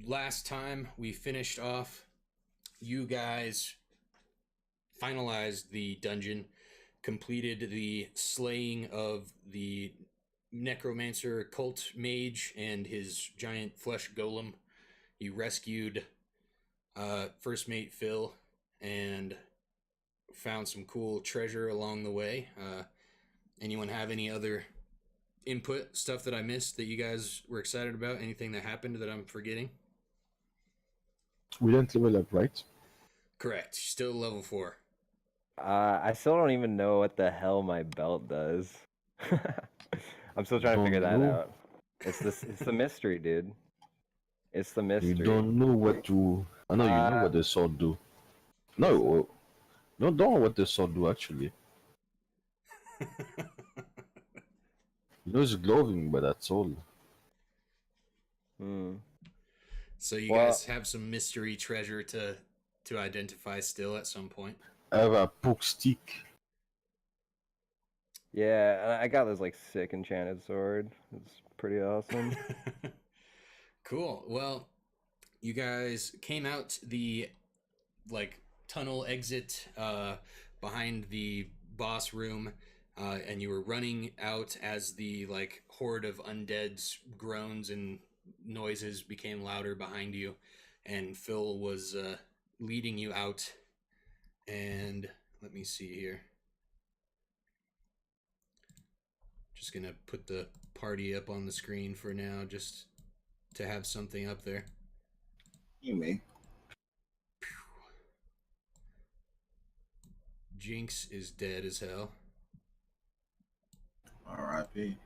last time we finished off, you guys finalized the dungeon, completed the slaying of the necromancer cult mage and his giant flesh golem. You rescued first mate Phil and found some cool treasure along the way. Anyone have any other input, stuff that I missed that you guys were excited about? Anything that happened that I'm forgetting? We didn't level up, right? Correct. Still level 4. I still don't even know what the hell my belt does. I'm still trying to figure Don't that know. out. It's the mystery, dude. It's the You mystery. don't know what to. I know you know Uh, what the sword do. what's that? No, no, don't know what the sword do actually. You know it's glowing, but that's all. Hmm. So you Well, guys have some mystery treasure to identify still at some point. I have a poke stick. yeah, I got this like sick enchanted sword. It's pretty awesome. Cool. Well, you guys came out the like tunnel exit behind the boss room, and you were running out as the like horde of undead's groans and noises became louder behind you, and Phil was leading you out. And let me see here. Just gonna put the party up on the screen for now, just to have something up there. You may. Jinx is dead as hell. R.I.P.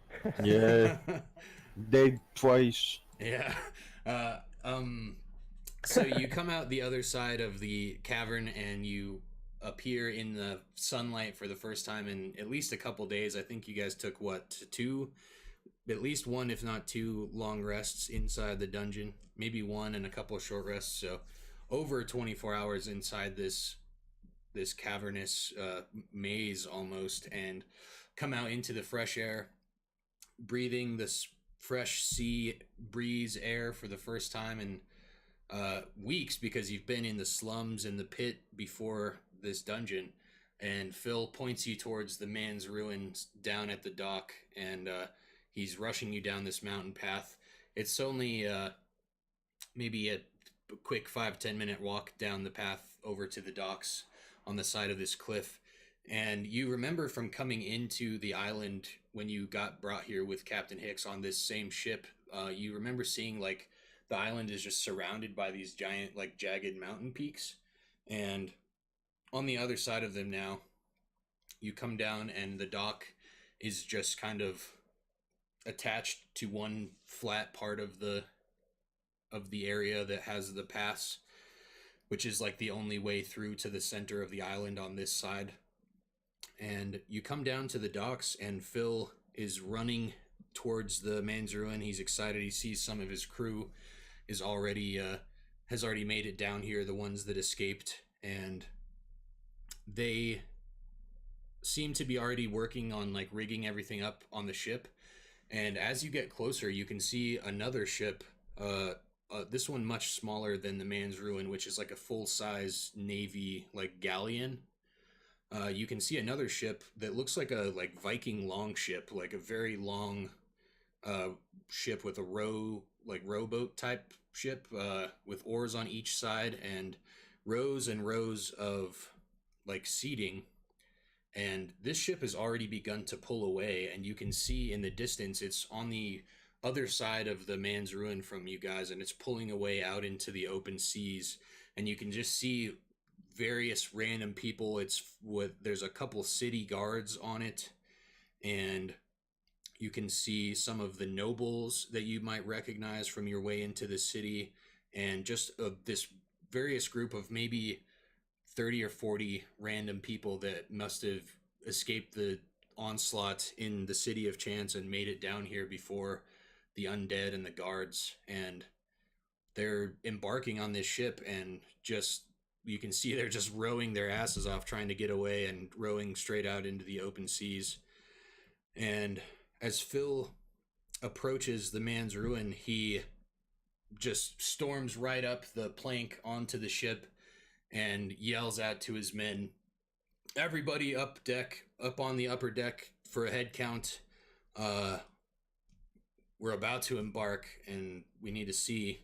Yeah, dead twice. Yeah. Uh, um. So you come out the other side of the cavern and you appear in the sunlight for the first time in at least a couple days. I think you guys took what, two, at least one, if not two, long rests inside the dungeon. Maybe one and a couple of short rests. So over 24 hours inside this cavernous maze almost, and come out into the fresh air, breathing this fresh sea breeze air for the first time in weeks, because you've been in the slums and the pit before this dungeon. And Phil points you towards the man's ruins down at the dock, and he's rushing you down this mountain path. It's only maybe a quick 5-10 minute walk down the path over to the docks on the side of this cliff. And you remember from coming into the island when you got brought here with Captain Hicks on this same ship, you remember seeing like the island is just surrounded by these giant, like jagged mountain peaks. And on the other side of them now, you come down and the dock is just kind of attached to one flat part of the area that has the pass, which is like the only way through to the center of the island on this side. And you come down to the docks, and Phil is running towards the man's ruin. He's excited. He sees some of his crew is already has already made it down here, the ones that escaped, and they seem to be already working on like rigging everything up on the ship. And as you get closer, you can see another ship, this one much smaller than the man's ruin, which is like a full-size navy like galleon. You can see another ship that looks like a like Viking longship, like a very long uh, ship with a rowboat type ship, with oars on each side and rows of like seating. And this ship has already begun to pull away, and you can see in the distance it's on the other side of the man's ruin from you guys, and it's pulling away out into the open seas. And you can just see various random people. It's what there's a couple city guards on it, and you can see some of the nobles that you might recognize from your way into the city, and just this various group of maybe 30 or 40 random people that must have escaped the onslaught in the city of Chance and made it down here before the undead and the guards. And they're embarking on this ship, and just you can see they're just rowing their asses off trying to get away and rowing straight out into the open seas. And as Phil approaches the man's ruin, he just storms right up the plank onto the ship and yells out to his men, everybody up on the upper deck for a head count. We're about to embark, and we need to see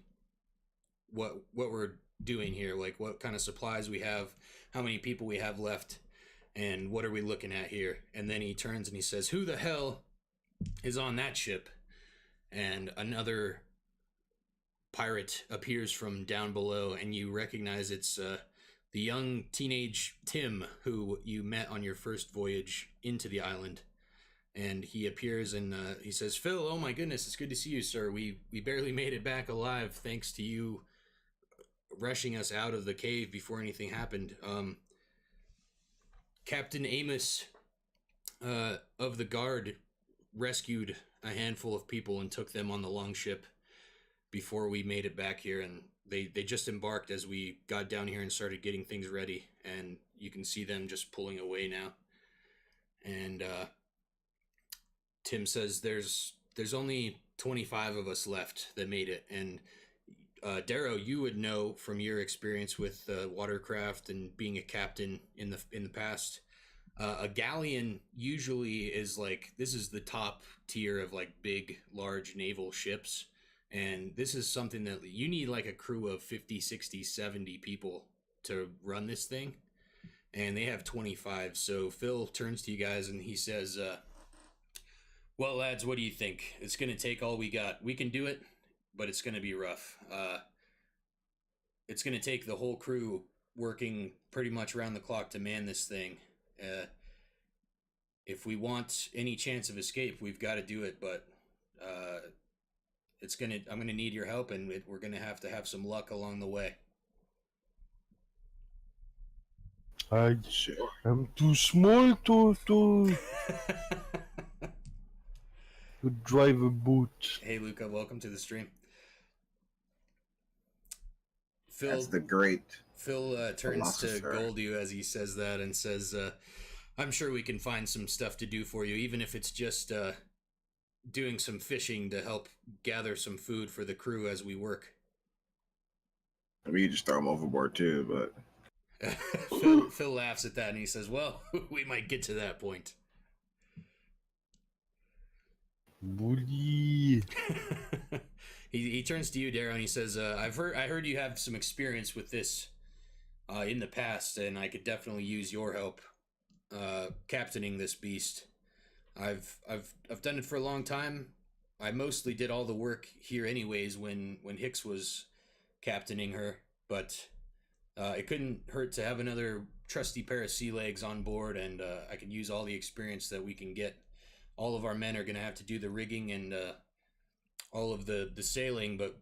what we're doing here, like what kind of supplies we have, how many people we have left, and what are we looking at here. And then he turns and he says, who the hell is on that ship? And another pirate appears from down below, and you recognize it's the young teenage Tim who you met on your first voyage into the island. And he appears and he says, Phil, oh my goodness, it's good to see you, sir. We barely made it back alive thanks to you rushing us out of the cave before anything happened. Captain Amos of the guard rescued a handful of people and took them on the longship before we made it back here, and they just embarked as we got down here and started getting things ready, and you can see them just pulling away now. And Tim says there's only 25 of us left that made it, and Darrow, you would know from your experience with watercraft and being a captain in the past. A galleon usually is like, this is the top tier of like big, large naval ships. And this is something that you need like a crew of 50, 60, 70 people to run this thing. And they have 25. So Phil turns to you guys and he says, well, lads, what do you think? It's going to take all we got. We can do it, but it's going to be rough. It's going to take the whole crew working pretty much around the clock to man this thing. If we want any chance of escape, we've got to do it, but I'm gonna need your help, and we're gonna have to have some luck along the way. I Sure. am too small to drive a boat. Hey, Luca, welcome to the stream. That's the great. Phil turns to philosopher. Goldu as he says that and says, I'm sure we can find some stuff to do for you, even if it's just doing some fishing to help gather some food for the crew as we work. I mean, you just throw them overboard too, but Phil laughs at that and he says, well, we might get to that point. Bully. He turns to you, Darrow, and he says, I heard you have some experience with this in the past, and I could definitely use your help captaining this beast. I've done it for a long time. I mostly did all the work here anyways when Hicks was captaining her, but it couldn't hurt to have another trusty pair of sea legs on board, and I could use all the experience that we can get. All of our men are going to have to do the rigging and all of the sailing, but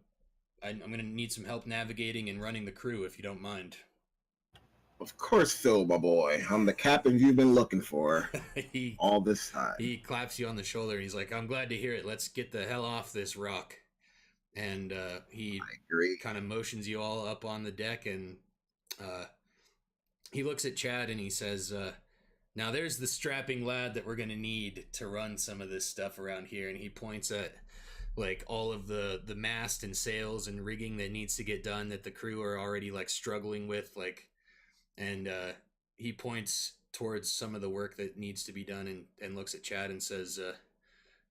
I'm going to need some help navigating and running the crew, if you don't mind. of course, Phil, my boy, I'm the captain you've been looking for all this time. He claps you on the shoulder, and he's like, I'm glad to hear it. Let's get the hell off this rock. And he I agree. kind of motions you all up on the deck, and he looks at Chad and he says, now there's the strapping lad that we're going to need to run some of this stuff around here. And he points at like all of the mast and sails and rigging that needs to get done that the crew are already like struggling with, like, and he points towards some of the work that needs to be done and looks at Chad and says,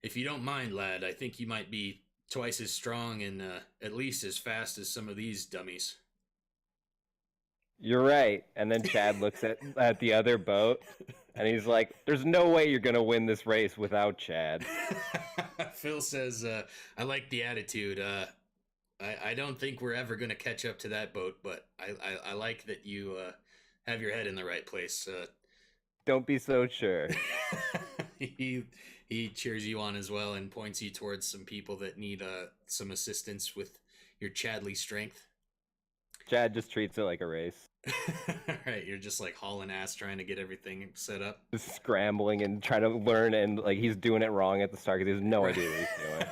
if you don't mind, lad, I think you might be twice as strong and at least as fast as some of these dummies. You're right. And then Chad looks at the other boat, and he's like, there's no way you're going to win this race without Chad. Phil says, I like the attitude. I don't think we're ever going to catch up to that boat, but I like that you have your head in the right place. Don't be so sure. He cheers you on as well and points you towards some people that need some assistance with your Chadley strength. Chad just treats it like a race. Right, you're just like hauling ass trying to get everything set up. Just scrambling and trying to learn, and like he's doing it wrong at the start because he has no idea what he's doing.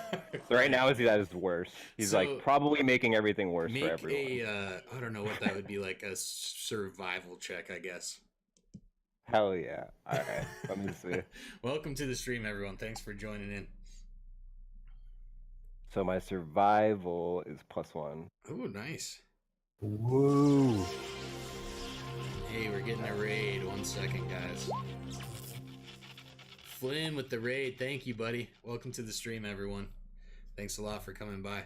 So right now he's at his worst. He's like probably making everything worse for everyone. I don't know what that would be, like a survival check, I guess. Hell yeah. All right, let me see. Welcome to the stream, everyone. Thanks for joining in. So my survival is +1. Oh, nice. Whoa. Hey, we're getting a raid. 1 second, guys. Flynn with the raid. Thank you, buddy. Welcome to the stream, everyone. Thanks a lot for coming by.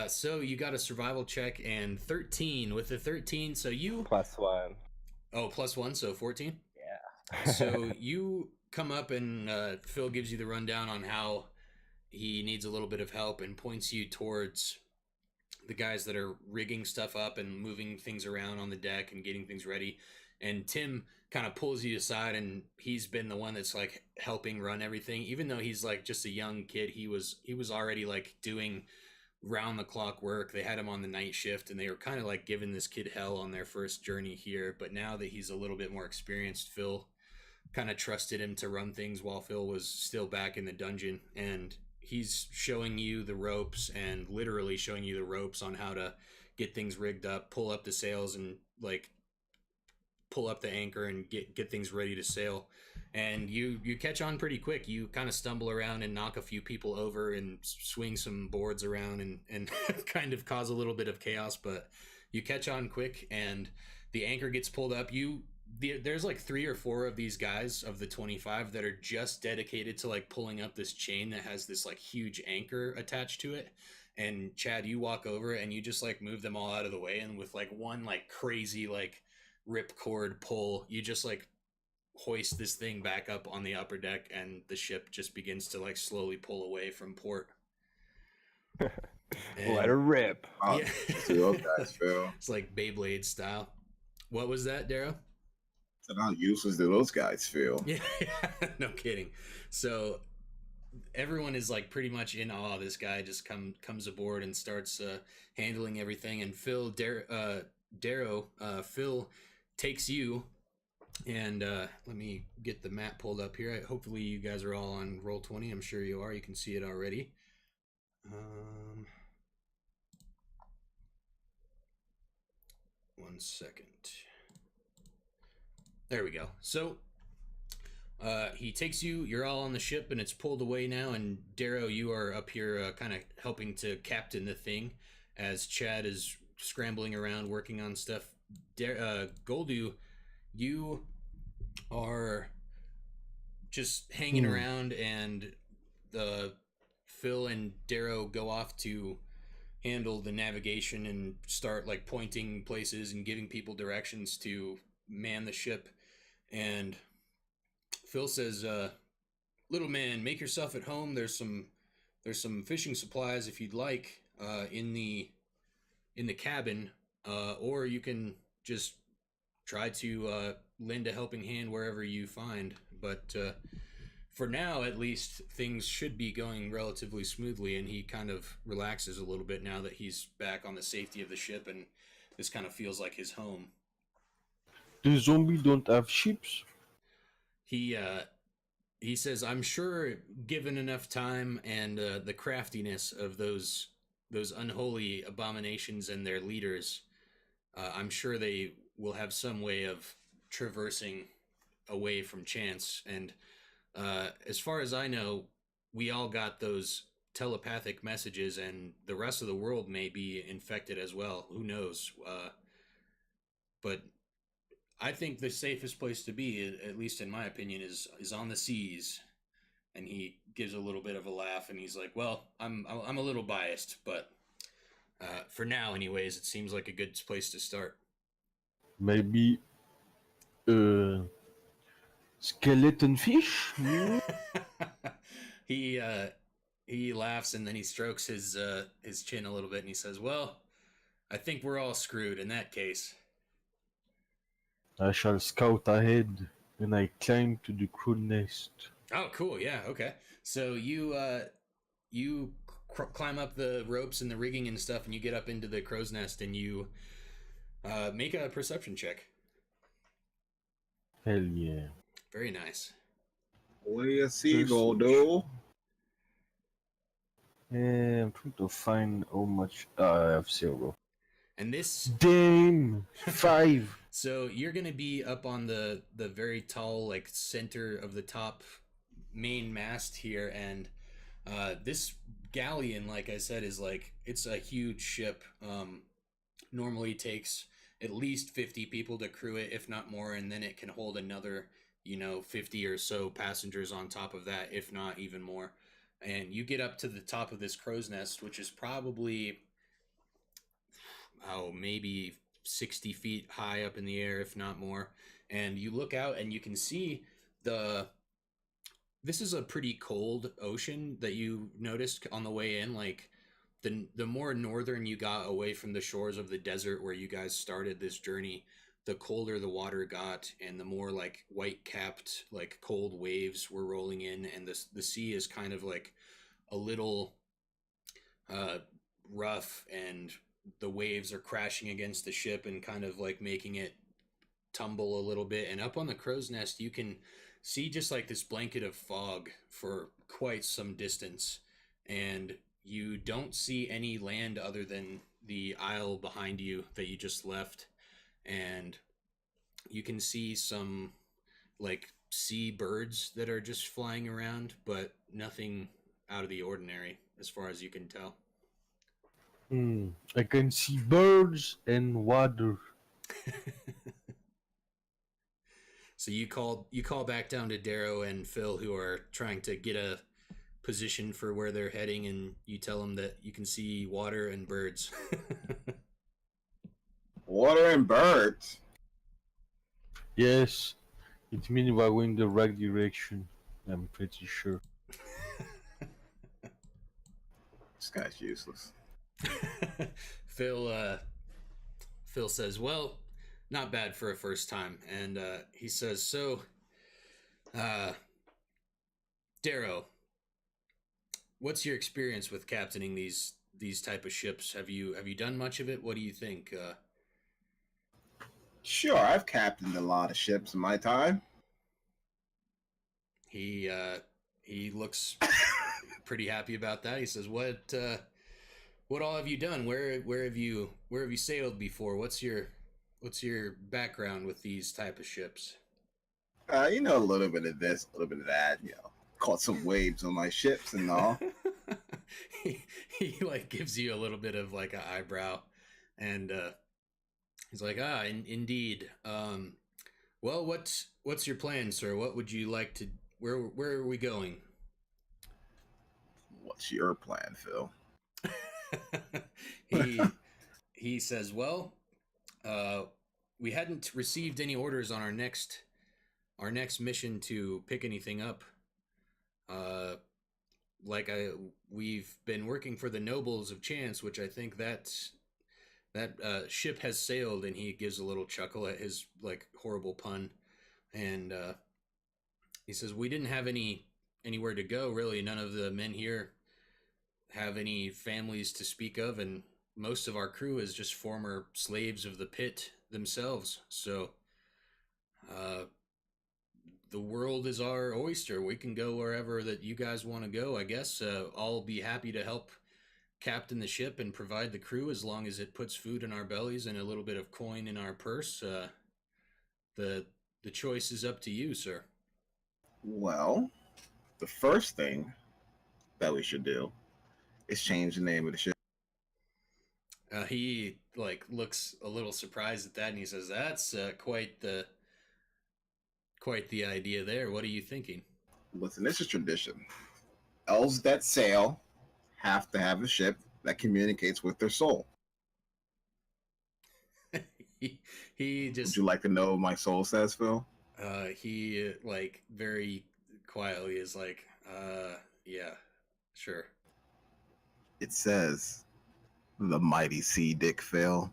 So you got a survival check and 13. With the 13, so you... +1. Oh, +1, so 14? Yeah. So you come up and Phil gives you the rundown on how he needs a little bit of help and points you towards the guys that are rigging stuff up and moving things around on the deck and getting things ready. And Tim kind of pulls you aside, and he's been the one that's like helping run everything. Even though he's like just a young kid, he was already like doing round the clock work. They had him on the night shift, and they were kind of like giving this kid hell on their first journey here. But now that he's a little bit more experienced, Phil kind of trusted him to run things while Phil was still back in the dungeon. And he's showing you the ropes, and literally showing you the ropes on how to get things rigged up, pull up the sails, and like pull up the anchor and get things ready to sail. And you catch on pretty quick. You kind of stumble around and knock a few people over and swing some boards around and kind of cause a little bit of chaos, but you catch on quick, and the anchor gets pulled up. There's like 3 or 4 of these guys of the 25 that are just dedicated to like pulling up this chain that has this like huge anchor attached to it. And Chad, you walk over and you just like move them all out of the way, and with like one like crazy like ripcord pull, you just like hoist this thing back up on the upper deck, and the ship just begins to like slowly pull away from port. Let her rip. Yeah. Guys, Phil. It's like Beyblade style. What was that, Darrow? How useless do those guys feel? Yeah, no kidding. So everyone is like pretty much in awe. This guy just comes aboard and starts handling everything. And Darrow, Phil takes you, and let me get the map pulled up here. Hopefully you guys are all on Roll20. I'm sure you are. You can see it already. 1 second. There we go. So he takes you. You're all on the ship, and it's pulled away now. And Darrow, you are up here kind of helping to captain the thing as Chad is scrambling around working on stuff. Goldu, you are just hanging around, and Phil and Darrow go off to handle the navigation and start like pointing places and giving people directions to man the ship. And Phil says, little man, make yourself at home. There's some fishing supplies if you'd like in the cabin, or you can just try to lend a helping hand wherever you find. But for now, at least, things should be going relatively smoothly, and he kind of relaxes a little bit now that he's back on the safety of the ship, and this kind of feels like his home. The zombie don't have ships? He says, I'm sure given enough time and the craftiness of those unholy abominations and their leaders, I'm sure they will have some way of traversing away from chance. And as far as I know, we all got those telepathic messages, and the rest of the world may be infected as well. Who knows? But I think the safest place to be, at least in my opinion, is on the seas. And he gives a little bit of a laugh, and he's like, "Well, I'm a little biased, but for now, anyways, it seems like a good place to start." Maybe skeleton fish? He laughs, and then he strokes his chin a little bit, and he says, "Well, I think we're all screwed in that case." I shall scout ahead when I climb to the crow nest. Oh, cool. Yeah. Okay. So you climb up the ropes and the rigging and stuff, and you get up into the crow's nest, and you make a perception check. Hell yeah. Very nice. What do you see, Goldo? Yeah, I'm trying to find how much I have 0. And this... Damn! 5! So you're going to be up on the very tall, like, center of the top main mast here, and This galleon, like I said, is like it's a huge ship. Normally takes at least 50 people to crew it, if not more, and then it can hold another, 50 or so passengers on top of that, if not even more. And you get up to the top of this crow's nest, which is probably, maybe 60 feet high up in the air, if not more. And you look out and you can see the this is a pretty cold ocean that you noticed on the way in. Like the more northern you got away from the shores of the desert where you guys started this journey, the colder the water got, and the more like white capped, like cold waves were rolling in, and the sea is kind of like a little uh, rough, and the waves are crashing against the ship and kind of like making it tumble a little bit. And up on the crow's nest, you can see just like this blanket of fog for quite some distance. And you don't see any land other than the isle behind you that you just left. And you can see some like sea birds that are just flying around, but nothing out of the ordinary as far as you can tell. I can see birds and water. So you call back down to Darrow and Phil, who are trying to get a position for where they're heading, and you tell them that you can see water and birds. Water and birds. Yes, it means we're going the right direction. I'm pretty sure. This guy's useless. Phil says, "Well, not bad for a first time," and he says, "So, Darrow, what's your experience with captaining these type of ships? Have you done much of it? What do you think?" Sure, I've captained a lot of ships in my time. He looks pretty happy about that. He says, what all have you done? Where have you sailed before? What's your background with these type of ships?" A little bit of this, a little bit of that. Caught some waves on my ships and all. he like gives you a little bit of like an eyebrow, and he's like, indeed. Well, what's your plan, sir? What would you like to? Where are we going? What's your plan, Phil? he says, "Well, we hadn't received any orders on our next mission to pick anything up. We've been working for the Nobles of Chance, which I think that ship has sailed." And he gives a little chuckle at his like horrible pun, and he says, "We didn't have anywhere to go, really. None of the men here have any families to speak of, and most of our crew is just former slaves of the pit themselves. So the world is our oyster. We can go wherever that you guys want to go, I guess. I'll be happy to help captain the ship and provide the crew, as long as it puts food in our bellies and a little bit of coin in our purse. The choice is up to you, sir." Well, the first thing that we should do is change the name of the ship. He like looks a little surprised at that, and he says, "That's quite the idea there. What are you thinking?" Listen, this is tradition. Elves that sail have to have a ship that communicates with their soul. he just. Would you like to know what my soul says, Phil? He like very quietly is like, yeah, sure. It says, "The mighty sea dick, Phil."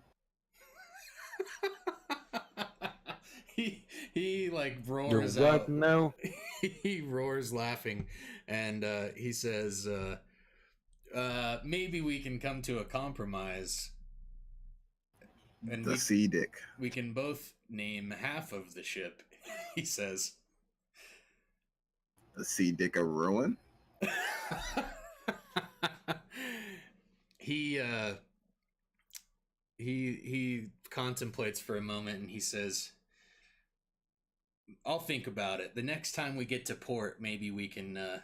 he like roars You're out. what now? He roars laughing, and he says, maybe we can come to a compromise, and The sea dick. we can both name half of the ship." He says. The sea dick of ruin. He contemplates for a moment, and he says, "I'll think about it. The next time we get to port, maybe we can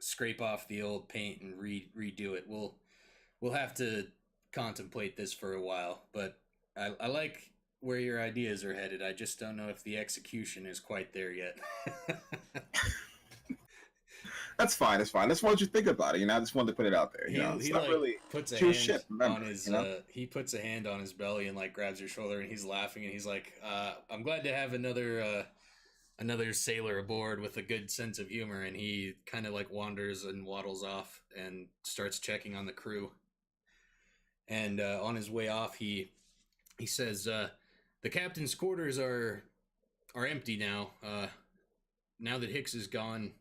scrape off the old paint and redo it. We'll have to contemplate this for a while, but I like where your ideas are headed. I just don't know if the execution is quite there yet. That's fine. It's fine. That's what you think about it. I just wanted to put it out there. It's not really puts a true hand shit. Remember, on his. He puts a hand on his belly and like grabs your shoulder, and he's laughing, and he's like, "I'm glad to have another sailor aboard with a good sense of humor." And he kind of like wanders and waddles off and starts checking on the crew. And on his way off, he says, "The captain's quarters are empty now. Now that Hicks is gone,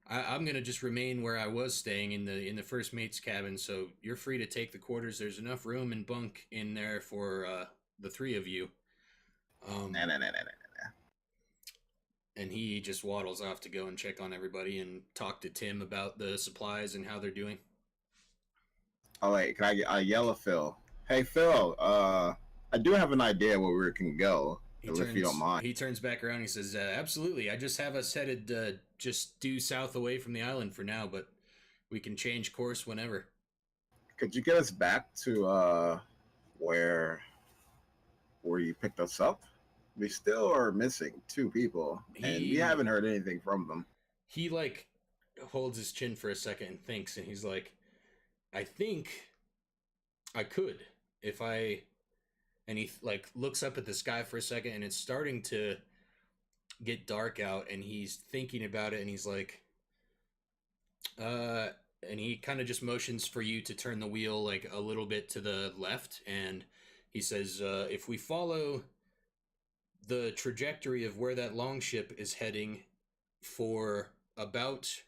I'm gonna just remain where I was staying in the first mate's cabin. So you're free to take the quarters. There's enough room and bunk in there for the three of you." Nah. And he just waddles off to go and check on everybody and talk to Tim about the supplies and how they're doing. Oh wait, can I yell at Phil? Hey Phil, I do have an idea where we can go. If you don't mind. He turns back around and he says, "Absolutely. I just have us headed just due south away from the island for now, but we can change course whenever." Could you get us back to where you picked us up? We still are missing 2 people, and we haven't heard anything from them. He like holds his chin for a second and thinks, and he's like, "I think I could if I." And he like looks up at the sky for a second, and it's starting to get dark out, and he's thinking about it, and he's like, and he kind of just motions for you to turn the wheel like a little bit to the left, and he says, "If we follow the trajectory of where that longship is heading for about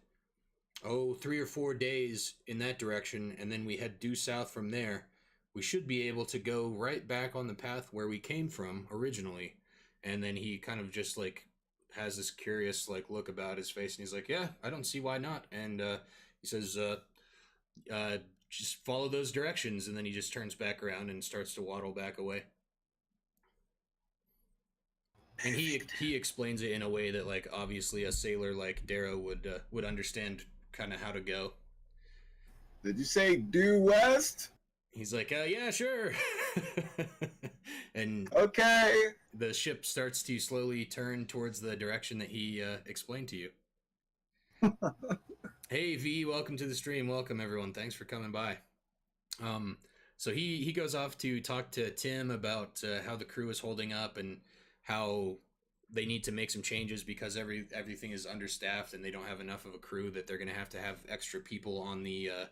3 or 4 days in that direction, and then we head due south from there, we should be able to go right back on the path where we came from originally." And then he kind of just like has this curious like look about his face, and he's like, "Yeah, I don't see why not." And he says, "Just follow those directions." And then he just turns back around and starts to waddle back away. And he explains it in a way that like obviously a sailor like Darrow would understand kind of how to go. Did you say due west? He's like, "Yeah, sure." And okay. The ship starts to slowly turn towards the direction that he explained to you. Hey V, welcome to the stream. Welcome everyone. Thanks for coming by. So he goes off to talk to Tim about how the crew is holding up and how they need to make some changes because everything is understaffed and they don't have enough of a crew, that they're going to have extra people on the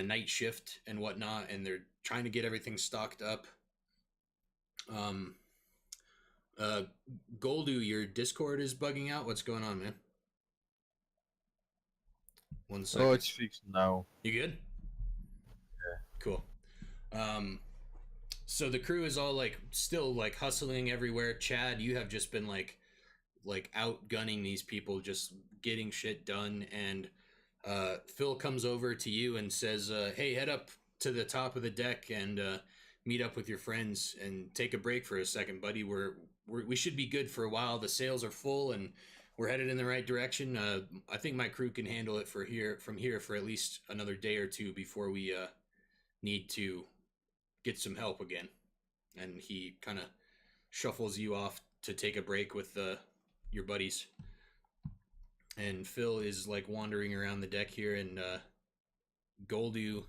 night shift and whatnot, and they're trying to get everything stocked up. Goldu, your Discord is bugging out. What's going on, man? 1 second. Oh, it's fixed now. You good? Yeah. Cool. So the crew is all like still like hustling everywhere. Chad, you have just been like outgunning these people, just getting shit done. And Phil comes over to you and says, "Hey, head up to the top of the deck and meet up with your friends and take a break for a second, buddy. We should be good for a while. The sails are full and we're headed in the right direction. I think my crew can handle it from here for at least another day or two before we need to get some help again." And he kind of shuffles you off to take a break with your buddies. And Phil is like wandering around the deck here, and Goldu,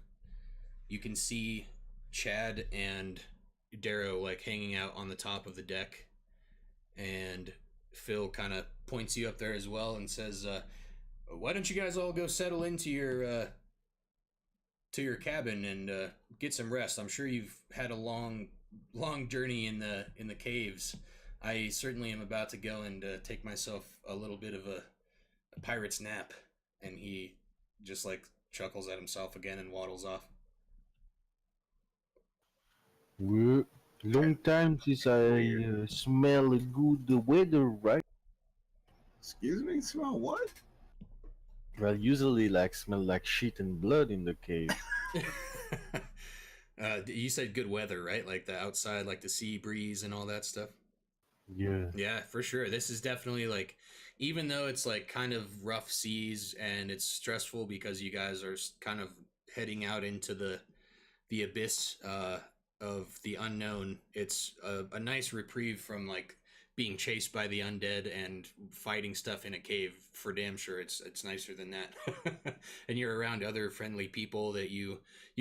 you can see Chad and Darrow like hanging out on the top of the deck, and Phil kind of points you up there as well and says, "Why don't you guys all go settle into your cabin and get some rest? I'm sure you've had a long journey in the caves. I certainly am about to go and take myself a little bit of a pirate's nap." And he just like chuckles at himself again and waddles off. Long time since I smell good weather, right? Excuse me, smell what? Well, usually smell like shit and blood in the cave. You said good weather, right? Like the outside, like the sea breeze and all that stuff. Yeah, for sure. This is definitely like, even though it's like kind of rough seas and it's stressful because you guys are kind of heading out into the abyss of the unknown. It's a nice reprieve from like being chased by the undead and fighting stuff in a cave. For damn sure, it's nicer than that. And you're around other friendly people that you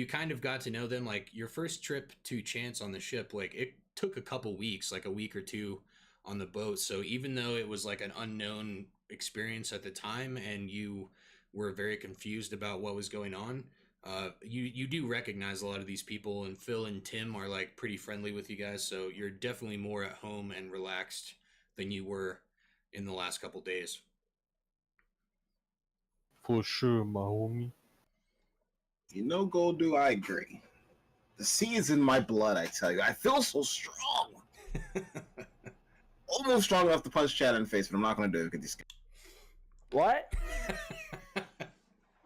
kind of got to know them. Like your first trip to Chance on the ship, like it took a couple weeks, like a week or two on the boat. So even though it was like an unknown experience at the time and you were very confused about what was going on, you do recognize a lot of these people, and Phil and Tim are like pretty friendly with you guys, so you're definitely more at home and relaxed than you were in the last couple days. For sure, my homie. You know, Goldu, I agree. The sea is in my blood, I tell you. I feel so strong. Almost strong enough to punch Chad in the face, but I'm not going to do it because he's... What?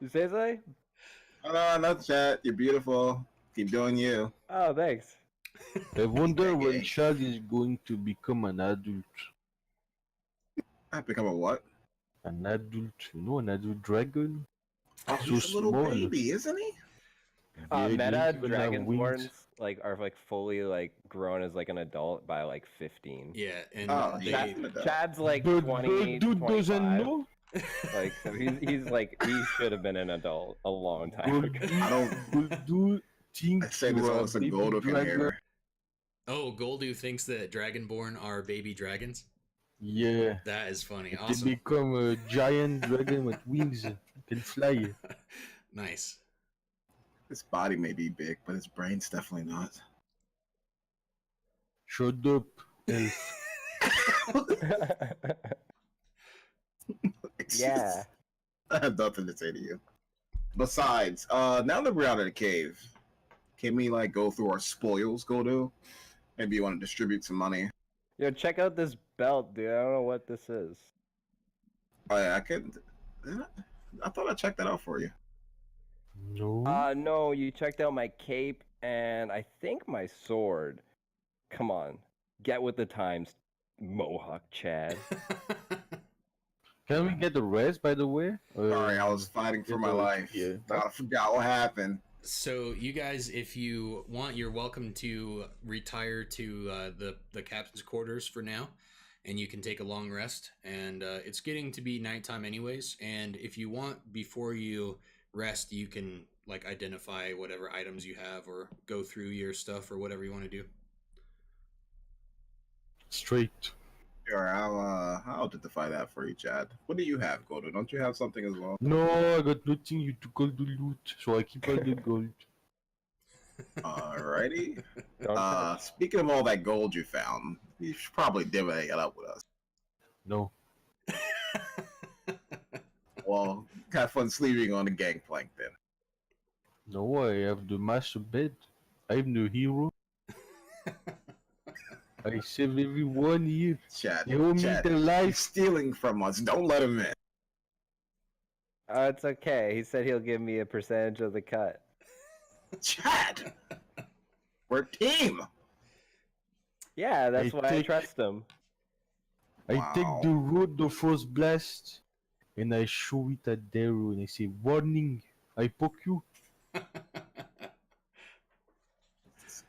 You say something? Oh, no, Chad. You're beautiful. Keep doing you. Oh, thanks. I wonder when Okay. Chad is going to become an adult. I've become a what? An adult, you know, an adult dragon? Oh, So he's a little small. baby, isn't he? Yeah, Meta they even have Dragonborns wings. like are like fully like grown as like an adult by like 15. Yeah, and Oh, they, yeah. Adult. Chad's like But 20, dude doesn't 25. know. Like so he's like he should have been an adult a long time ago. I don't- Goldu think I say this you are almost a baby Goldu can dragon. hear. oh, Goldu thinks that Dragonborn are baby dragons. Yeah. That is funny. They Awesome. become a giant dragon with wings. Can fly. Nice. His body may be big, but his brain's definitely not. Shut up, elf. Yeah. I have nothing to say to you. Besides, now that we're out of the cave, can we like go through our spoils, Goldu? Maybe you want to distribute some money. Yo, check out this belt, dude. I don't know what this is. Oh yeah, I could. I thought I checked that out for you. No. No, you checked out my cape and I think my sword. Come on. Get with the times, Mohawk Chad. Can we get the rest, by the way? Sorry, I was fighting for my life. Yeah. I forgot what happened. So you guys, if you want, you're welcome to retire to the captain's quarters for now, and you can take a long rest. And it's getting to be nighttime anyways. And if you want, before you rest, you can like identify whatever items you have, or go through your stuff, or whatever you want to do. Straight. Sure, I'll identify that for you, Chad. What do you have, Goldu? Don't you have something as well? No, I got nothing. You took all the loot, so I keep all the gold. Alrighty. Don't touch. Speaking of all that gold you found, you should probably divvy it up with us. No. Well, have fun sleeping on the gangplank then. No, I have the master bed. I'm the hero. I save everyone here. Chad, They owe me Chad, their he's life. stealing from us. Don't let him in. It's okay. He said he'll give me a percentage of the cut. Chad! We're a team! Yeah, that's I why I take- trust him. I take Wow. the road of first blast, and I show it at Daryl, and I say, "Warning! I poke you."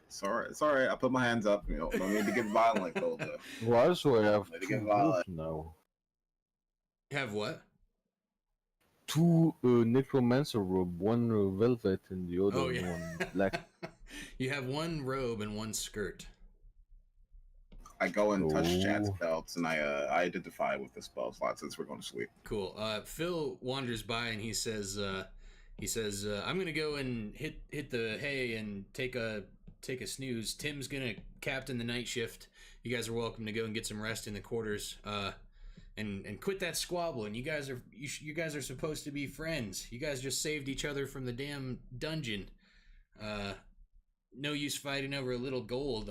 Sorry, I put my hands up. You know, no need to get violent, Golda. Well, so I have Let it two get violent. robes now. Have what? Two necromancer robe, one velvet and the other Oh yeah. one black. You have one robe and one skirt. I go and touch Oh. Chad's belts, and I identify with the spell slot since we're going to sleep. Cool. Phil wanders by and he says, "I'm gonna go and hit the hay and take a snooze. Tim's gonna captain the night shift. You guys are welcome to go and get some rest in the quarters. And quit that squabbling. You guys are supposed to be friends. You guys just saved each other from the damn dungeon. No use fighting over a little gold.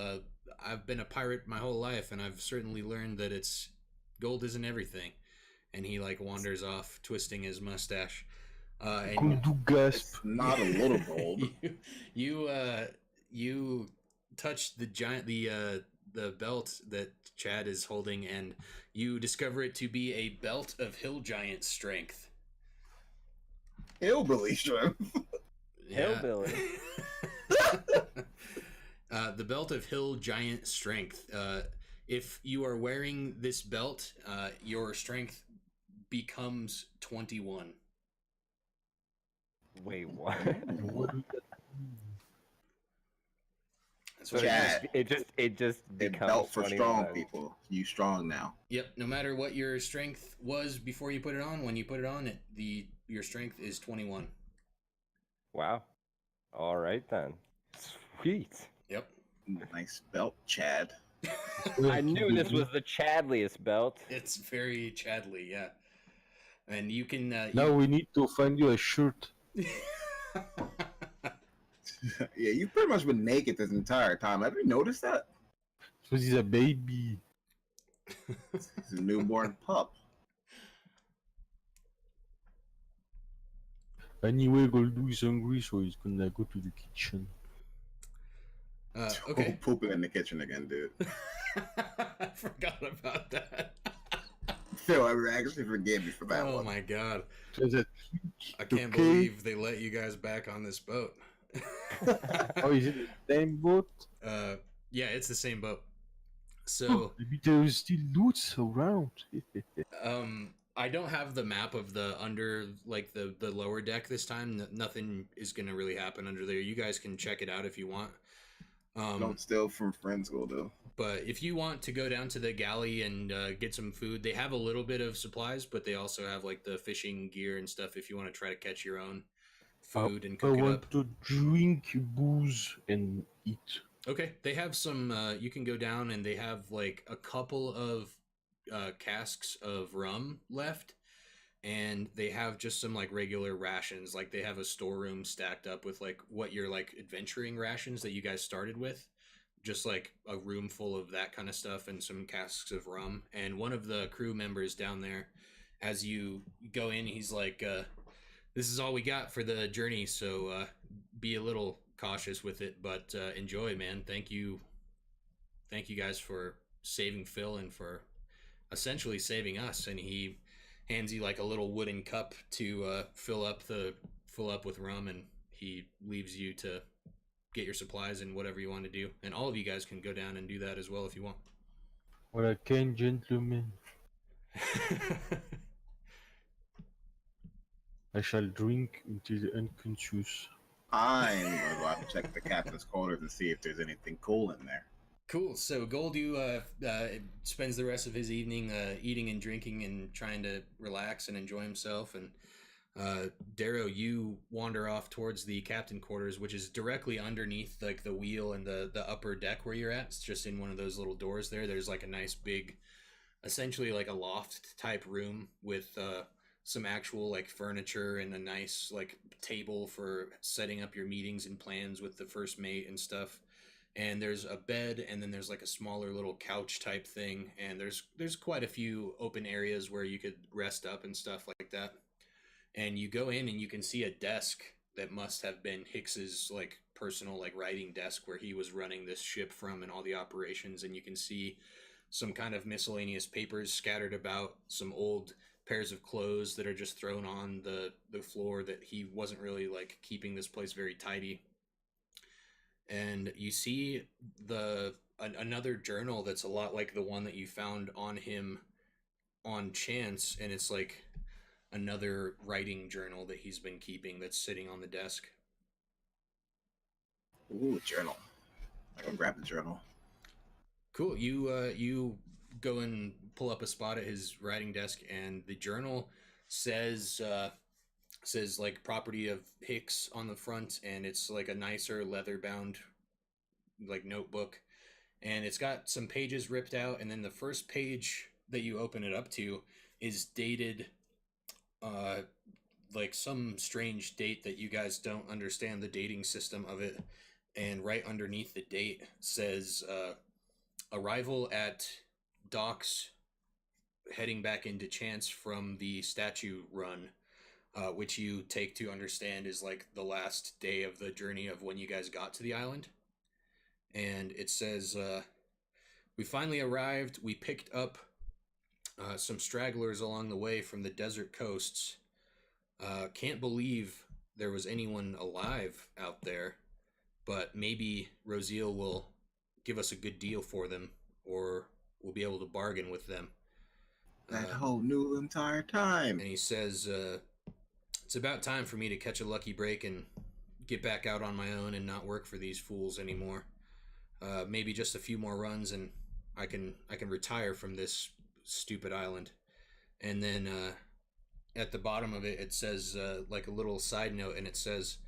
I've been a pirate my whole life, and I've certainly learned that gold isn't everything." And he like wanders off, twisting his mustache. And Go do gasp. It's not a little gold. you touched the the belt that Chad is holding, and you discover it to be a belt of hill giant strength. Hillbilly shrimp. Hillbilly. The belt of hill giant strength. If you are wearing this belt, your strength becomes 21. Wait, what? What do that That's So what Chad. it just A becomes belt for 21. strong people. You strong now. Yep. No matter what your strength was before you put it on, when you put it on, your strength is 21. Wow. All right then. Sweet. Yep. Nice belt, Chad. I knew this was the Chadliest belt. It's very Chadley, yeah. And you can. Now we need to find you a shirt. Yeah, you've pretty much been naked this entire time. Have you noticed that? Because he's a baby. He's a newborn pup. Anyway, Goldu is hungry, so he's gonna go to the kitchen. Okay. Pooping in the kitchen again, dude. I forgot about that. Phil, I actually forgive you for that Oh one. my god. There's a I can't Okay. believe they let you guys back on this boat. Oh, is it the same boat? Yeah, it's the same boat. So, Maybe there's still loot around. I don't have the map of the under, like the lower deck this time. Nothing is gonna really happen under there. You guys can check it out if you want. Don't steal from friends, Goldo. But if you want to go down to the galley and get some food, they have a little bit of supplies, but they also have like the fishing gear and stuff if you want to try to catch your own food and I cook it want up. to drink booze and eat. Okay, they have some. You can go down and they have like a couple of casks of rum left, and they have just some like regular rations. Like they have a storeroom stacked up with like what your like adventuring rations that you guys started with, just like a room full of that kind of stuff and some casks of rum. And one of the crew members down there, as you go in, he's like, "This is all we got for the journey, so be a little cautious with it, but enjoy, man. Thank you guys for saving Phil and for essentially saving us." And he hands you like a little wooden cup to fill up with rum, and he leaves you to get your supplies and whatever you want to do. And all of you guys can go down and do that as well if you want. What a kind gentleman. I shall drink until unconscious. I'm about to check the captain's quarters to see if there's anything cool in there. Cool. So Goldu spends the rest of his evening eating and drinking and trying to relax and enjoy himself. And Darrow, you wander off towards the captain quarters, which is directly underneath like the wheel and the upper deck where you're at. It's just in one of those little doors there. There's like a nice big, essentially like a loft type room with some actual like furniture and a nice like table for setting up your meetings and plans with the first mate and stuff. And there's a bed, and then there's like a smaller little couch type thing, and there's quite a few open areas where you could rest up and stuff like that. And you go in and you can see a desk that must have been Hicks's like personal like writing desk where he was running this ship from and all the operations. And you can see some kind of miscellaneous papers scattered about, some old pairs of clothes that are just thrown on the floor, that he wasn't really like keeping this place very tidy. And you see another journal that's a lot like the one that you found on him on chance, and it's like another writing journal that he's been keeping that's sitting on the desk. Ooh, journal. I go grab the journal. Cool. You go and pull up a spot at his writing desk, and the journal says like property of Hicks on the front, and it's like a nicer leather bound like notebook, and it's got some pages ripped out, and then the first page that you open it up to is dated like some strange date that you guys don't understand the dating system of it. And right underneath the date says arrival at docks heading back into Chance from the statue run, which you take to understand is like the last day of the journey of when you guys got to the island. And it says We finally arrived. We picked up some stragglers along the way from the desert coasts. Can't believe there was anyone alive out there, but maybe Rosiel will give us a good deal for them, or we'll be able to bargain with them. That whole new entire time. And he says, it's about time for me to catch a lucky break and get back out on my own and not work for these fools anymore. Maybe just a few more runs and I can retire from this stupid island. And then at the bottom of it, it says like a little side note, and it says,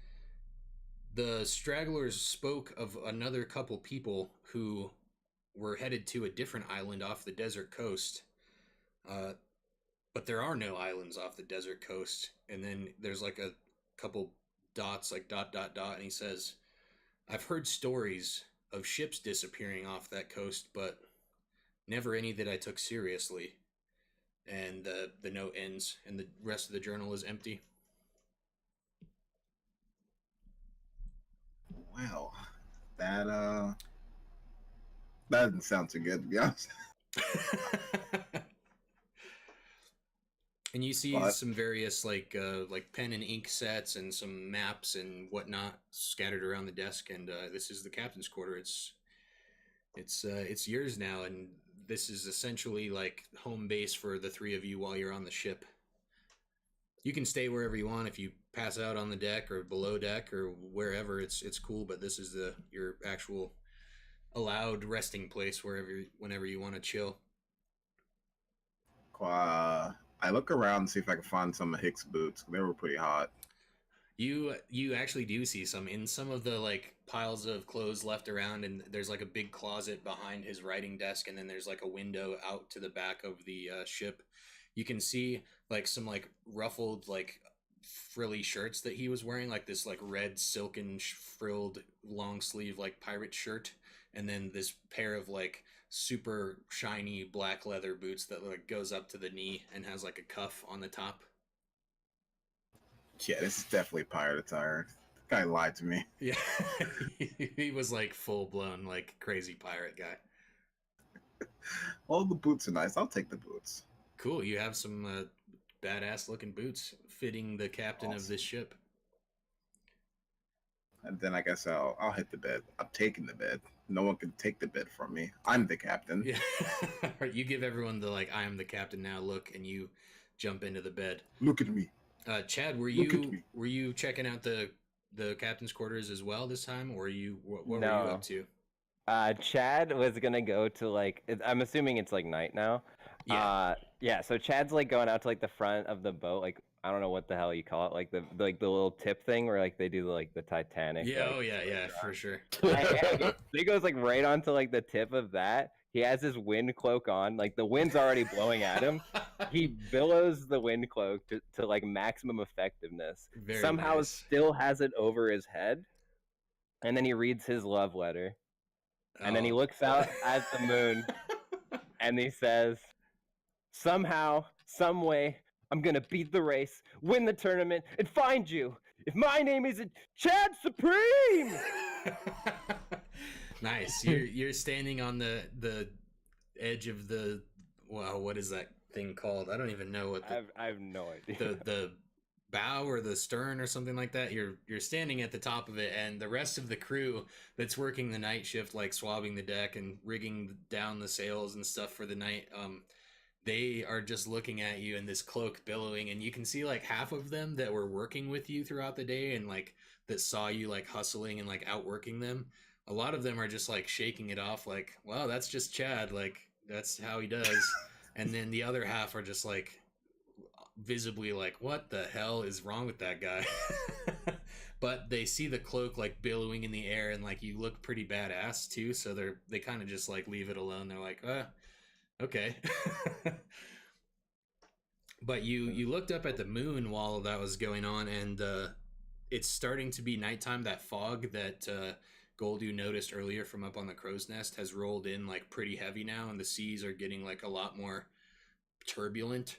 the stragglers spoke of another couple people who were headed to a different island off the desert coast. But there are no islands off the desert coast. And then there's like a couple dots, like ... And he says, I've heard stories of ships disappearing off that coast, but never any that I took seriously. And the note ends, and the rest of the journal is empty. Well, that doesn't sound too good, to be honest. And you see some various like pen and ink sets and some maps and whatnot scattered around the desk. And this is the captain's quarter. It's yours now, and this is essentially like home base for the three of you while you're on the ship. You can stay wherever you want. If you pass out on the deck or below deck or wherever, it's cool. But this is your actual allowed resting place whenever you want to chill. I look around and see if I can find some of Hicks' boots. They were pretty hot. You actually do see some in some of the like piles of clothes left around, and there's like a big closet behind his writing desk, and then there's like a window out to the back of the ship. You can see like some like ruffled like frilly shirts that he was wearing, like this like red silken frilled long sleeve like pirate shirt, and then this pair of like super shiny black leather boots that like goes up to the knee and has like a cuff on the top. Yeah, this is definitely pirate attire. The guy lied to me. Yeah, he was like full blown like crazy pirate guy. All the boots are nice. I'll take the boots. Cool, you have some badass looking boots fitting the captain of this ship. And then I guess I'll hit the bed. I'm taking the bed. No one can take the bed from me. I'm the captain. Yeah. You give everyone the like I am the captain now look, and you jump into the bed. Look at me. Chad, were you checking out the captain's quarters as well this time, or what were you up to? Chad was gonna go to like I'm assuming it's like night now. Yeah. So Chad's like going out to like the front of the boat, like I don't know what the hell you call it, like the little tip thing where like they do like the Titanic. Yeah, like, for sure. He goes like right onto like the tip of that. He has his wind cloak on, like the wind's already blowing at him. He billows the wind cloak to like maximum effectiveness. Very Somehow nice. still has it over his head, and then he reads his love letter, and then he looks out at the moon, and he says, "Somehow, some way, I'm gonna beat the race, win the tournament, and find you. If my name isn't Chad Supreme." Nice. You're standing on the edge of the what is that thing called? I don't even know what I have no idea. The bow or the stern or something like that. You're standing at the top of it, and the rest of the crew that's working the night shift, like swabbing the deck and rigging down the sails and stuff for the night, they are just looking at you in this cloak billowing, and you can see like half of them that were working with you throughout the day and like that saw you like hustling and like outworking them. A lot of them are just like shaking it off like, wow, that's just Chad, like that's how he does. And then the other half are just like visibly like, what the hell is wrong with that guy? But they see the cloak like billowing in the air, and like you look pretty badass too, so they kind of just like leave it alone. They're like, okay. But you looked up at the moon while that was going on, and it's starting to be nighttime. That fog that Goldu noticed earlier from up on the crow's nest has rolled in like pretty heavy now, and the seas are getting like a lot more turbulent,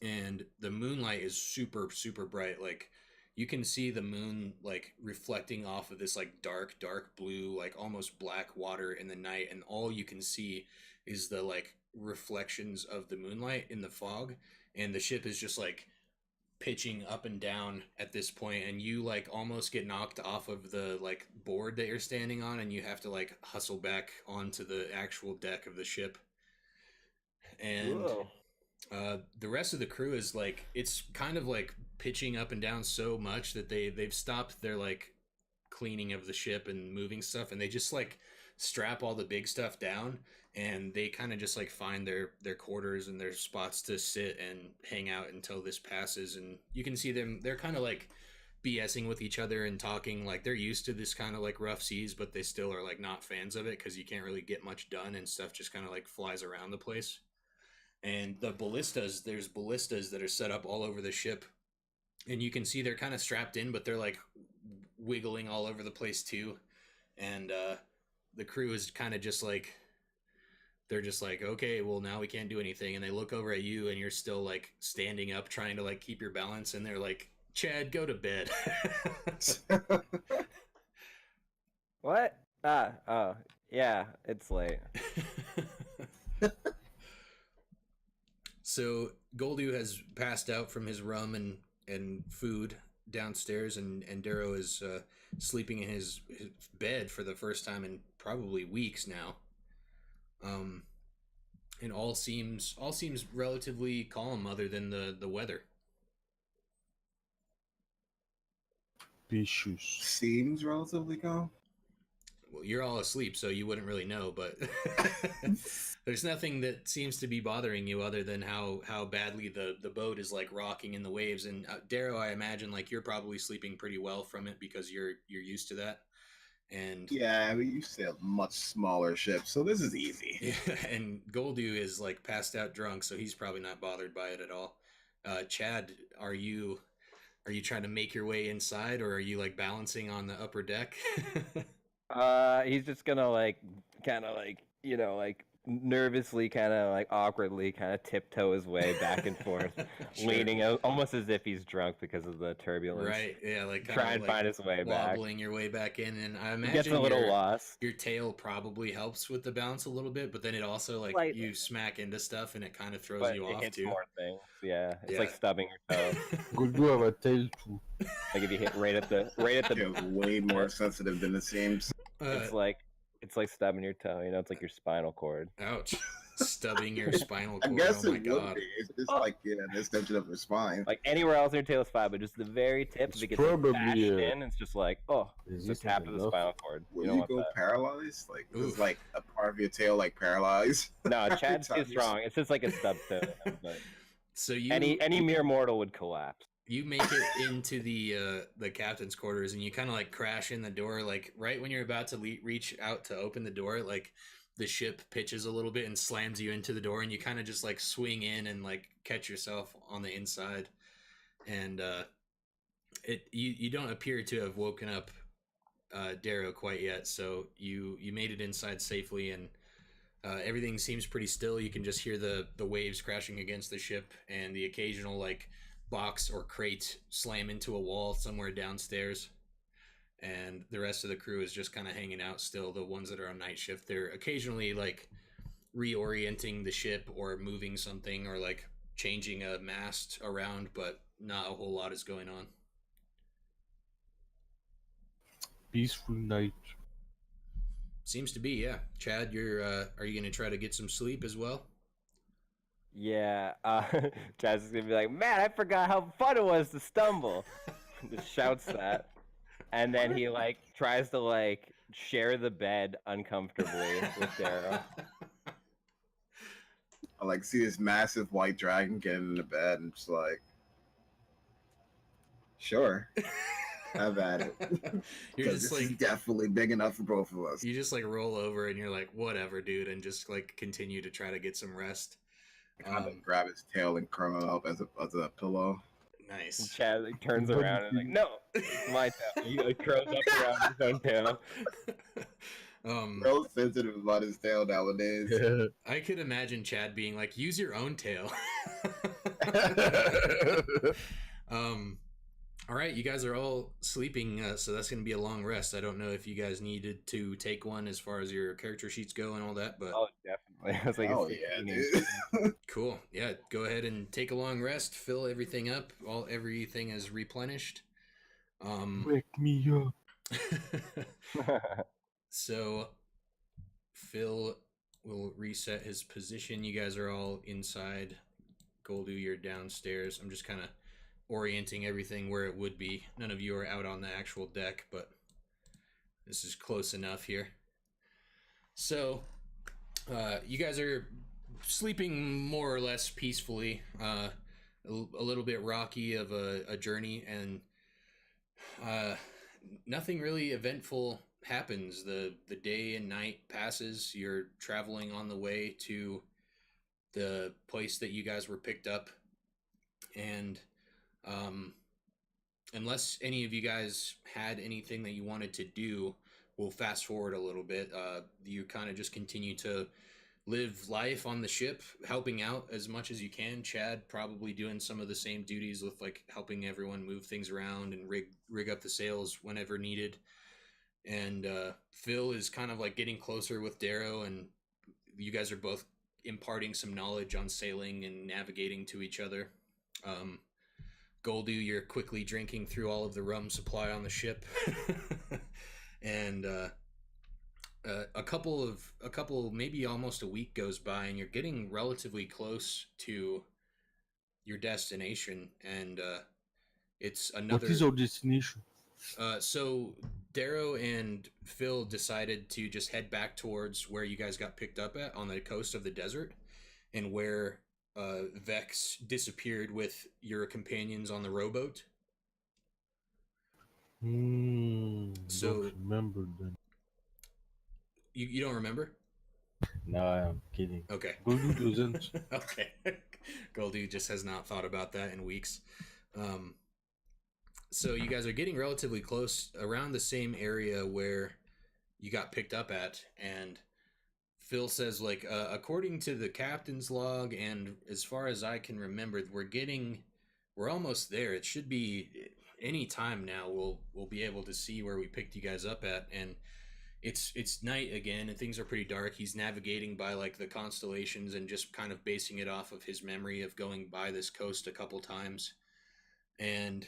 and the moonlight is super super bright. Like you can see the moon like reflecting off of this like dark blue, like almost black water in the night, and all you can see is the like reflections of the moonlight in the fog, and the ship is just like pitching up and down at this point, and you like almost get knocked off of the like board that you're standing on, and you have to like hustle back onto the actual deck of the ship. And the rest of the crew is like, it's kind of like pitching up and down so much that they've stopped their like cleaning of the ship and moving stuff, and they just like strap all the big stuff down, and they kind of just like find their quarters and their spots to sit and hang out until this passes. And you can see them, they're kind of like BSing with each other and talking, like they're used to this kind of like rough seas, but they still are like not fans of it because you can't really get much done and stuff just kind of like flies around the place. And the ballistas, there's ballistas that are set up all over the ship, and you can see they're kind of strapped in, but they're like wiggling all over the place too. And the crew is kind of just like, they're just like, okay, well now we can't do anything. And they look over at you, and you're still like standing up trying to like keep your balance, and they're like, Chad, go to bed. What? Oh yeah, it's late. So Goldu has passed out from his rum and food downstairs, and Darrow is sleeping in his bed for the first time in probably weeks now. And all seems relatively calm, other than the weather. Vicious. Seems relatively calm. Well, you're all asleep, so you wouldn't really know, but there's nothing that seems to be bothering you other than how badly the boat is like rocking in the waves. And Darrow, I imagine like you're probably sleeping pretty well from it because you're used to that. And yeah, I mean, you sail a much smaller ship, so this is easy. Yeah, and Goldu is like passed out drunk, so he's probably not bothered by it at all. Chad, are you trying to make your way inside, or are you like balancing on the upper deck? He's just gonna like kind of like, you know, like nervously, kind of like awkwardly, kind of tiptoe his way back and forth, Sure. leaning out, almost as if he's drunk because of the turbulence. Right? Yeah, like Try and like find his way back. wobbling your way back in, and I He imagine gets a little lost. your tail probably helps with the balance a little bit, but then it also like Slightly. you smack into stuff and it kind of throws But you it off hits too. more things. Yeah, it's Yeah. like stubbing your toe. Goldu have a tail too. Like if you hit right at the You're way more sensitive than it seems. it's like stubbing your toe. You know, it's like your spinal cord. Ouch. Stubbing your spinal I cord. guess Oh my it god. would be. It's just like, yeah, the extension of your spine. Like anywhere else in your tail is fine, but just the very tip, It's if it gets like, probably, bashed in, it's just like, oh, it's a resistant tap to the enough. spinal cord. Will You don't you want go that. paralyzed? Like, Oof. is like a part of your tail like paralyzed? No, Chad's Every too time you strong. It's just like a stub toe. But So you any mere mortal would collapse. you make it into the captain's quarters, and you kind of like crash in the door, like right when you're about to reach out to open the door, like the ship pitches a little bit and slams you into the door, and you kind of just like swing in and like catch yourself on the inside. And you don't appear to have woken up Darrow quite yet, so you made it inside safely, and everything seems pretty still. You can just hear the waves crashing against the ship, and the occasional like box or crate slam into a wall somewhere downstairs. And the rest of the crew is just kind of hanging out still. The ones that are on night shift, they're occasionally like reorienting the ship or moving something or like changing a mast around, but not a whole lot is going on. Peaceful night. Seems to be, yeah. Chad, you're are you gonna try to get some sleep as well? Yeah, Chad's is gonna be like, man, I forgot how fun it was to stumble. Just shouts that. And then he like tries to like share the bed uncomfortably with Darrow. I like see this massive white dragon get in the bed and just like, sure, have at it. You're 'Cause just this is like definitely big enough for both of us. you just like roll over and you're like, whatever, dude, and just like continue to try to get some rest. I kind of grab his tail and curl it up as a pillow. And Nice. Chad like, turns around and like, no, it's my tail. He like curls up around his own tail. Real sensitive about his tail nowadays. I could imagine Chad being like, use your own tail. All right, you guys are all sleeping, so that's going to be a long rest. I don't know if you guys needed to take one as far as your character sheets go and all that, but Oh, definitely. I was like, Oh a yeah, 16 dude. cool. Yeah, go ahead and take a long rest, fill everything up. Everything is replenished. Wake me up. So Phil will reset his position. You guys are all inside. Goldu, you're downstairs. I'm just kind of orienting everything where it would be. None of you are out on the actual deck, but this is close enough here. So, you guys are sleeping more or less peacefully. A little bit rocky of a journey, and nothing really eventful happens. The day and night passes. You're traveling on the way to the place that you guys were picked up, and um, unless any of you guys had anything that you wanted to do, we'll fast forward a little bit. You kind of just continue to live life on the ship, helping out as much as you can. Chad probably doing some of the same duties with like helping everyone move things around and rig up the sails whenever needed. And Phil is kind of like getting closer with Darrow, and you guys are both imparting some knowledge on sailing and navigating to each other. Goldu, you're quickly drinking through all of the rum supply on the ship, and a couple, maybe almost a week goes by, and you're getting relatively close to your destination, and it's another. What is our destination? So Darrow and Phil decided to just head back towards where you guys got picked up at on the coast of the desert, and where Vex disappeared with your companions on the rowboat. So Don't remember then. you don't remember? No, I'm kidding. Okay. Goldu doesn't. Okay. Goldie just has not thought about that in weeks. So you guys are getting relatively close, around the same area where you got picked up at, and Phil says, like, according to the captain's log, and as far as I can remember, we're almost there. It should be any time now. We'll be able to see where we picked you guys up at, and it's night again, and things are pretty dark. He's navigating by like the constellations and just kind of basing it off of his memory of going by this coast a couple times, and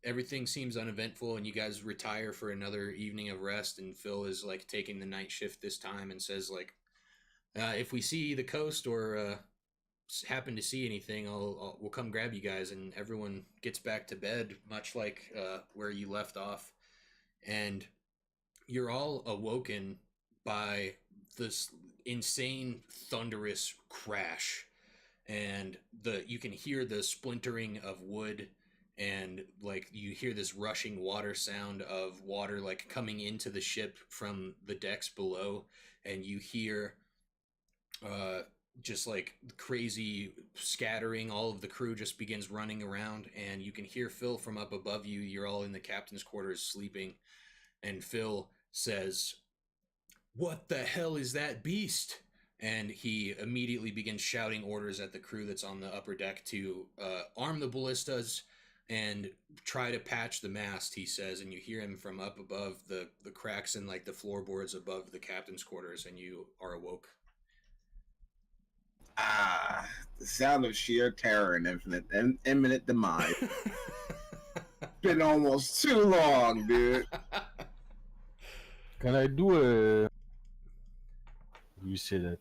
everything seems uneventful, and you guys retire for another evening of rest, and Phil is like taking the night shift this time and says like, if we see the coast or happen to see anything, we'll come grab you guys. And everyone gets back to bed, much like where you left off, and you're all awoken by this insane thunderous crash, and you can hear the splintering of wood, and like you hear this rushing water sound of water like coming into the ship from the decks below, and you hear just like crazy scattering. All of the crew just begins running around, and you can hear Phil from up above you. You're all in the captain's quarters sleeping, and Phil says, "What the hell is that beast?" And he immediately begins shouting orders at the crew that's on the upper deck to arm the ballistas and try to patch the mast, he says. And you hear him from up above the cracks in like the floorboards above the captain's quarters, and you are awoke. The sound of sheer terror and imminent demise. Been almost too long, dude. Can I do a? You say that.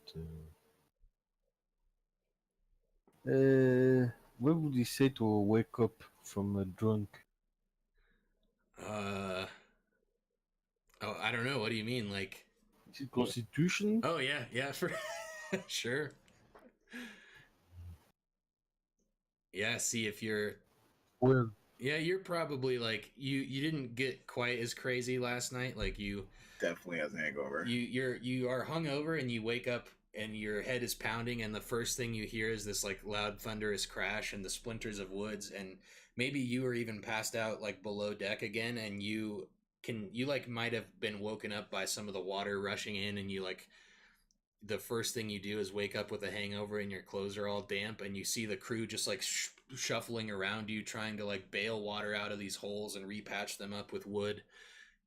What would you say to wake up from a drunk? Oh, I don't know. What do you mean? Like, Is it Constitution? oh yeah, for sure. Yeah, see if you're. Well, Yeah, you're probably like you didn't get quite as crazy last night. Like you Definitely has a hangover. you are hungover, and you wake up and your head is pounding, and the first thing you hear is this like loud thunderous crash and the splinters of woods, and maybe you were even passed out like below deck again, and you like might have been woken up by some of the water rushing in, and you like the first thing you do is wake up with a hangover and your clothes are all damp, and you see the crew just like shuffling around you, trying to like bail water out of these holes and repatch them up with wood.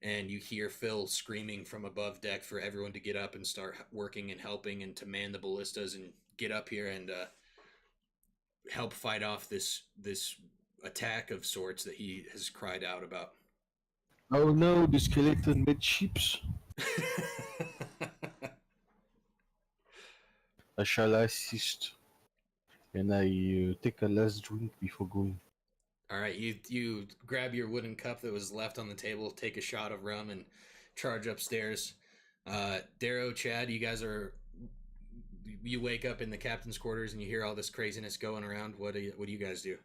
And you hear Phil screaming from above deck for everyone to get up and start working and helping and to man the ballistas and get up here and help fight off this attack of sorts that he has cried out about. Oh no, the skeleton made ships. I shall assist. And I take a last drink before going. All right, you grab your wooden cup that was left on the table, take a shot of rum, and charge upstairs. Darrow, Chad, you wake up in the captain's quarters and you hear all this craziness going around. What do you guys do?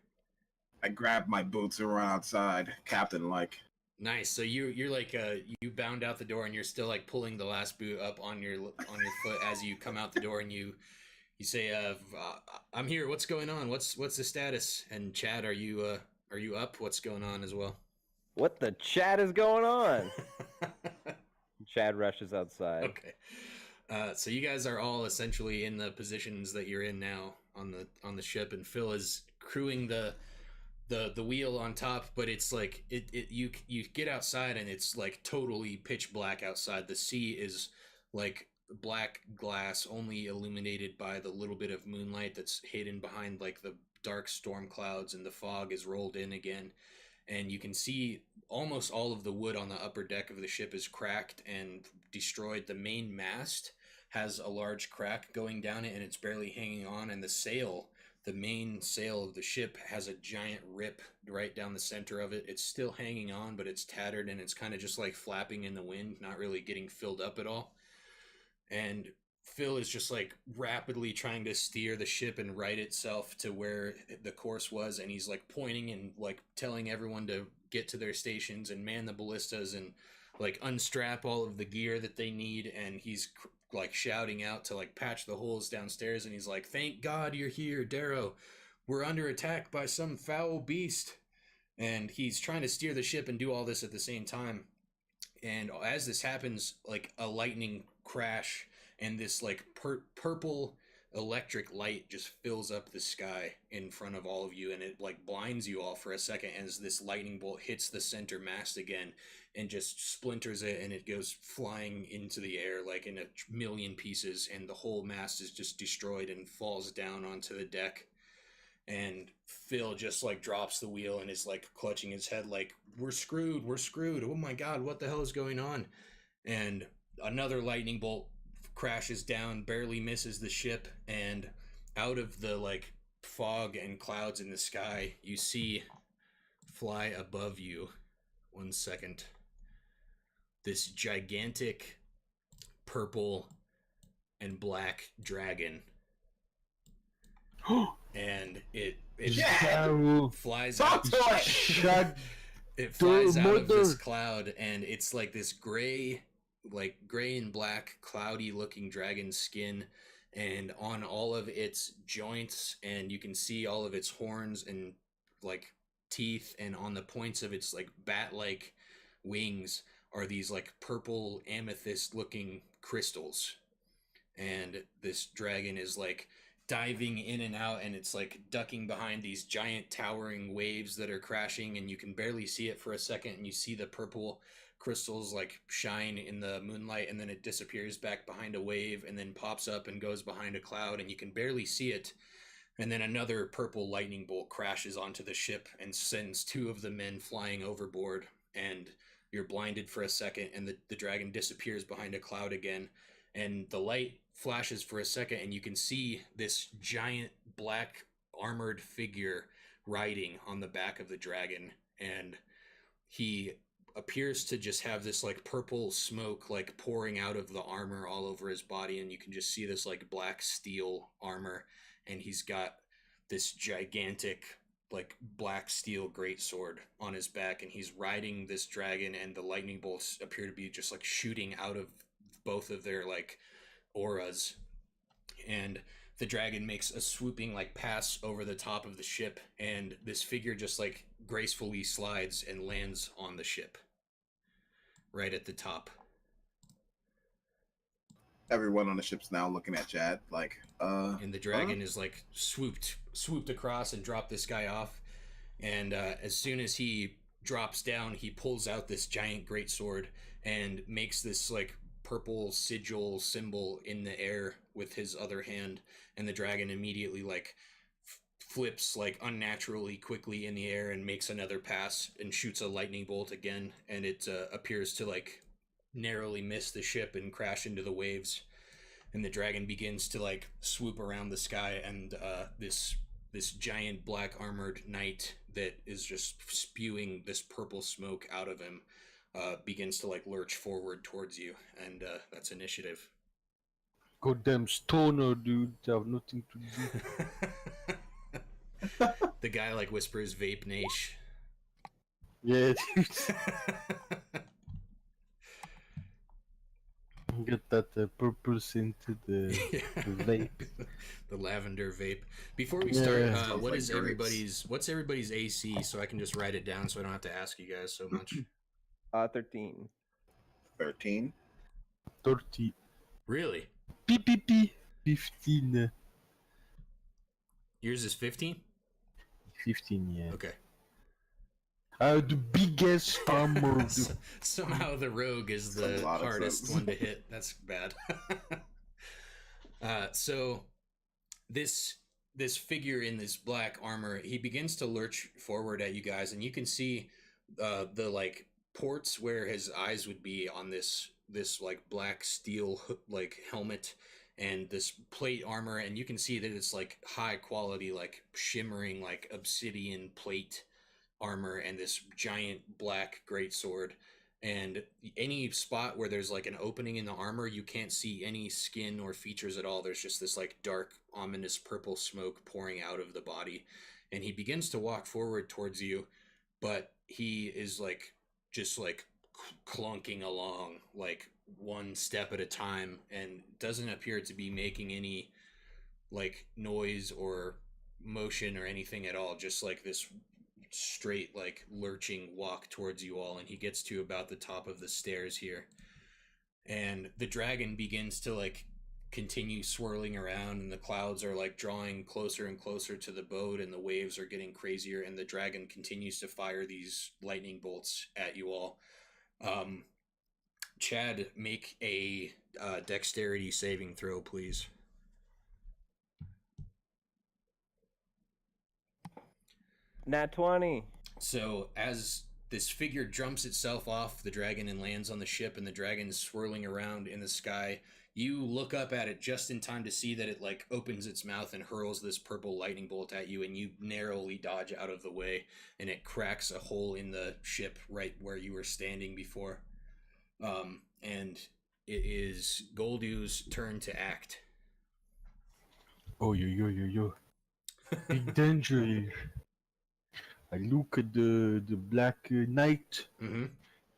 I grab my boots and run outside, captain like. Nice. So you're like you bound out the door and you're still like pulling the last boot up on your foot as you come out the door, and you say, "I'm here. What's going on? What's the status?" And Chad, are you up? What's going on as well? What the chat is going on? Chad rushes outside. Okay. So you guys are all essentially in the positions that you're in now on the ship, and Phil is crewing the wheel on top, but it's like you get outside and it's like totally pitch black outside. The sea is like black glass, only illuminated by the little bit of moonlight that's hidden behind like the dark storm clouds, and the fog is rolled in again, and you can see almost all of the wood on the upper deck of the ship is cracked and destroyed. The main mast has a large crack going down it and it's barely hanging on, and the main sail of the ship has a giant rip right down the center of it. It's still hanging on, but it's tattered and it's kind of just like flapping in the wind, not really getting filled up at all. And Phil is just like rapidly trying to steer the ship and right itself to where the course was, and he's like pointing and like telling everyone to get to their stations and man the ballistas and like unstrap all of the gear that they need, and he's like shouting out to like patch the holes downstairs, and he's like, "Thank God you're here, Darrow. We're under attack by some foul beast." And he's trying to steer the ship and do all this at the same time. And as this happens, like a lightning crash and this like purple electric light just fills up the sky in front of all of you, and it like blinds you all for a second as this lightning bolt hits the center mast again and just splinters it, and it goes flying into the air like in a million pieces, and the whole mast is just destroyed and falls down onto the deck. And Phil just like drops the wheel and is like clutching his head like, we're screwed, oh my god, what the hell is going on? And another lightning bolt crashes down, barely misses the ship, and out of the like fog and clouds in the sky, you see fly above you, 1 second, this gigantic purple and black dragon. And it flies out. It flies out of this cloud, and it's like this gray and black cloudy looking dragon skin, and on all of its joints, and you can see all of its horns and like teeth, and on the points of its like bat-like wings are these like purple amethyst looking crystals. And this dragon is like diving in and out, and it's like ducking behind these giant towering waves that are crashing, and you can barely see it for a second, and you see the purple crystals like shine in the moonlight, and then it disappears back behind a wave and then pops up and goes behind a cloud, and you can barely see it. And then another purple lightning bolt crashes onto the ship and sends 2 of the men flying overboard, and you're blinded for a second, and the dragon disappears behind a cloud again, and the light flashes for a second, and you can see this giant black armored figure riding on the back of the dragon, and he appears to just have this like purple smoke like pouring out of the armor all over his body, and you can just see this like black steel armor, and he's got this gigantic like black steel greatsword on his back, and he's riding this dragon, and the lightning bolts appear to be just like shooting out of both of their like auras, and the dragon makes a swooping like pass over the top of the ship, and this figure just like gracefully slides and lands on the ship right at the top. everyone on the ship's now looking at Chad like, And the dragon is like swooped across and dropped this guy off. And as soon as he drops down, he pulls out this giant greatsword and makes this like purple sigil symbol in the air with his other hand. And the dragon immediately like flips like unnaturally quickly in the air and makes another pass and shoots a lightning bolt again. And it appears to like narrowly miss the ship and crash into the waves. And the dragon begins to like swoop around the sky, and this giant black armored knight that is just spewing this purple smoke out of him begins to like lurch forward towards you, and that's initiative. Goddamn stoner, dude. They have nothing to do. The guy like whispers vape nash. Yeah, dude. Get that purple scented the vape. The lavender vape. Before we start, Sounds like grapes. what's everybody's AC, so I can just write it down so I don't have to ask you guys so much. 13. 13. 30. Really? PPP. 15. Yours is 15? 15, yeah. Okay. The biggest farmer of the... Somehow the rogue is the hardest one to hit. That's bad. So this figure in this black armor, he begins to lurch forward at you guys, and you can see the like ports where his eyes would be on this like black steel like helmet and this plate armor, and you can see that it's like high quality, like shimmering like obsidian plate armor and this giant black greatsword. And any spot where there's like an opening in the armor, you can't see any skin or features at all. There's just this like dark, ominous purple smoke pouring out of the body. And he begins to walk forward towards you, but he is like just like clunking along like one step at a time and doesn't appear to be making any like noise or motion or anything at all. Just like this straight like lurching walk towards you all, and he gets to about the top of the stairs here, and the dragon begins to like continue swirling around, and the clouds are like drawing closer and closer to the boat, and the waves are getting crazier, and the dragon continues to fire these lightning bolts at you all. Chad, make a dexterity saving throw, please. Nat 20. So as this figure jumps itself off the dragon and lands on the ship, and the dragon is swirling around in the sky, you look up at it just in time to see that it like opens its mouth and hurls this purple lightning bolt at you, and you narrowly dodge out of the way, and it cracks a hole in the ship right where you were standing before. And it is Goldu's turn to act. Oh, yo. Big danger here. I look at the black knight, Mm-hmm.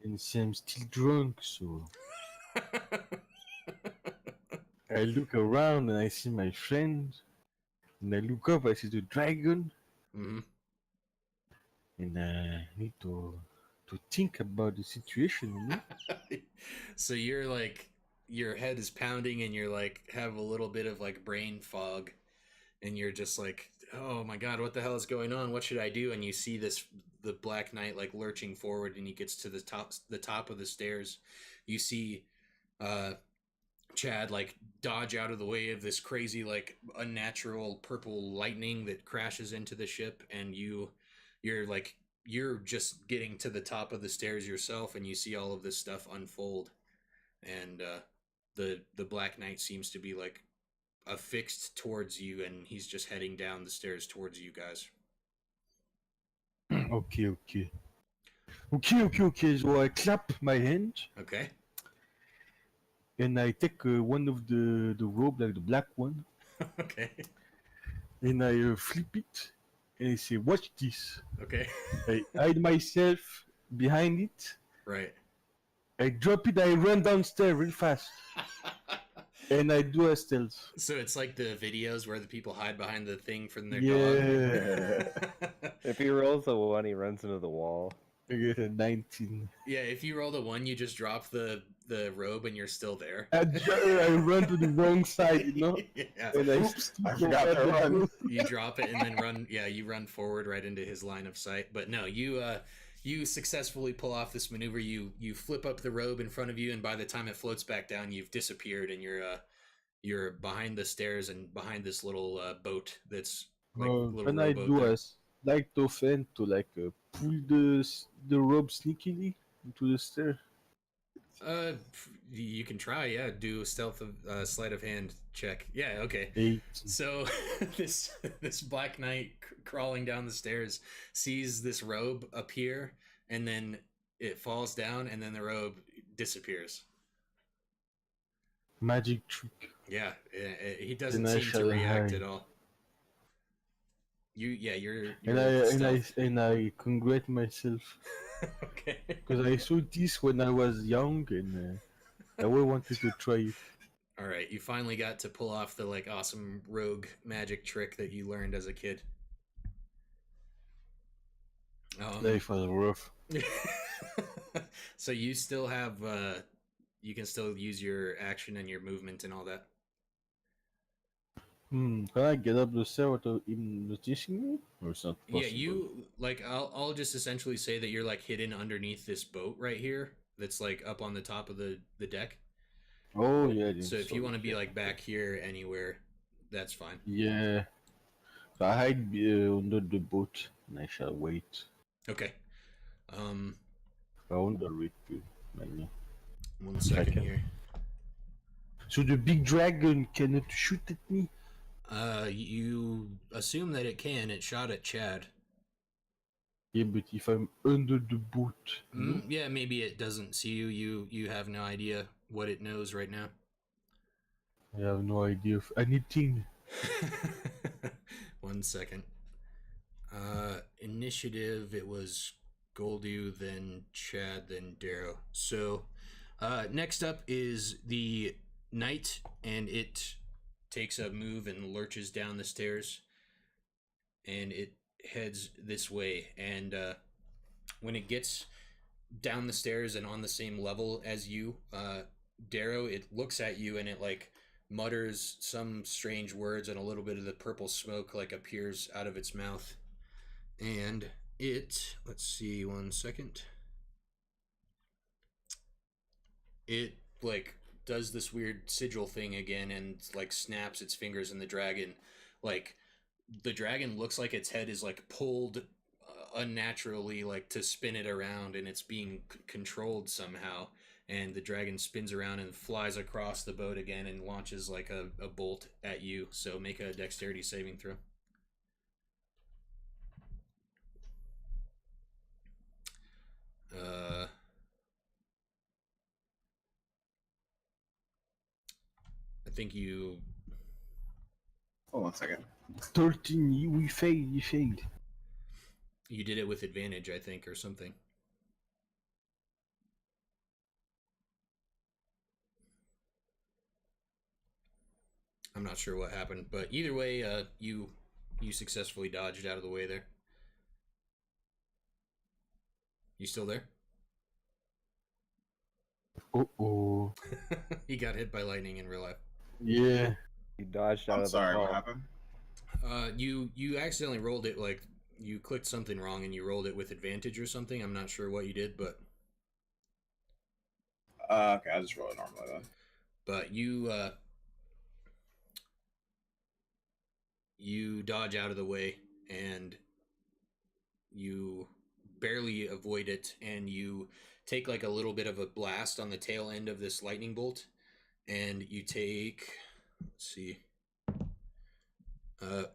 and see I'm still drunk, so I look around and I see my friend, and I look up, I see the dragon, Mm-hmm. and I need to think about the situation, you know? So you're like, your head is pounding and you're like, have a little bit of like brain fog, and you're just like, oh my god, what the hell is going on? What should I do? And you see the Black Knight like lurching forward, and he gets to the top of the stairs. You see Chad like dodge out of the way of this crazy like unnatural purple lightning that crashes into the ship, and you're just getting to the top of the stairs yourself, and you see all of this stuff unfold, and the Black Knight seems to be like affixed towards you, and he's just heading down the stairs towards you guys. Okay. So I clap my hand, Okay. and I take one of the rope, like the black one, Okay. and I flip it, and I say, watch this. Okay. I hide myself behind it. Right. I drop it, I run downstairs real fast, and I do a stealth. So it's like the videos where the people hide behind the thing from their Yeah. dog. If he rolls a 1, he runs into the wall. I get a 19. Yeah, if you roll a 1, you just drop the robe and you're still there. I run to the wrong side, you know? Yeah. And Oops, I forgot to run. You drop it and then run. Yeah, you run forward right into his line of sight. But no, you successfully pull off this maneuver. You flip up the robe in front of you, and by the time it floats back down, you've disappeared, and you're behind the stairs and behind this little boat that's like little Can I rowboat do there. a sleight of hand to like pull the rope sneakily into the stair? You can try. Yeah, do a stealth of sleight of hand check. Yeah, okay. 8. So this black knight crawling down the stairs sees this robe appear, and then it falls down, and then the robe disappears. Magic trick. Yeah, he doesn't Then I seem to shall react hide. at all. You're And I congratulate myself okay. because I saw this when I was young and I always wanted to try it. All right, you finally got to pull off the like awesome rogue magic trick that you learned as a kid. Life was rough. So you still have you can still use your action and your movement and all that. Can I get up the stair without him noticing me? Or it's not possible? Yeah, you like I'll just essentially say that you're like hidden underneath this boat right here that's like up on the top of the deck. Oh yeah. So if you want to be like back here anywhere, that's fine. Yeah. So I hide under the boat and I shall wait. Okay. I wonder it. Maybe. 1 second here. So the big dragon cannot shoot at me? You assume that it can. It shot at Chad. Yeah, but if I'm under the boat, Yeah, maybe it doesn't see you. You have no idea what it knows right now. I have no idea of anything. 1 second. Initiative. It was Goldu, then Chad, then Darrow. So, next up is the knight, and it takes a move and lurches down the stairs, and it heads this way. And when it gets down the stairs and on the same level as you, Darrow, it looks at you and it like mutters some strange words, and a little bit of the purple smoke like appears out of its mouth. And it, let's see, 1 second. It like does this weird sigil thing again and like snaps its fingers, and the dragon looks like its head is like pulled unnaturally, like to spin it around, and it's being controlled somehow. And the dragon spins around and flies across the boat again and launches like a bolt at you. So make a dexterity saving throw. I think you. Hold on a second. 13, we failed, we failed. You did it with advantage, I think, or something. I'm not sure what happened, but either way, you successfully dodged out of the way there. You still there? Uh-oh. He got hit by lightning in real life. Yeah. He dodged out I'm of sorry, the what hall. happened? You accidentally rolled it, like you clicked something wrong and you rolled it with advantage or something. I'm not sure what you did, but Okay, I just roll it normally then. but you dodge out of the way and you barely avoid it, and you take like a little bit of a blast on the tail end of this lightning bolt, and you take, let's see,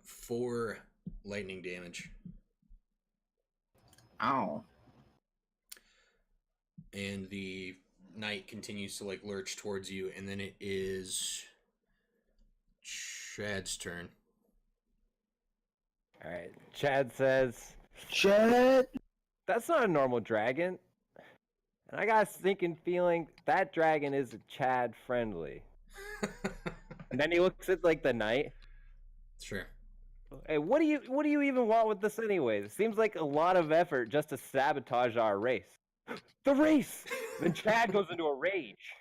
4 lightning damage. Ow. And the knight continues to like lurch towards you, and then it is Chad's turn. All right. Chad says, Chad! "That's not a normal dragon." And I got a stinking feeling that dragon is Chad friendly. And then he looks at like the knight, Sure. Hey, what do you even want with this anyways? It seems like a lot of effort just to sabotage our race. The race! Then Chad goes into a rage.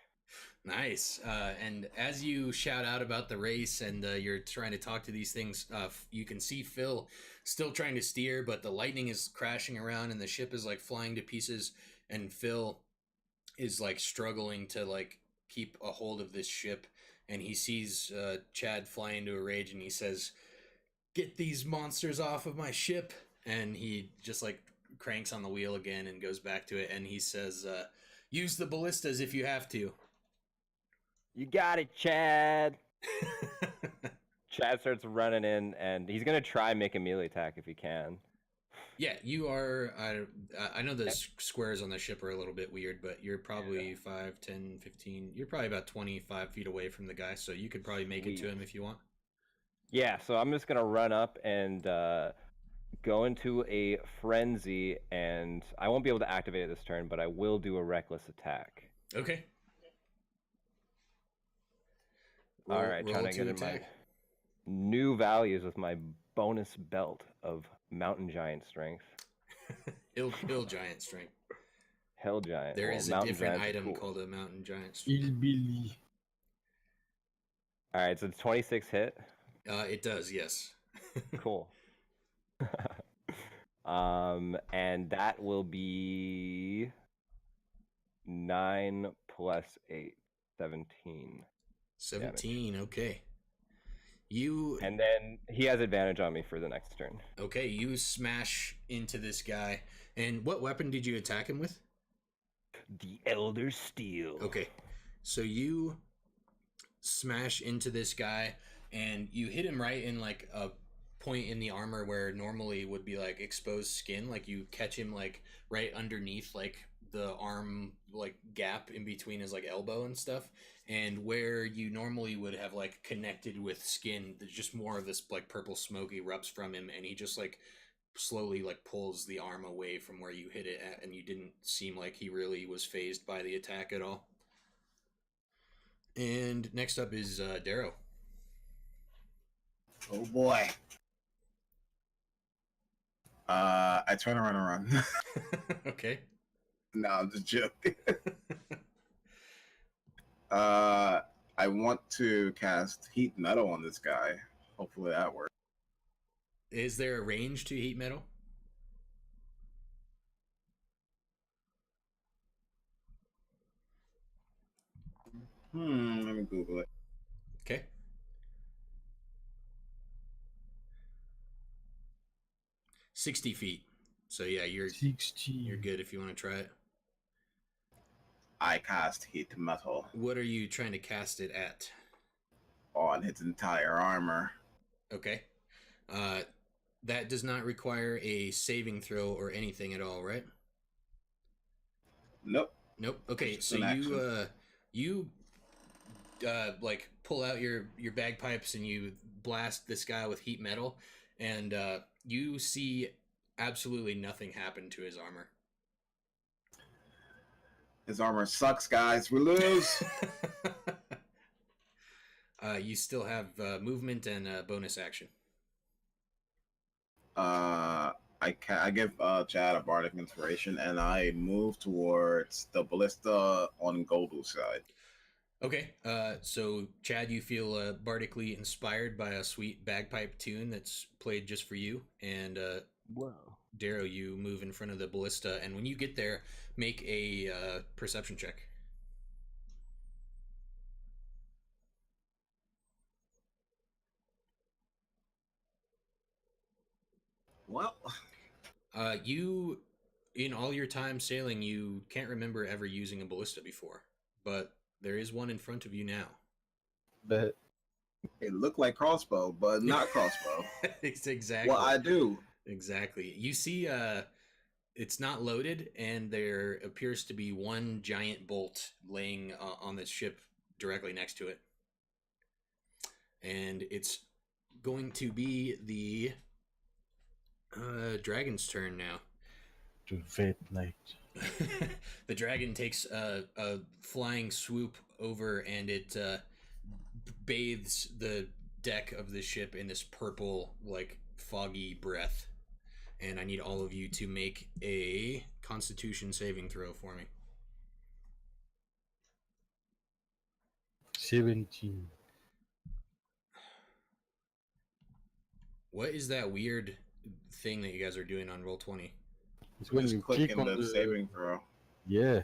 Nice. And as you shout out about the race and you're trying to talk to these things, you can see Phil still trying to steer, but the lightning is crashing around and the ship is like flying to pieces. And Phil is like struggling to like keep a hold of this ship. And he sees Chad fly into a rage and he says, "Get these monsters off of my ship." And he just like cranks on the wheel again and goes back to it. And he says, "Use the ballistas if you have to." You got it, Chad. Chad starts running in, and he's gonna try and make a melee attack if he can. Yeah, you are. I know the squares on the ship are a little bit weird, but you're probably 5, 10, 15. You're probably about 25 feet away from the guy, so you could probably make it to him if you want. Yeah, so I'm just gonna run up and go into a frenzy, and I won't be able to activate it this turn, but I will do a reckless attack. Okay. All right, trying to get in my new values with my bonus belt of mountain giant strength. Hill giant strength. Hell giant. There is a different item called a mountain giant strength. Hillbilly. All right, so it's 26 hit. It does, yes. Cool. And that will be 9 plus 8, 17. 17, damage. Okay. And then he has advantage on me for the next turn. Okay, you smash into this guy. And what weapon did you attack him with? The Elder Steel. Okay. So you smash into this guy and you hit him right in like a point in the armor where normally would be like exposed skin. Like you catch him like right underneath like the arm like gap in between his like elbow and stuff, and where you normally would have like connected with skin, there's just more of this like purple smoke erupts from him, and he just like slowly like pulls the arm away from where you hit it at, and you didn't seem like he really was phased by the attack at all. And next up is Darrow. Oh boy. I turn around and run. Okay. No, I'm just joking. I want to cast heat metal on this guy. Hopefully that works. Is there a range to heat metal? Let me Google it. Okay. "60 feet. So yeah, you're 60. You're good if you want to try it. I cast heat metal What are you trying to cast it at? on its entire armor. Okay. That does not require a saving throw or anything at all, right? Nope. Nope. Okay, Just so an action. you like pull out your bagpipes and you blast this guy with heat metal, and you see absolutely nothing happen to his armor. His armor sucks, guys. We lose. You still have movement and bonus action. I give Chad a bardic inspiration, and I move towards the ballista on Goldu's side. Okay, so Chad, you feel bardically inspired by a sweet bagpipe tune that's played just for you, and Whoa. Darrow, you move in front of the ballista, and when you get there, make a perception check. Well, You, in all your time sailing, you can't remember ever using a ballista before, but there is one in front of you now. But it looked like crossbow, but not crossbow. It's exactly What I do. Exactly. You see, it's not loaded, and there appears to be one giant bolt laying on the ship directly next to it. And it's going to be the dragon's turn now. to Vet Night. The dragon takes a flying swoop over, and it bathes the deck of the ship in this purple, like foggy breath. And I need all of you to make a Constitution saving throw for me. 17. What is that weird thing that you guys are doing on Roll20? It's when Just you click click in on the saving throw. Yeah.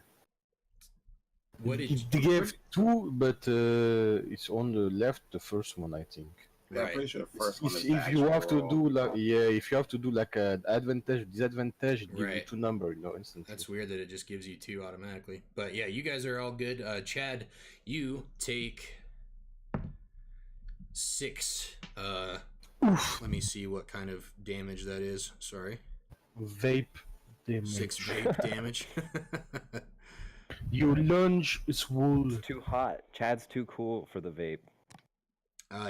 What did It gave 2, but it's on the left, the first one, I think. Yeah, I'm Right. pretty sure the first one is If you have to actual do roll. if you have to do like an advantage, disadvantage, it gives you Right. 2 numbers, instantly. That's weird that it just gives you 2 automatically. But yeah, you guys are all good. Chad, you take 6. Let me see what kind of damage that is. Sorry. Vape damage. 6 vape damage. Your lunge is wool. It's too hot. Chad's too cool for the vape.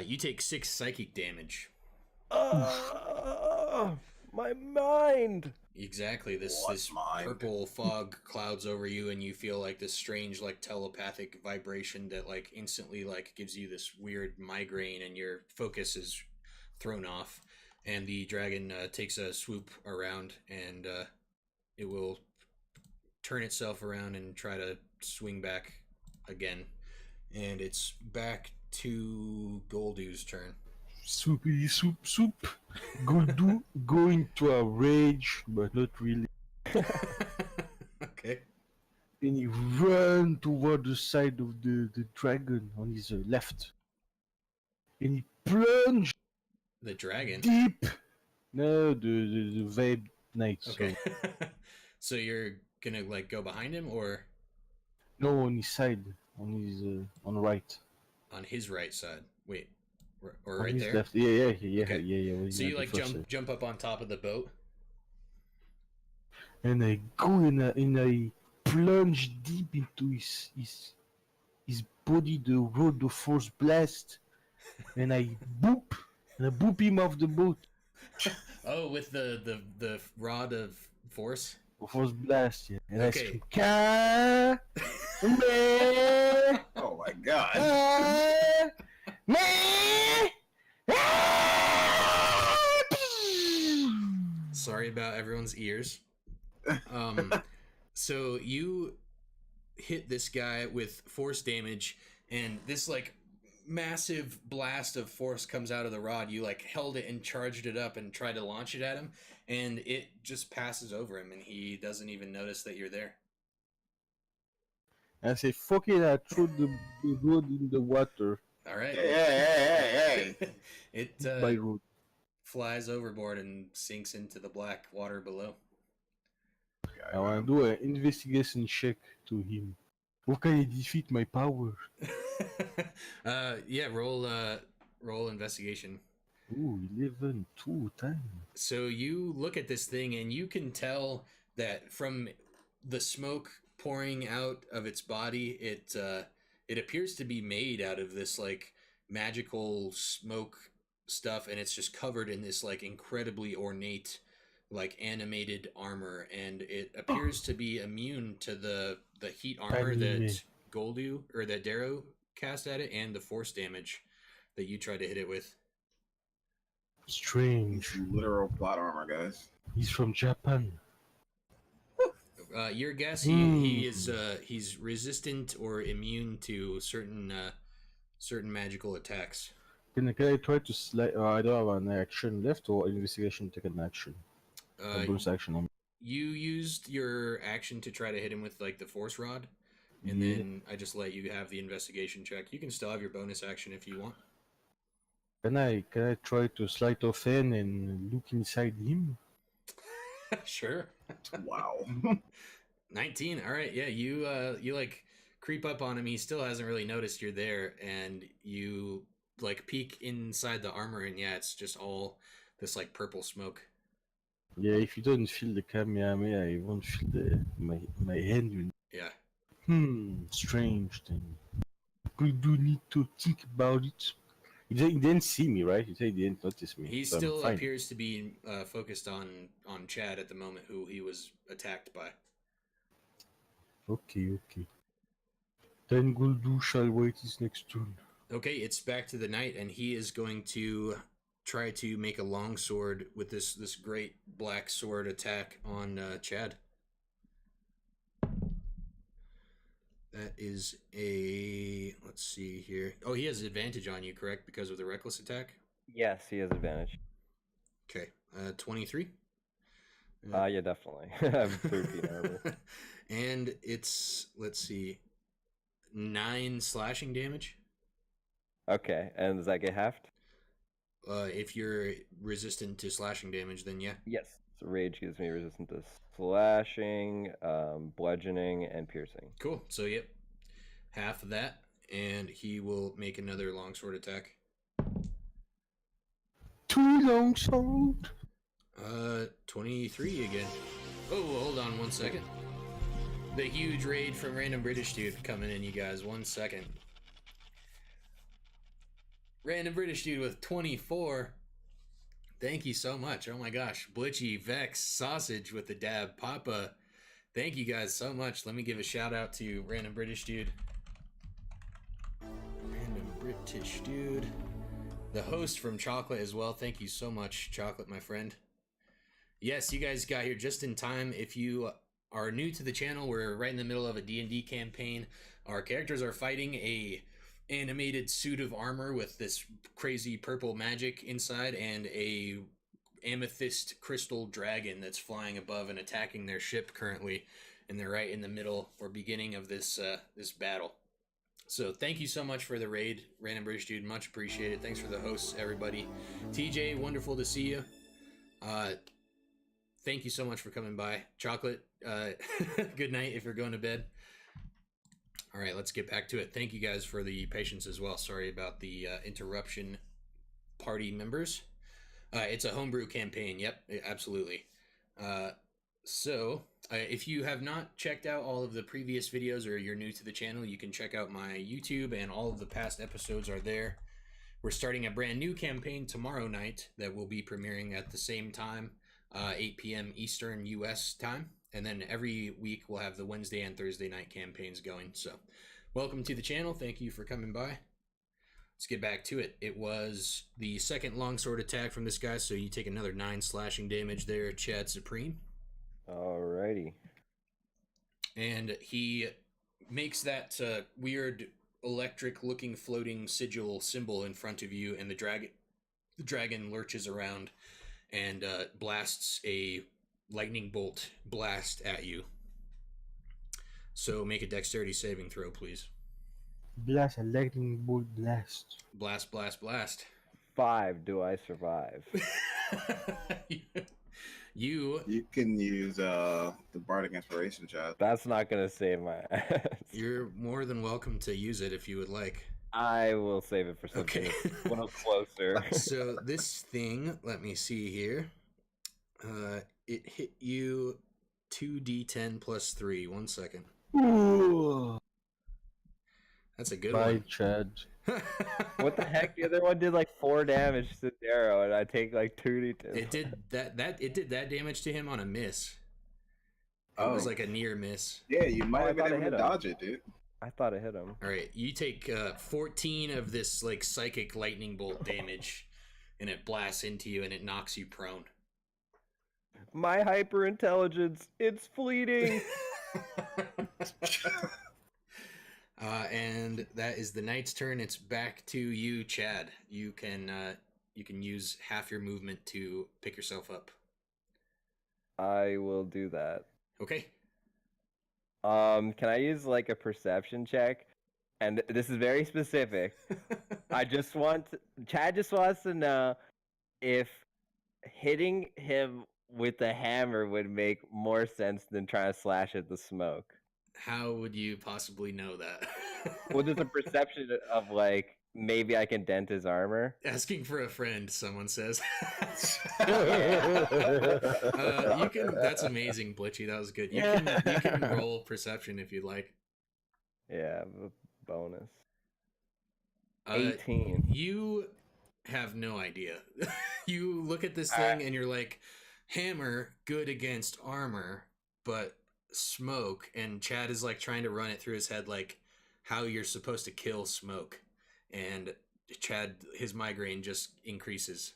You take 6 psychic damage. My mind. Exactly. This What mind? purple fog clouds over you, and you feel like this strange, like telepathic vibration that like instantly like gives you this weird migraine, and your focus is thrown off. And the dragon takes a swoop around, and it will turn itself around and try to swing back again. And it's back to Goldu's turn. Soupy soup. Goldu go into a rage, but not really. Okay. Then he run toward the side of the dragon on his left. And he plunge The dragon. deep. No, the vape knight. Okay. So you're gonna like go behind him or No, on his side, on his on right. on his right side? Wait, or On right his there. left. Yeah. So Okay. you like jump up on top of the boat. And I go and I plunge deep into his body, the road, the force blast, and I boop him off the boat. Oh, with the rod of force. Force blast, yeah. And Okay. I scream, Ka me, Oh my god. me. Sorry about everyone's ears. So you hit this guy with force damage, and this like massive blast of force comes out of the rod. You like held it and charged it up and tried to launch it at him, and it just passes over him, and he doesn't even notice that you're there. I say, fuck it, I threw the road in the water. All right. Hey. It By road. flies overboard and sinks into the black water below. I want to do an investigation check to him. How can I defeat my power? Yeah, roll investigation. Ooh, 11, 2 times. So you look at this thing and you can tell that from the smoke pouring out of its body, it appears to be made out of this like magical smoke stuff, and it's just covered in this like incredibly ornate like animated armor, and it appears to be immune to the heat armor that Goldu or that Darrow cast at it, and the force damage that you tried to hit it with. Strange. Literal plot armor, guys. He's from Japan. Your guess, he's resistant or immune to certain magical attacks. Can I try to slide? I don't have an action left, or investigation take an action. Bonus action. You used your action to try to hit him with like the force rod, and then I just let you have the investigation check. You can still have your bonus action if you want. Can I try to slide off in and look inside him? Sure. Wow. 19. All right. Yeah, you like creep up on him. He still hasn't really noticed you're there, and you like peek inside the armor, and yeah, it's just all this like purple smoke. Yeah, if you don't feel the Kamehameha, I won't feel my hand. Yeah. Strange thing. We do need to think about it. He didn't see me, right? He said he didn't notice me. He so still I'm fine. appears to be focused on Chad at the moment, who he was attacked by. Okay. Then Guldu shall wait his next turn. Okay, it's back to the knight, and he is going to try to make a longsword with this great black sword attack on Chad. That is a, let's see here. Oh, he has advantage on you, correct? Because of the reckless attack? Yes, he has advantage. Okay, 23. Yeah, definitely. I have 13 armor. And it's, let's see, 9 slashing damage. Okay, and does that get halved? If you're resistant to slashing damage, then yeah. Yes. So rage gives me resistance to slashing, bludgeoning, and piercing. Cool. So yep, half of that, and he will make another longsword attack. 2 longsword. 23 again. Oh, hold on 1 second. The huge raid from Random British Dude coming in, you guys. 1 second. Random British Dude with 24. Thank you so much. Oh my gosh. Blitchy, Vex, Sausage with the dab, Papa. Thank you guys so much. Let me give a shout out to Random British Dude. Random British Dude. The host from Chocolate as well. Thank you so much, Chocolate, my friend. Yes, you guys got here just in time. If you are new to the channel, we're right in the middle of a D&D campaign. Our characters are fighting a animated suit of armor with this crazy purple magic inside and a amethyst crystal dragon that's flying above and attacking their ship currently, and they're right in the middle or beginning of this this battle. So thank you so much for the raid, Random British Dude. Much appreciated. Thanks for the hosts, everybody. TJ, wonderful to see you. Thank you so much for coming by. Chocolate, good night if you're going to bed. All right, let's get back to it. Thank you guys for the patience as well. Sorry about the interruption, party members. It's a homebrew campaign. Yep, absolutely. If you have not checked out all of the previous videos or you're new to the channel, you can check out my YouTube, and all of the past episodes are there. We're starting a brand new campaign tomorrow night that will be premiering at the same time, 8 p.m. Eastern US time. And then every week we'll have the Wednesday and Thursday night campaigns going. So welcome to the channel. Thank you for coming by. Let's get back to it. It was the second longsword attack from this guy, so you take another 9 slashing damage there, Chad Supreme. Alrighty. And he makes that weird electric-looking floating sigil symbol in front of you, and the dragon lurches around and blasts a lightning bolt blast at you. So make a dexterity saving throw, please. Blast, a lightning bolt blast. Blast, blast, blast. 5. Do I survive? You can use the bardic inspiration, Chad. That's not gonna save my ass. You're more than welcome to use it if you would like. I will save it for something a little closer. So this thing, let me see here. It hit you 2d10 plus 3. 1 second. Ooh. That's a good Bye, one. Chad. What the heck? The other one did like 4 damage to Darrow, and I take like 2d10. It did that damage to him on a miss. It was like a near miss. Yeah, you might have been able to him. dodge it, dude. I thought it hit him. All right, you take 14 of this like psychic lightning bolt damage, and it blasts into you and it knocks you prone. My hyper intelligence, it's fleeting. And that is the knight's turn. It's back to you, Chad. You can use half your movement to pick yourself up. I will do that. Okay. Can I use like a perception check? And this is very specific. Chad just wants to know if hitting him with a hammer would make more sense than trying to slash at the smoke. How would you possibly know that? Well, there's a perception of like maybe I can dent his armor. Asking for a friend, someone says. You can. That's amazing, Blitchy. That was good. You can roll perception if you'd like. Yeah, bonus. 18. You have no idea. You look at this thing and you're like, hammer good against armor, but smoke. And Chad is like trying to run it through his head, like how you're supposed to kill smoke. and Chad, his migraine just increases.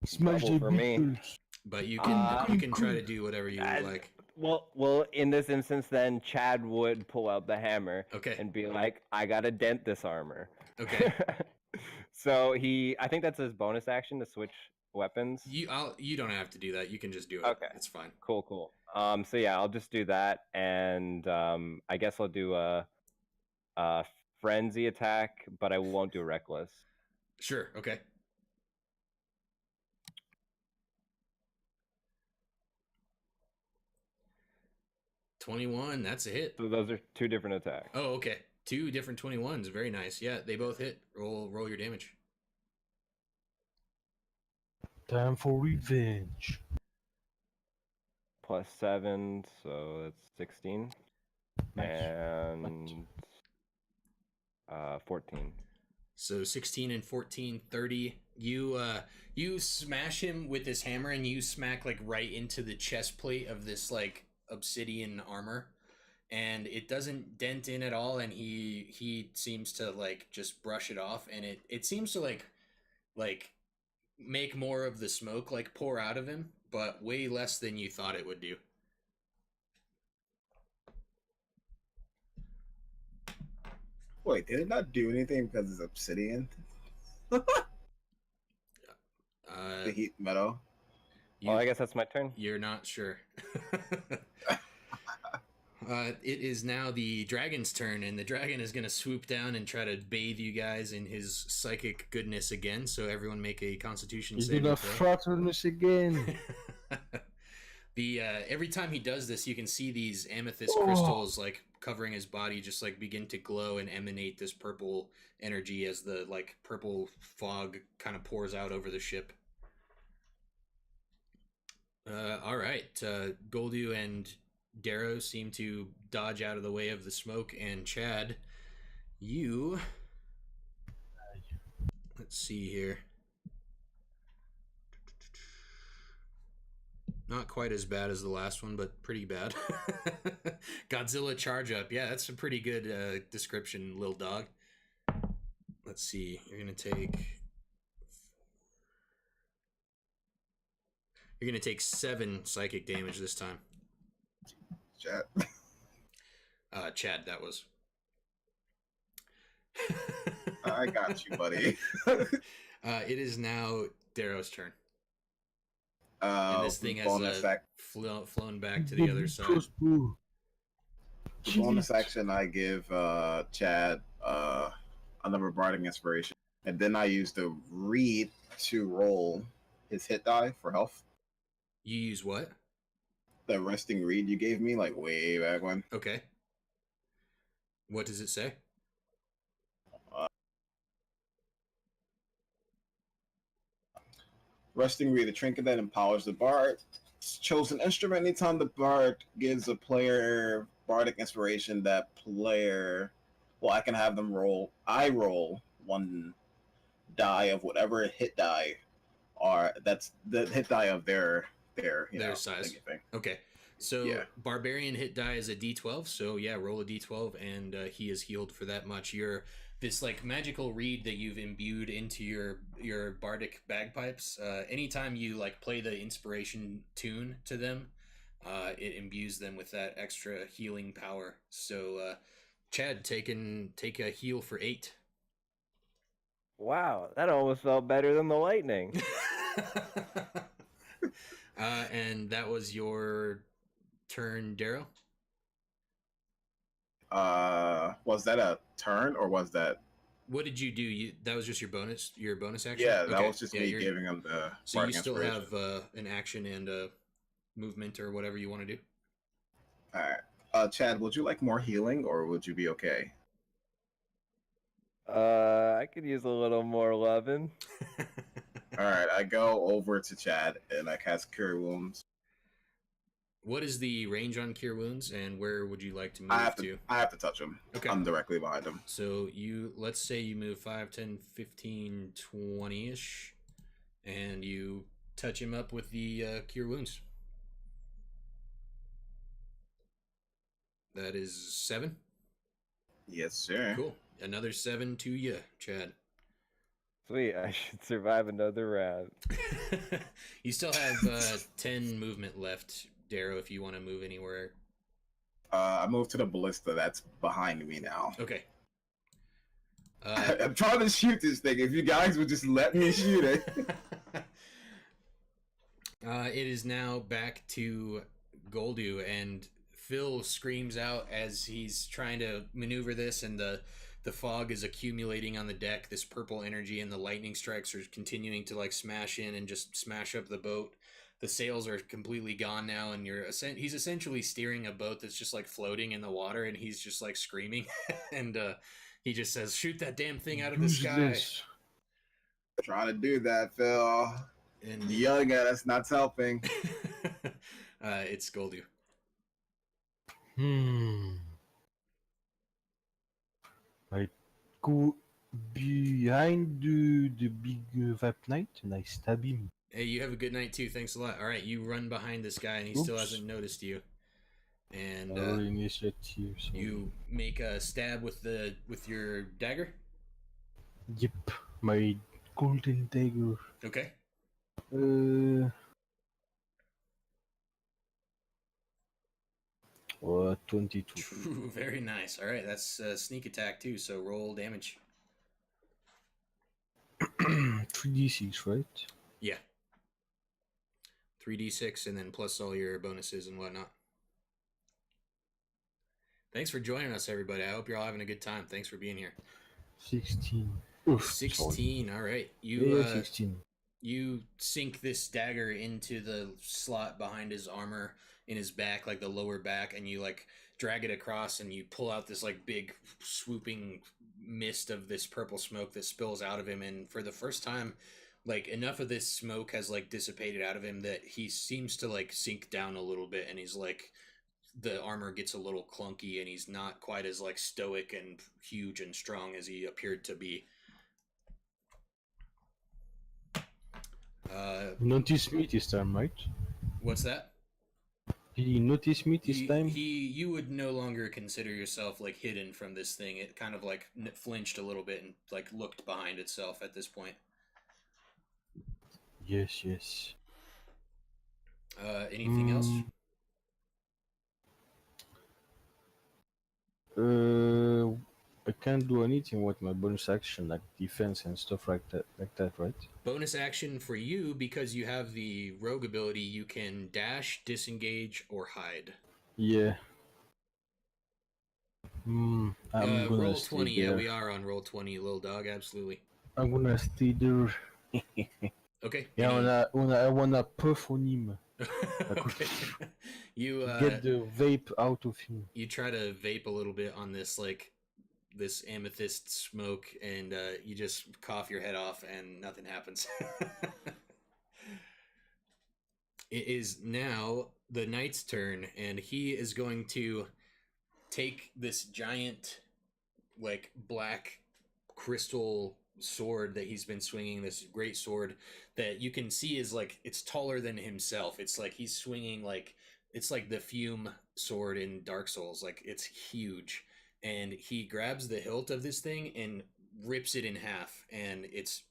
Smash Trouble the for me. Beatles. But you can try to Cool. do whatever you would like. Well, in this instance, then Chad would pull out the hammer Okay. and be like, "I gotta dent this armor." Okay. So I think that's his bonus action to switch weapons. You don't have to do that. You can just do it. Okay. It's fine. Cool. So yeah, I'll just do that, and I guess I'll do a frenzy attack, but I won't do reckless. Sure. Okay. $21. That's a hit. So those are two different attacks. Oh, okay. 2 different 21s. Very nice. Yeah, they both hit. Roll your damage. Time for revenge. +7, so that's 16. Nice. And 14. So 16 and 14, 30. You smash him with this hammer and you smack like right into the chest plate of this like obsidian armor, and it doesn't dent in at all, and he seems to like just brush it off, and it seems to like make more of the smoke like pour out of him, but way less than you thought it would do. Wait, did it not do anything because it's obsidian? The heat metal. Well, I guess that's my turn. You're not sure. It is now the dragon's turn, and the dragon is going to swoop down and try to bathe you guys in his psychic goodness again. So everyone make a Constitution He's saving gonna throw. flatten us again. Every time he does this, you can see these amethyst crystals like covering his body just like begin to glow and emanate this purple energy as the like purple fog kind of pours out over the ship. All right, Goldu and Darrow seem to dodge out of the way of the smoke, and Chad, you... Let's see here. Not quite as bad as the last one, but pretty bad. Godzilla charge up. Yeah, that's a pretty good description, little dog. Let's see. You're going to take 7 psychic damage this time. Chat. Chad, that was. I got you, buddy. It is now Darrow's turn. And this thing has flown back to the other side. The bonus action, I give Chad another bardic inspiration, and then I use the read to roll his hit die for health. You use what? The resting read you gave me, like way back when. Okay. What does it say? Resting read, the trinket that empowers the bard. Chosen instrument. Anytime the bard gives a player bardic inspiration, that player, well, I can have them roll. I roll 1 die of whatever hit die are. That's the hit die of their size. Thing. Okay. So barbarian hit die is a D12. So yeah, roll a D12, and he is healed for that much. This like magical reed that you've imbued into your bardic bagpipes. Anytime you like play the inspiration tune to them, it imbues them with that extra healing power. So Chad, take a heal for 8. Wow, that almost felt better than the lightning. And that was your turn, Darrow? Was that a turn or was that? What did you do? That was just your bonus action? Yeah, that was just me giving him the. So you still have an action and a movement or whatever you want to do? All right. Chad, would you like more healing or would you be okay? I could use a little more loving. All right, I go over to Chad and I cast Cure Wounds. What is the range on Cure Wounds, and where would you like to move to? I have to touch him. Okay. I'm directly behind him. So let's say you move 5, 10, 15, 20-ish, and you touch him up with the Cure Wounds. That is 7? Yes, sir. Cool. Another 7 to you, Chad. Sweet, I should survive another round. You still have 10 movement left, Darrow, if you want to move anywhere. I moved to the ballista that's behind me now. Okay. I'm trying to shoot this thing. If you guys would just let me shoot it. It is now back to Goldu, and Phil screams out as he's trying to maneuver this, and the fog is accumulating on the deck, this purple energy, and the lightning strikes are continuing to like smash in and just smash up the boat. The sails are completely gone now, and he's essentially steering a boat that's just like floating in the water, and he's just like screaming, and he just says, "Shoot that damn thing out of the sky!" Trying to do that, Phil. And yelling at us, not helping. It's Goldu. I go behind the big Vap Knight and I stab him. Hey, you have a good night too. Thanks a lot. All right, you run behind this guy, and he still hasn't noticed you. And you make a stab with your dagger. Yep, my golden dagger. Okay. 22. Ooh, very nice. All right, that's sneak attack too. So roll damage. 3d6, right? Yeah. 3d6 and then plus all your bonuses and whatnot. Thanks for joining us, everybody. I hope you're all having a good time. Thanks for being here. 16. 16. All right. 16. You sink this dagger into the slot behind his armor in his back, like the lower back, and you like drag it across, and you pull out this like big swooping mist of this purple smoke that spills out of him. And for the first time, like enough of this smoke has like dissipated out of him that he seems to like sink down a little bit, and he's like, the armor gets a little clunky, and he's not quite as like stoic and huge and strong as he appeared to be. Notice me this time, right? What's that? Did he notice me this time? You would no longer consider yourself like hidden from this thing. It kind of like flinched a little bit and like looked behind itself at this point. Yes. Anything else? I can't do anything with my bonus action, like defense and stuff like that, right? Bonus action for you, because you have the rogue ability, you can dash, disengage, or hide. Yeah. I'm gonna roll stay 20. there. Yeah, we are on roll 20, little dog. Absolutely. I'm gonna stay there. Okay. Yeah, I wanna puff on him. Okay. You get the vape out of him. You try to vape a little bit on this this amethyst smoke, and you just cough your head off, and nothing happens. It is now the knight's turn, and he is going to take this giant, like, black crystal sword that he's been swinging, this great sword that you can see is like, it's taller than himself. It's like he's swinging like, it's like the Fume sword in Dark Souls. Like, it's huge. And he grabs the hilt of this thing and rips it in half, and it's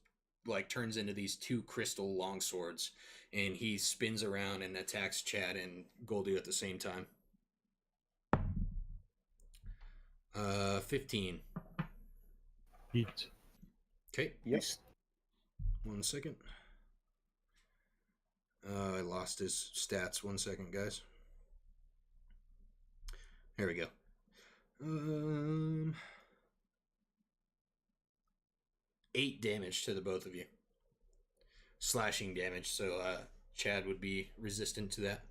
like turns into these two crystal long swords, and he spins around and attacks Chad and Goldu at the same time. 15. Hit. Okay. Yep. 1 second. I lost his stats. 1 second, guys. There we go. 8 damage to the both of you. Slashing damage, so Chad would be resistant to that.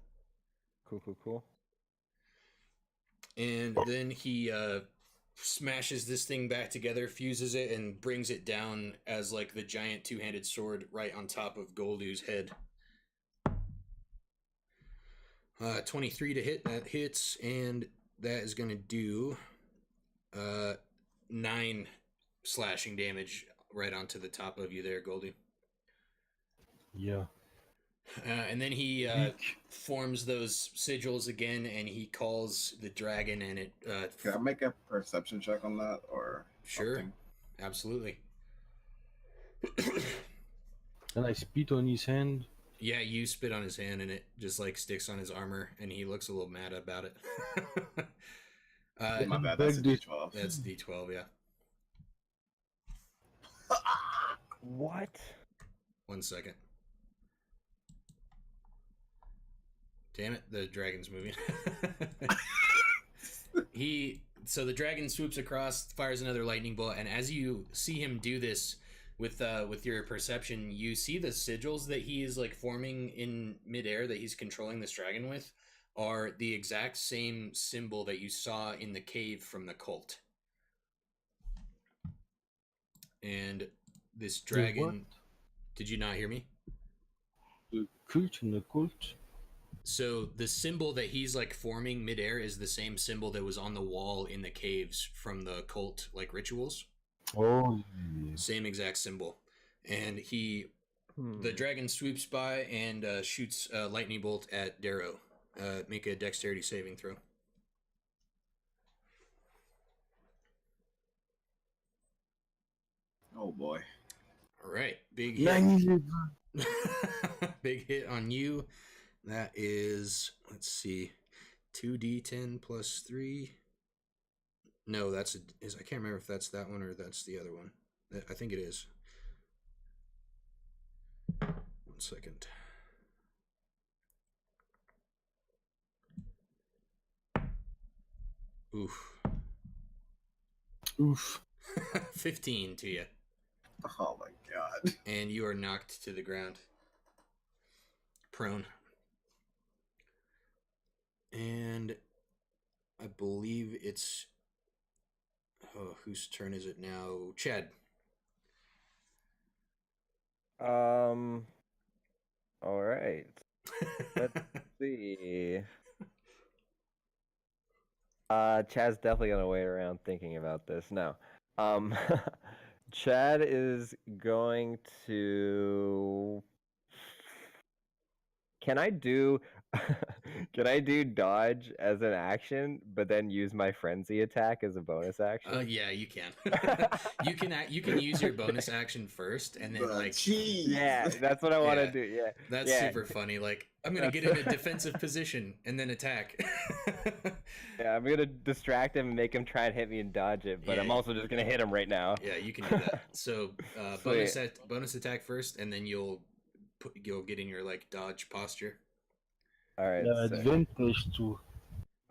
Cool. And then he smashes this thing back together, fuses it, and brings it down as like the giant two-handed sword right on top of Goldu's head. 23 to hit. That hits, and that is going to do 9 slashing damage right onto the top of you there, Goldu. Yeah. And then he forms those sigils again, and he calls the dragon, and it... Can I make a perception check on that, or... Sure. something. Absolutely. And I spit on his hand. Yeah, you spit on his hand and it just like sticks on his armor and he looks a little mad about it. My bad. That's a Back D12. That's D12, yeah. What? 1 second. Damn it, the dragon's moving. So the dragon swoops across, fires another lightning bolt, and as you see him do this with your perception, you see the sigils that he is like forming in midair that he's controlling this dragon with are the exact same symbol that you saw in the cave from the cult. And this dragon, did you not hear me? The cult and the cult. So the symbol that he's like forming midair is the same symbol that was on the wall in the caves from the cult like rituals. Oh, yeah. Same exact symbol. And the dragon swoops by and shoots a lightning bolt at Darrow. Make a dexterity saving throw. Oh boy. All right, big hit. 9/11. Big hit on you. That is, let's see, 2d10 plus 3. No, I can't remember if that's that one or that's the other one. I think it is. 1 second. Oof. 15 to you. Oh my god. And you are knocked to the ground. Prone. And I believe it's... Oh, whose turn is it now? Chad. All right. Let's see. Chad's definitely gonna wait around thinking about this. No. Chad is going to. Can I do dodge as an action, but then use my frenzy attack as a bonus action? Yeah, you can. You can use your bonus action first, and then Jeez. Yeah, that's what I want to do. Yeah, that's super funny. Like, I'm gonna get in a defensive position and then attack. Yeah, I'm gonna distract him and make him try and hit me and dodge it, but I'm also just gonna hit him right now. Yeah, you can do that. So bonus attack first, and then you'll get in your like dodge posture. All right. Advantage too.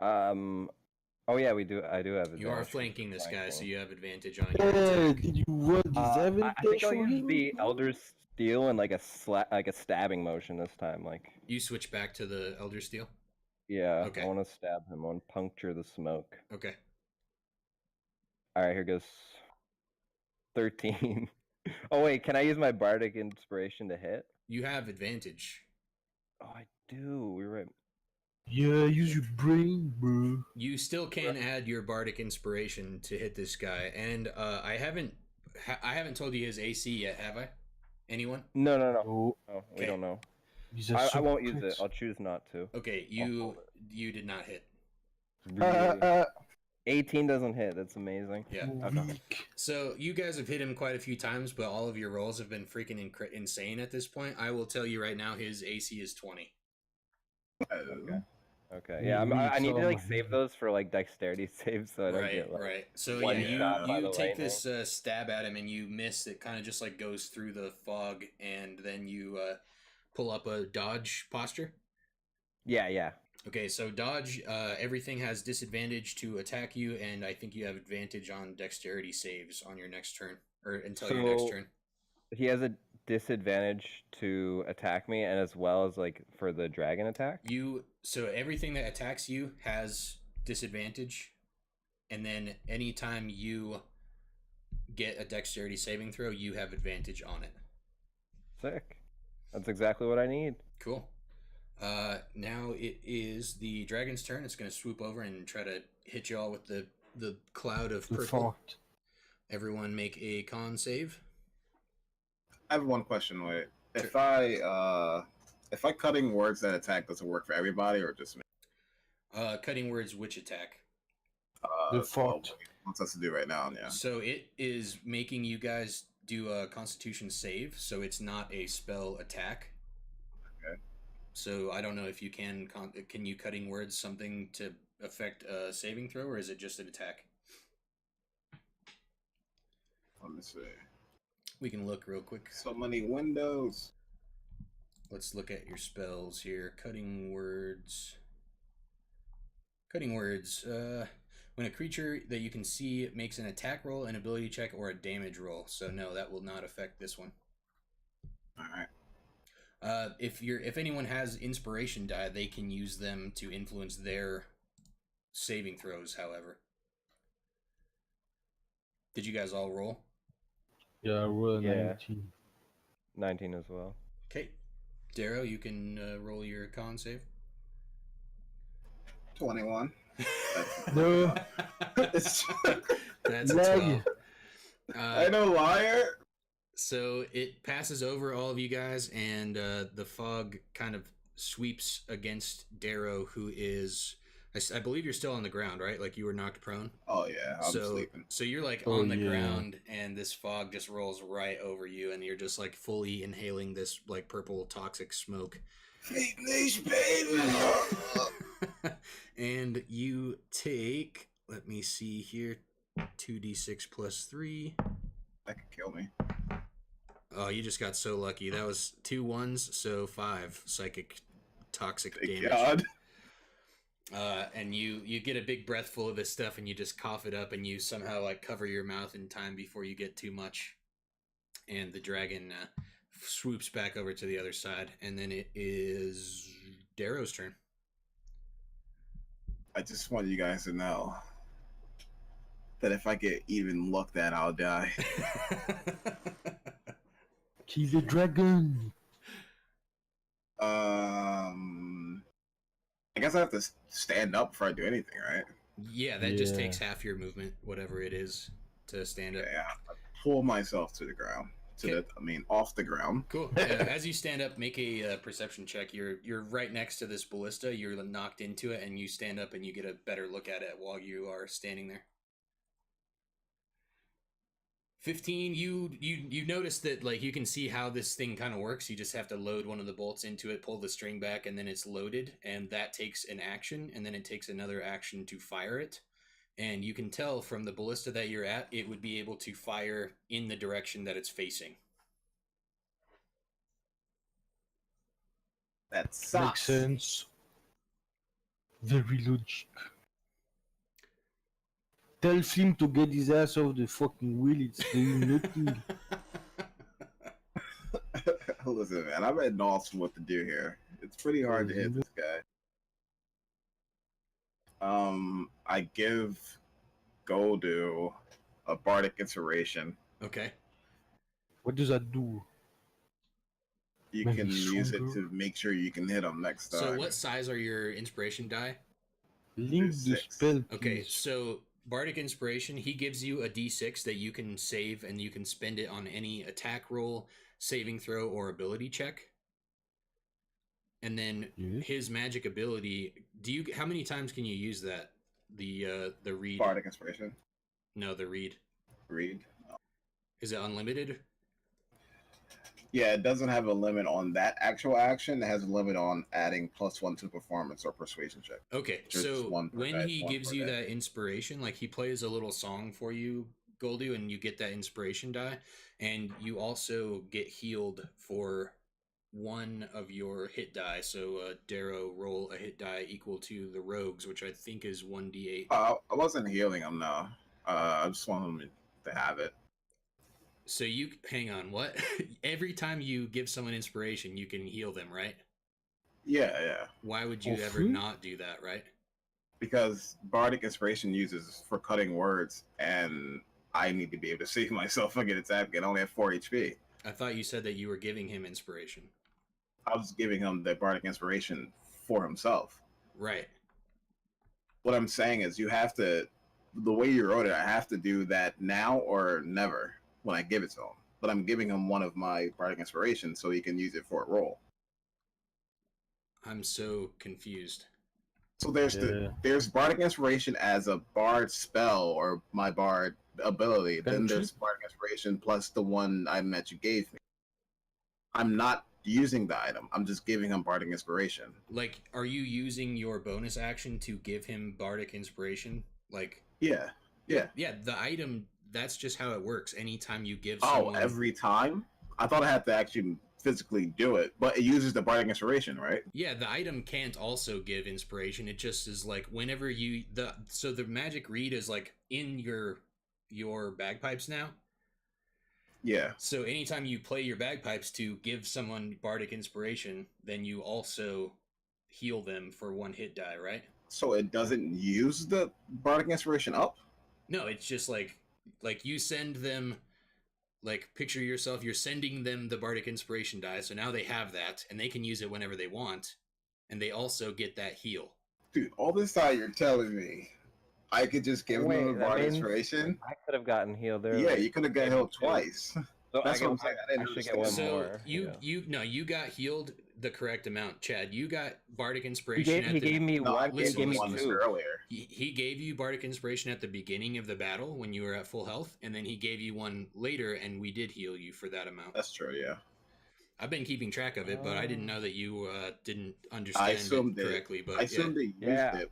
Oh yeah, we do. I do have advantage. You are flanking this guy, so you have advantage on your Hey, attack. did you want this advantage? I think I'll for use him? the Elder Steel and like a stabbing motion this time. Like You switch back to the Elder Steel. yeah, Okay. I want to stab him. I want to puncture the smoke. Okay. All right, here goes 13. Oh wait, can I use my bardic inspiration to hit? You have advantage. Oh, I do. You're right. Yeah, use your brain, bro. You still can add your bardic inspiration to hit this guy, and I haven't told you his AC yet, have I? Anyone? No. Oh, Oh, we Okay. don't know. he's a I won't use it. surprise. I'll choose not to. Okay, hold you did not hit. Really? 18 doesn't hit. That's amazing. Yeah. Weak. So you guys have hit him quite a few times, but all of your rolls have been freaking insane at this point. I will tell you right now, his AC is 20. Okay. Yeah, I need to like Some- save those for like dexterity saves so I don't get like. Right. So one yeah, shot by you the take lightning. this stab at him and you miss. It kind of just like goes through the fog, and then you pull up a dodge posture. Yeah. Okay, so dodge. Everything has disadvantage to attack you, and I think you have advantage on dexterity saves on your next turn, or until your next So- turn. He has a disadvantage to attack me, and as well as like for the dragon attack. So everything that attacks you has disadvantage, and then anytime you get a dexterity saving throw, you have advantage on it. Sick. That's exactly what I need. Cool. Now it is the dragon's turn. It's going to swoop over and try to hit you all with the cloud of The purple. fart. Everyone make a con save. I have one question. Wait, if I cutting words that attack, does it work for everybody or just me? Cutting words, which attack? The fart. wants us to do right now. Yeah. So it is making you guys do a Constitution save, so it's not a spell attack. Okay. So I don't know if you can you cutting words something to affect a saving throw, or is it just an attack? Let me see. We can look real quick. So many windows. Let's look at your spells here. Cutting words. Cutting words. When a creature that you can see makes an attack roll, an ability check, or a damage roll. So no, that will not affect this one. All right. If anyone has inspiration die, they can use them to influence their saving throws. However, did you guys all roll? Yeah, I rolled a Yeah. 19. 19 as well. Okay, Darrow, you can roll your con save. 21. No. It's- That's a Leg. 12. I know, liar. So it passes over all of you guys, and the fog kind of sweeps against Darrow, who is, I believe you're still on the ground, right? Like you were knocked prone. Oh yeah, I'm sleeping. So you're like Oh, on the yeah. ground, and this fog just rolls right over you, and you're just like fully inhaling this like purple toxic smoke. Fake news, baby. And you take, let me see here, 2d6 plus 3. That could kill me. Oh, you just got so lucky. That was 2 1s, so 5 psychic toxic Thank damage. God. And you get a big breath full of this stuff, and you just cough it up, and you somehow like cover your mouth in time before you get too much. And the dragon swoops back over to the other side, and then it is Darrow's turn. I just want you guys to know that if I get even looked at, I'll die. Kill the dragon. I guess I have to stand up before I do anything, right? Yeah, that just Yeah. takes half your movement, whatever it is, to stand up. Yeah. I pull myself to the ground. Off the ground. Cool. As you stand up, make a perception check. You're right next to this ballista. You're knocked into it, and you stand up, and you get a better look at it while you are standing there. 15. You notice that like you can see how this thing kind of works. You just have to load one of the bolts into it, pull the string back, and then it's loaded, and that takes an action, and then it takes another action to fire it. And you can tell from the ballista that you're at, it would be able to fire in the direction that it's facing. That Makes sucks. sense. Very logic. Tell Flim to get his ass off the fucking wheel. It's doing nothing. Listen, man, I'm at loss for what to do here. It's pretty hard to hit this guy. I give Goldu a bardic inspiration. Okay. What does that do? You Maybe can use it stronger? to make sure you can hit him next time. So what size are your inspiration die? Link the 6. spell, Okay, please. so Bardic Inspiration, he gives you a d6 that you can save, and you can spend it on any attack roll, saving throw, or ability check. And then Yes. his magic ability, how many times can you use that? The read. Bardic inspiration. No, the read. Read. Is it unlimited? Yeah, it doesn't have a limit on that actual action. It has a limit on adding +1 to performance or persuasion check. Okay, Just so one per when day, he one gives per you day. that inspiration, like he plays a little song for you, Goldu, and you get that inspiration die, and you also get healed for one of your hit die. So Darrow, roll a hit die equal to the rogues, which I think is 1d8. I wasn't healing him, no. I just want him to have it. So you hang on, what? Every time you give someone inspiration, you can heal them, right? Yeah. Why would you For ever free? not do that, right? Because bardic inspiration uses for cutting words, and I need to be able to save myself and get attacked. I only have 4 HP. I thought you said that you were giving him inspiration. I was giving him the bardic inspiration for himself. Right. What I'm saying is, you have to, the way you wrote it, I have to do that now or never when I give it to him. But I'm giving him one of my bardic inspirations so he can use it for a roll. I'm so confused. So there's bardic inspiration as a bard spell or my bard ability. Then there's bardic inspiration plus the one item that you gave me. I'm not using the item. I'm just giving him bardic inspiration. Like, are you using your bonus action to give him bardic inspiration? Like, yeah. The item. That's just how it works. Anytime you give. Every time. I thought I had to actually physically do it, but it uses the bardic inspiration, right? Yeah, the item can't also give inspiration. It just is like whenever so the magic reed is like in your bagpipes now. Yeah. So anytime you play your bagpipes to give someone bardic inspiration, then you also heal them for 1 hit die, right? So it doesn't use the bardic inspiration up? No, it's just like you send them, like, picture yourself, you're sending them the bardic inspiration die, so now they have that, and they can use it whenever they want, and they also get that heal. Dude, all this time you're telling me I could just give them the bardic inspiration? I could have gotten healed there. Yeah, you could have got healed twice. So That's what I'm saying. I should get one more. You got healed the correct amount, Chad. You got bardic inspiration. He gave me one. He gave me two earlier. He gave you bardic inspiration at the beginning of the battle when you were at full health, and then he gave you one later, and we did heal you for that amount. That's true. Yeah. I've been keeping track of it, but I didn't know that you didn't understand it correctly. But I assumed they used it.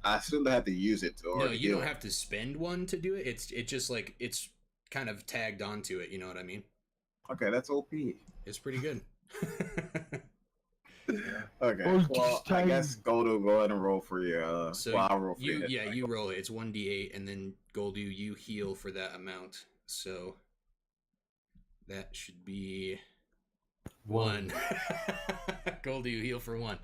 I assumed I had to use it. No, you don't have to spend one to do it. It's just like it's kind of tagged onto it. You know what I mean? Okay, that's OP. It's pretty good. Okay. Well, I guess Goldu, go ahead and roll for your. I'll roll for you. Yeah, you roll it. It's 1d8, and then Goldu, you heal for that amount. So that should be 1. Goldu, you heal for 1.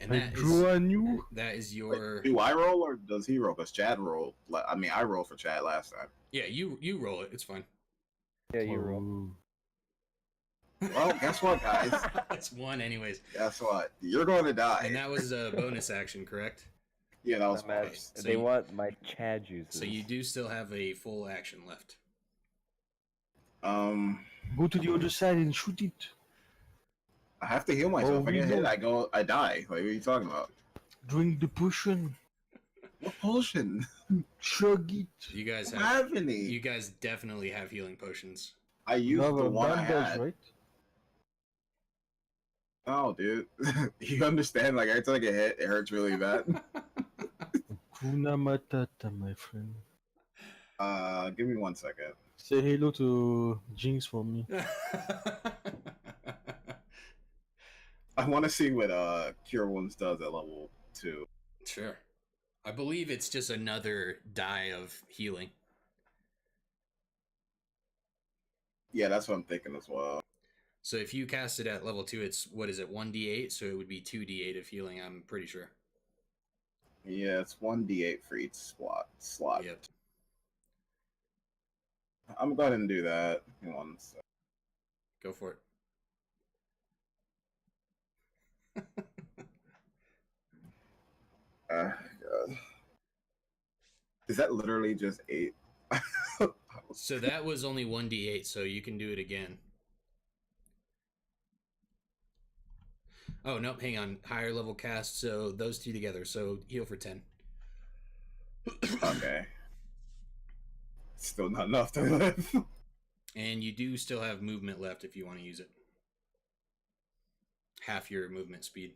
And that is your. Wait, do I roll or does he roll? Because Chad rolled. I mean, I rolled for Chad last time. Yeah, you roll it. It's fine. Yeah, you roll. Well, guess what, guys? That's 1, anyways. Guess what? You're going to die. And that was a bonus action, correct? Yeah, that was bonus. So they want my Chad juices. So you do still have a full action left. Go to the other side and shoot it. I have to heal myself. If I get hit, I die. Like, what are you talking about? Drink the potion. What potion? Chug it. You guys have any. You guys definitely have healing potions. I used the one I had. Right? Oh, dude. You understand? Like, every time I get hit, it hurts really bad. Kuna Matata, my friend. Give me 1 second. Say hello to Jinx for me. I want to see what Cure Wounds does at level 2. Sure. I believe it's just another die of healing. Yeah, that's what I'm thinking as well. So if you cast it at level 2, it's, 1d8? So it would be 2d8 of healing, I'm pretty sure. Yeah, it's 1d8 for each slot. Yep. I'm going to go ahead and do that. Go for it. God. Is that literally just 8? So that was only 1d8, so you can do it again. Oh, nope, hang on. Higher level cast, so those two together. So heal for 10. Okay. Still not enough to live. And you do still have movement left if you want to use it. Half your movement speed.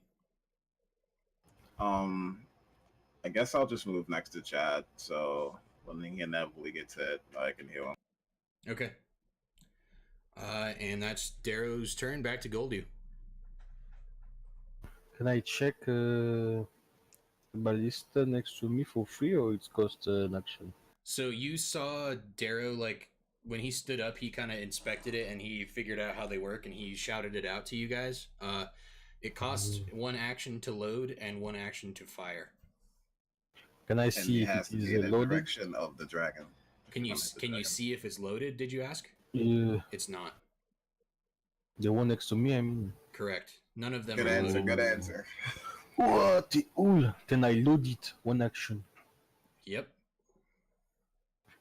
I guess I'll just move next to Chad, so when he inevitably gets hit, I can heal him. Okay. And that's Darrow's turn. Back to Goldu. Can I check ballista next to me for free, or it's cost an action? So you saw Darrow, like, when he stood up, he kind of inspected it, and he figured out how they work, and he shouted it out to you guys. It costs 1 action to load and 1 action to fire. Can I see if it is loaded? Direction of the dragon. Can you see if it's loaded? Did you ask? It's not. The one next to me, I mean. Correct. None of them. Good are answer. loaded. Good answer. What? Then I load it. 1 action. Yep.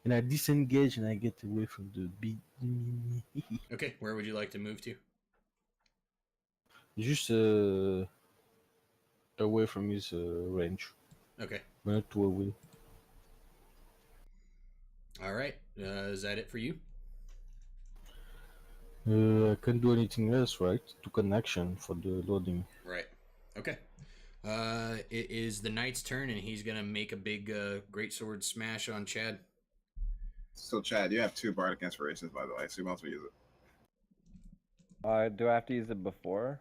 And I disengage and I get away from the big. Okay. Where would you like to move to? Just away from his range. Okay. But not too away. All right. Is that it for you? I can't do anything else, right? Took an action for the loading. Right. Okay. It is the knight's turn, and he's gonna make a big greatsword smash on Chad. So, Chad, you have 2 bardic inspirations, by the way, so you might as well use it. Do I have to use it before?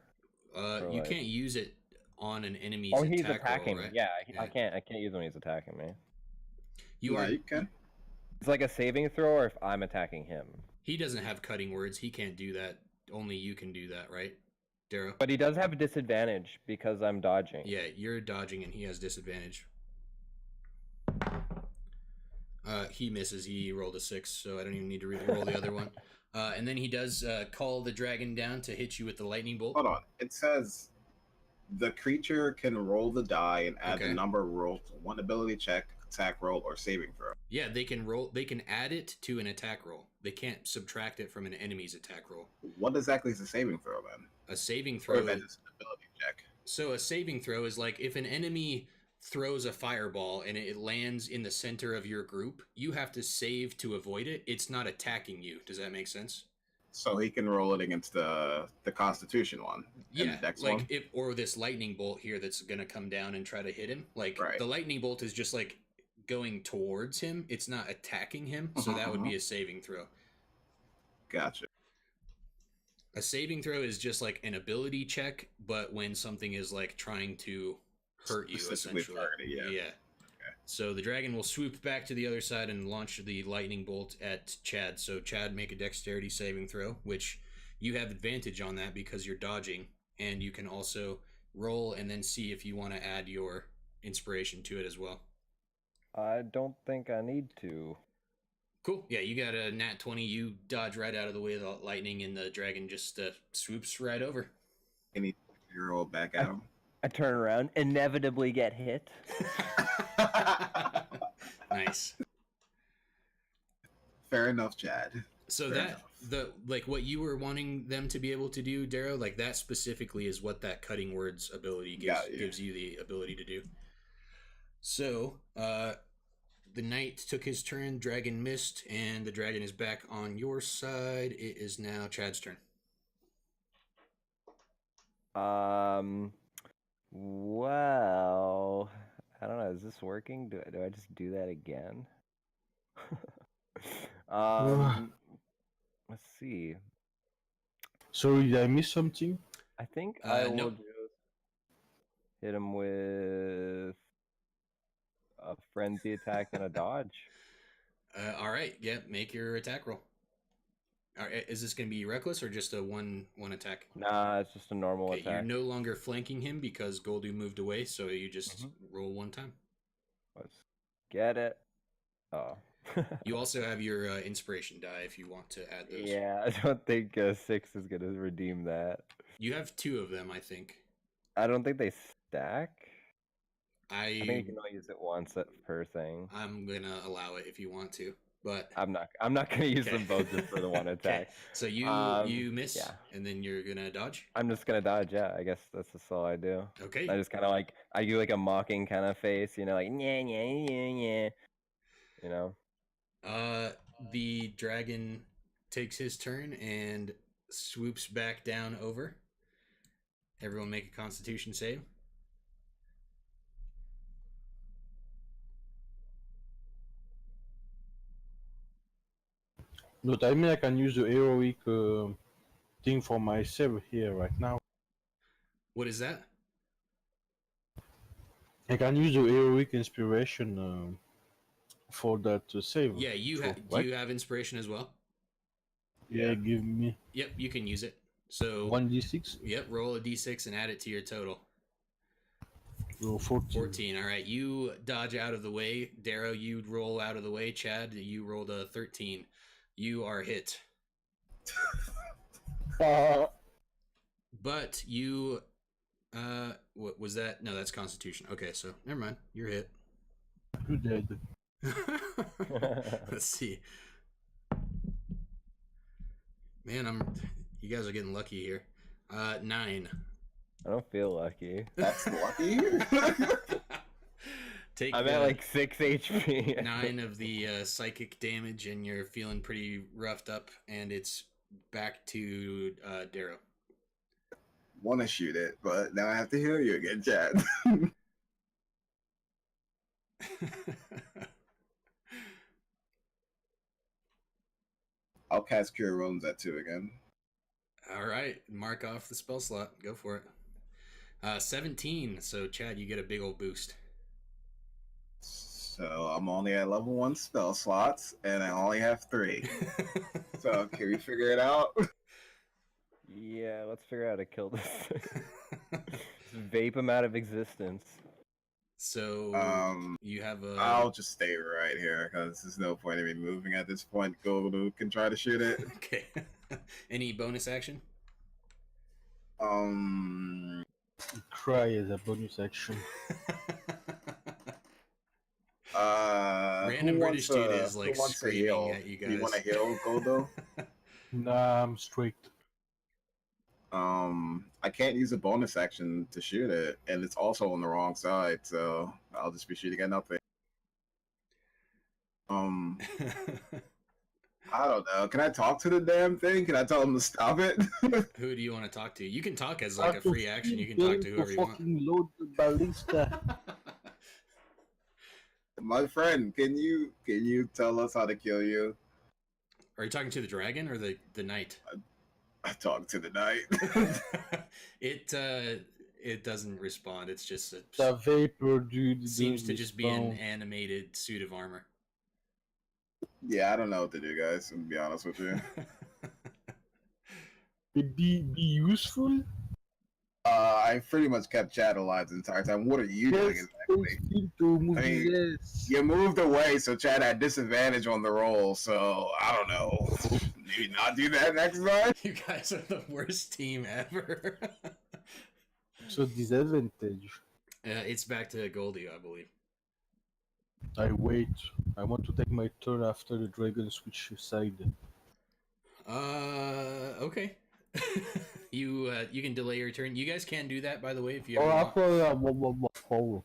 You can't use it on an enemy's he's attack attacking roll, me. right? Yeah, I can't use it when he's attacking me. You are. You can. It's like a saving throw, or if I'm attacking him. He doesn't have cutting words. He can't do that. Only you can do that, right, Darrow? But he does have a disadvantage because I'm dodging. Yeah, you're dodging, and he has disadvantage. He misses. He rolled a 6, so I don't even need to roll the other one. And then he does call the dragon down to hit you with the lightning bolt. Hold on. It says the creature can roll the die and add the number rolled to one ability check, attack roll, or saving throw. Yeah, they can roll. They can add it to an attack roll. They can't subtract it from an enemy's attack roll. What exactly is a saving throw then? A saving throw Or is that just an ability check? So a saving throw is like if an enemy throws a fireball and it lands in the center of your group, you have to save to avoid it. It's not attacking you. Does that make sense? So he can roll it against the Constitution one. Yeah, the Dex like one? or this lightning bolt here that's gonna come down and try to hit him. Like Right. the lightning bolt is just like going towards him. It's not attacking him. So that would be a saving throw. Gotcha. A saving throw is just like an ability check, but when something is like trying to hurt you, Specifically essentially. targeted, yeah. Okay. So the dragon will swoop back to the other side and launch the lightning bolt at Chad. So Chad, make a dexterity saving throw, which you have advantage on that because you're dodging, and you can also roll and then see if you want to add your inspiration to it as well. I don't think I need to. Cool. Yeah, you got a nat 20. You dodge right out of the way of the lightning, and the dragon just swoops right over. Can he roll back at him? I turn around, inevitably get hit. Nice. Fair enough, Chad. So Fair that enough. the like what you were wanting them to be able to do, Darrow, like that specifically is what that cutting words ability gives you the ability to do. So the knight took his turn, dragon missed, and the dragon is back on your side. It is now Chad's turn. Well, I don't know. Is this working? Do I just do that again? Let's see. Sorry, did I miss something? I think I will nope. just hit him with a frenzy attack and a dodge. All right, yeah, make your attack roll. All right, is this going to be reckless or just a one attack? Nah, it's just a normal Okay, attack. you're no longer flanking him because Goldu moved away, so you just roll one time. Let's get it. Oh. You also have your inspiration die if you want to add those. Yeah, I don't think 6 is going to redeem that. You have 2 of them, I think. I don't think they stack. I think you can only use it once per thing. I'm going to allow it if you want to. But I'm not gonna use them both just for the one attack. Okay. So you miss, and then you're gonna dodge. I'm just gonna dodge. Yeah, I guess that's just all I do. Okay. I just kind of like I do like a mocking kind of face, like yeah. The dragon takes his turn and swoops back down over. Everyone make a Constitution save. But I mean, I can use the heroic thing for myself here right now. What is that? I can use the heroic inspiration for that save. Yeah, do you have inspiration as well? Yeah, give me. Yep, you can use it. So 1d6. Yep, roll a d6 and add it to your total. Roll 14. 14. All right, you dodge out of the way. Darrow, you roll out of the way. Chad, you rolled a 13. You are hit. But you, what was that? No, that's Constitution. Okay, so never mind. You're hit. You're dead. Let's see. Man, you guys are getting lucky here. 9. I don't feel lucky. That's lucky. Take I'm at like 6 HP. 9 of the psychic damage, and you're feeling pretty roughed up. And it's back to Darrow. Want to shoot it, but now I have to heal you again, Chad. I'll cast Cure Wounds at 2 again. All right, mark off the spell slot. Go for it. 17. So Chad, you get a big old boost. So I'm only at level 1 spell slots, and I only have 3. So can we figure it out? Yeah, let's figure out how to kill this. Just vape him out of existence. So you have a. I'll just stay right here because there's no point in me moving at this point. Goldu can try to shoot it. Okay. Any bonus action? Cry as a bonus action. Random British dude is like screaming at you guys. You want to heal, Goldu? Nah, I'm straight. I can't use a bonus action to shoot it, and it's also on the wrong side, so I'll just be shooting at nothing. I don't know. Can I talk to the damn thing? Can I tell him to stop it? Who do you want to talk to? You can talk as like a free action. You can talk to whoever you want. Load the ballista. My friend, can you tell us how to kill you? Are you talking to the dragon or the knight? I talk to the knight. It doesn't respond. It's just The vapor, dude. seems to just be an animated suit of armor. Yeah, I don't know what to do, guys. To be honest with you. Be useful. I pretty much kept Chad alive the entire time. What are you doing exactly? I mean, you moved away, so Chad had disadvantage on the roll. So I don't know. Maybe not do that next time. You guys are the worst team ever. So disadvantage. It's back to Goldie, I believe. I wait. I want to take my turn after the dragon switch side. Okay. You can delay your turn. You guys can do that, by the way, if you Oh, ever want. after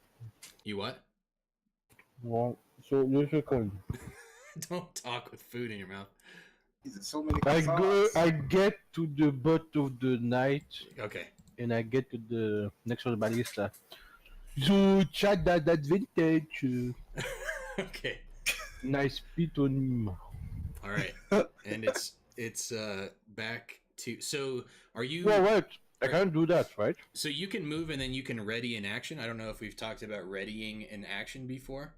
You what? well, so there's a coin. Don't talk with food in your mouth. There's so many I get to the butt of the knight, Okay. and I get to the next to the ballista. So Chad that advantage. Okay. Nice pit on him. All right. And it's back to. So are you? Well, wait. I can't do that, right? So you can move and then you can ready in action. I don't know if we've talked about readying in action before.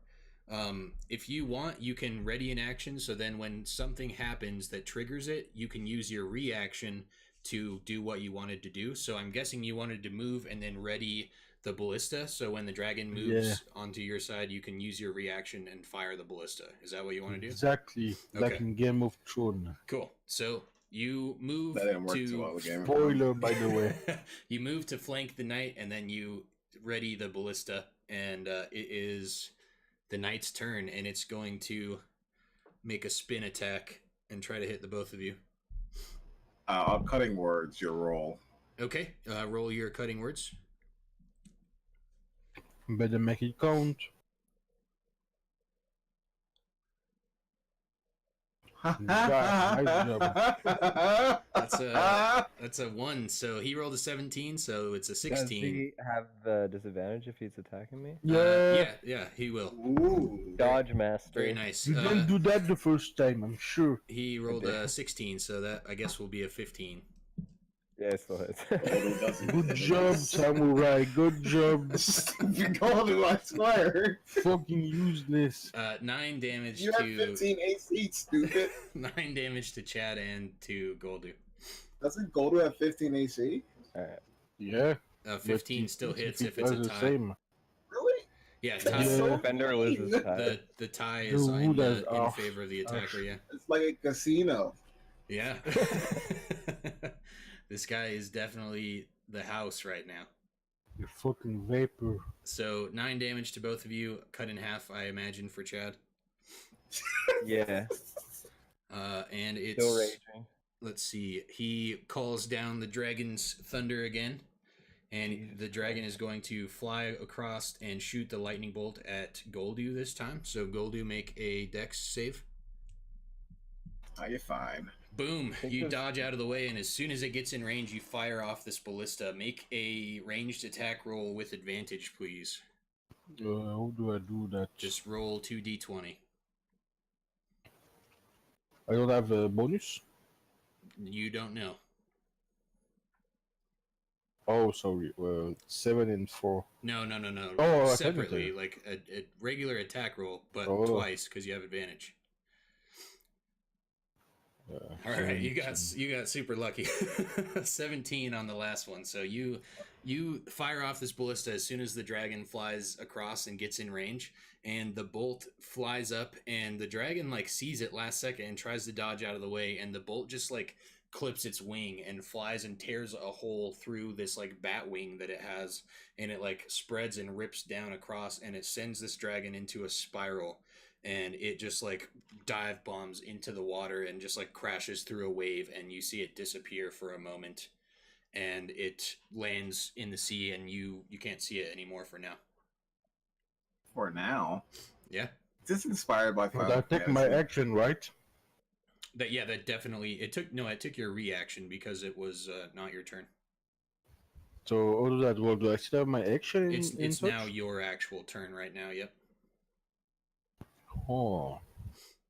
If you want, you can ready in action. So then when something happens that triggers it, you can use your reaction to do what you wanted to do. So I'm guessing you wanted to move and then ready the ballista. So when the dragon moves onto your side, you can use your reaction and fire the ballista. Is that what you want to do? Exactly. Okay. Like in Game of Thrones. Cool. So you move That didn't work to too well again. Spoiler, by the way. you move to flank the knight, and then you ready the ballista, and it is the knight's turn, and it's going to make a spin attack and try to hit the both of you. Cutting words, your roll. Okay, roll your cutting words. Better make it count. Nice job. That's a 1. So he rolled a 17, so it's a Does 16. he have the disadvantage if he's attacking me? Yeah, he will. Ooh. Dodge master. Very nice. You didn't do that the first time, I'm sure. He rolled a 16, so that I guess will be a 15. Yeah, it still hits. Good job, Samurai. Good job. Goldu, I swear. Fucking useless. 9 damage You to have 15 AC, stupid. 9 damage to Chad and to Goldu. Doesn't Goldu have 15 AC? Alright. Yeah. 15 still hits if it's a the tie. same. Really? Yeah, That's tie. so Defender loses tie. The tie is The in, wood is in off. favor of the attacker. Yeah, It's like a casino. yeah. This guy is definitely the house right now. You fucking vapor. So 9 damage to both of you, cut in half, I imagine, for Chad. Yeah. And it's Still raging. let's see. He calls down the dragon's thunder again, And the dragon is going to fly across and shoot the lightning bolt at Goldu this time. So Goldu, make a dex save. Oh, you're fine. Boom! You dodge out of the way, and as soon as it gets in range, you fire off this ballista. Make a ranged attack roll with advantage, please. How do I do that? Just roll 2d20. I don't have a bonus? You don't know. Oh, sorry. 7 and 4. No. Oh, Separately, like a regular attack roll, but twice because you have advantage. All right, you got super lucky. 17 on the last one. So you fire off this ballista as soon as the dragon flies across and gets in range, and the bolt flies up, and the dragon like sees it last second and tries to dodge out of the way, and the bolt just like clips its wing and flies and tears a hole through this like bat wing that it has, and it like spreads and rips down across, and it sends this dragon into a spiral. And it just like dive bombs into the water and just like crashes through a wave, and you see it disappear for a moment, and it lands in the sea, and you can't see it anymore for now. For now. Yeah. This is inspired by Final I take my action, right? That definitely it took your reaction because it was not your turn. So how does that work? Do I still have my action? It's now your actual turn right now. Yep. Oh.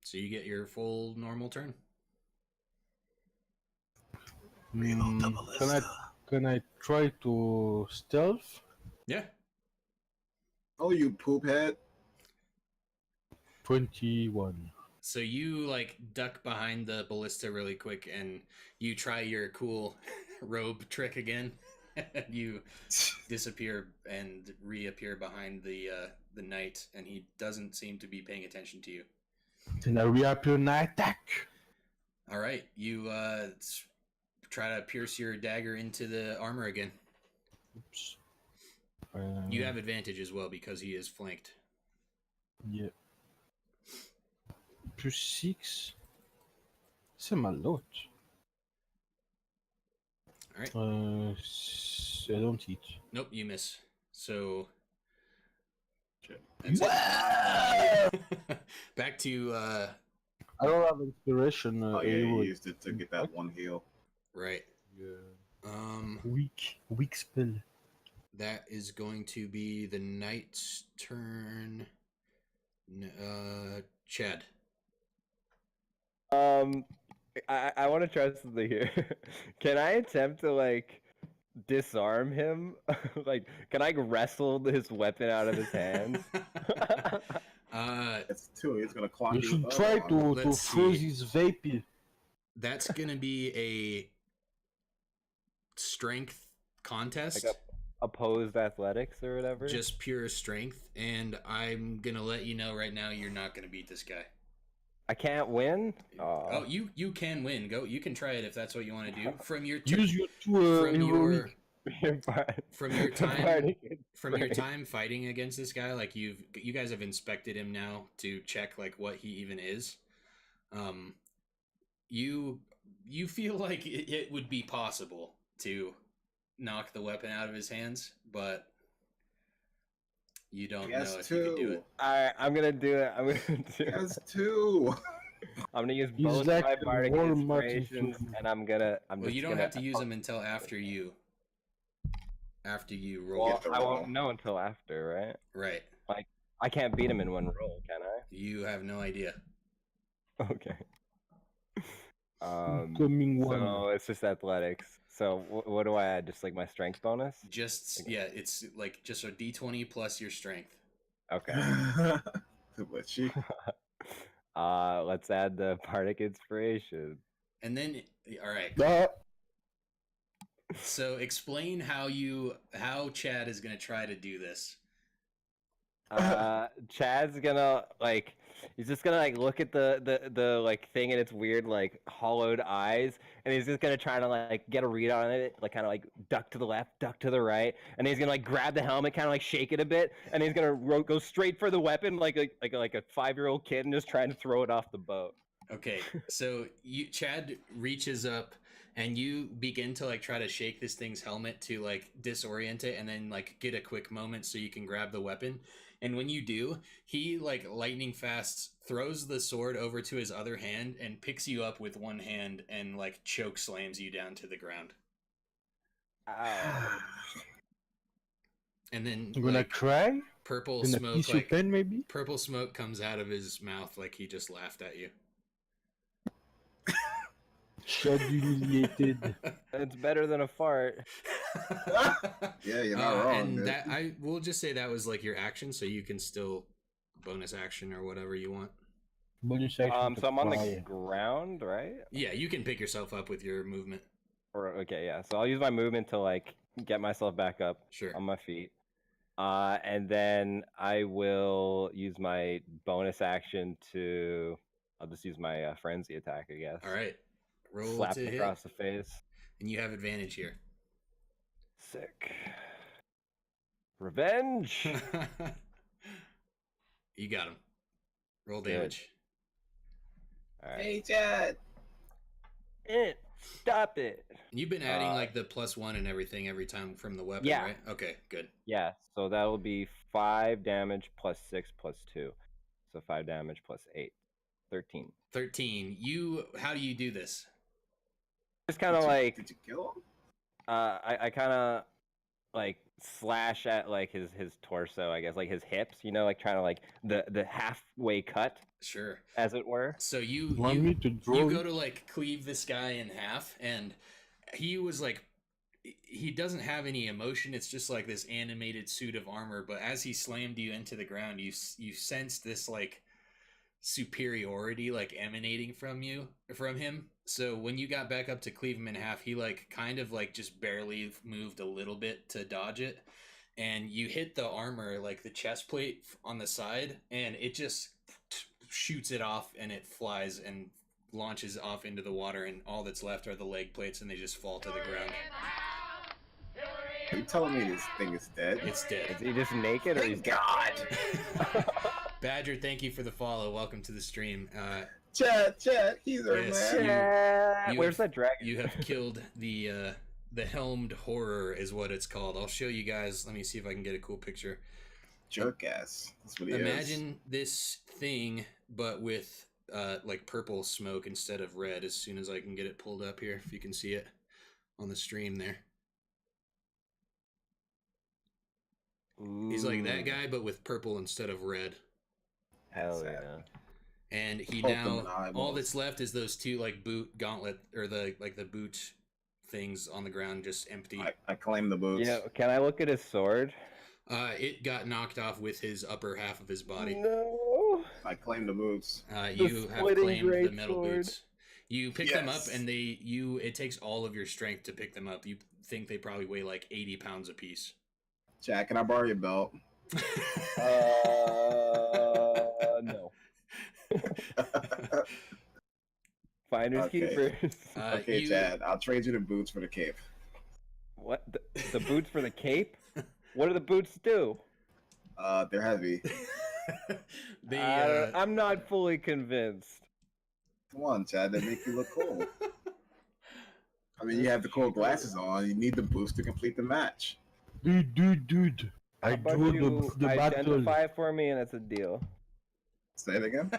So you get your full normal turn. Can I try to stealth? Yeah. Oh, you poop head. 21. So you like duck behind the ballista really quick, and you try your cool robe trick again. You disappear and reappear behind the knight, and he doesn't seem to be paying attention to you. Then I reappear and I attack. All right, you try to pierce your dagger into the armor again. Oops. You have advantage as well because he is flanked. Yeah. Plus 6. C'est mal lot. All right. I don't hit. Nope, you miss. So. Back to. I don't have inspiration. Oh yeah, you used it to get that one heal. Right. Yeah. Weak spell. That is going to be the knight's turn. Chad. I want to try something here. Can I attempt to like disarm him? Like, can I wrestle his weapon out of his hands? It's 2. He's gonna clock you. You should try to freeze his vapor. That's gonna be a strength contest. Like opposed athletics or whatever. Just pure strength, and I'm gonna let you know right now you're not gonna beat this guy. I can't win. Oh, you can win. Go. You can try it if that's what you want to do. From your use your two from your time fighting against this guy, like you guys have inspected him now to check like what he even is. You feel like it would be possible to knock the weapon out of his hands, but you don't know if you can do it. Alright, I'm gonna do it. Has 2. I'm gonna use both like my bardic inspirations, and I'm Well, you don't have to use them until after you roll. Well, I won't know until after, right? Right. Like, I can't beat him in one roll, can I? You have no idea. Okay. Coming one. So it's just athletics. So what do I add? Just like my strength bonus? It's like just a D20 plus your strength. Okay. But she. Let's add the bardic inspiration. And then, all right. So explain how Chad is gonna try to do this. Chad's gonna like. He's just gonna like look at the like thing and its weird like hollowed eyes, and he's just gonna try to like get a read on it, like kind of like duck to the left, duck to the right, and he's gonna like grab the helmet, kind of like shake it a bit, and he's gonna go straight for the weapon like a 5-year-old kid and just trying to throw it off the boat. Okay, so Chad reaches up and you begin to like try to shake this thing's helmet to like disorient it and then like get a quick moment so you can grab the weapon. And when you do, he like lightning fast throws the sword over to his other hand and picks you up with one hand and like choke slams you down to the ground. Ow. And then I'm gonna like, cry. purple Gonna smoke piss your like pen, maybe. purple smoke comes out of his mouth like he just laughed at you. Shut humiliated. It's better than a fart. Yeah, you're not wrong. And Dude. that I will just say that was like your action, so you can still bonus action or whatever you want. Bonus action. So I'm on the cry. ground, right? Yeah, you can pick yourself up with your movement. Or okay, yeah. So I'll use my movement to like get myself back up Sure. on my feet. And then I will use my bonus action to. I'll just use my frenzy attack, I guess. All right. Roll Slap to him hit, across the face. and you have advantage here. Sick. Revenge. You got him. Roll Good. damage. All right. Hey, Chad. Stop it. You've been adding like the +1 and everything every time from the weapon, Yeah. right? Okay, good. Yeah. So that will be 5 damage plus 6 plus 2. So 5 damage plus 8. 13. 13. How do you do this? Just kind of like Did you kill him? I kind of like slash at like his torso, I guess, like his hips, you know, like trying to like the halfway cut, Sure. as it were. So you Want me to draw you go it? to like cleave this guy in half, and he was like, he doesn't have any emotion. It's just like this animated suit of armor. But as he slammed you into the ground, you sensed this like superiority like emanating from him. So when you got back up to cleave him in half, he like kind of like just barely moved a little bit to dodge it, and you hit the armor, like the chest plate on the side, and it just shoots it off, and it flies and launches off into the water, and all that's left are the leg plates, and they just fall to the ground. Are you telling me this thing is dead? It's dead. Is he just naked, or he's Thank God. Badger, thank you for the follow. Welcome to the stream. Chad, he's our Yes, man. Yeah. Where's have- that dragon? You have killed the helmed horror is what it's called. I'll show you guys. Let me see if I can get a cool picture. Jerk ass. That's what he is. Imagine this thing, but with like purple smoke instead of red. As soon as I can get it pulled up here, if you can see it on the stream there. He's like that guy, but with purple instead of red. Hell Sad. yeah. And he Poke them in the now eyeballs. all that's left is those two like boot gauntlet or the boot things on the ground, just empty. I claim the boots. You know, can I look at his sword? It got knocked off with his upper half of his body. No. I claim the boots. You have splitting claimed the great metal sword. boots. You pick them up, Yes. and it takes all of your strength to pick them up. You think they probably weigh like 80 pounds a piece. Chad, can I borrow your belt? No. Finders Okay. keepers. Okay, Chad, I'll trade you the boots for the cape. What? The boots for the cape? What do the boots do? They're heavy. I'm not fully convinced. Come on, Chad, they make you look cool. I mean, you have the cool glasses on. You need the boots to complete the match. Dude. I How about drew you the battle. identify it for me and it's a deal. Say it again.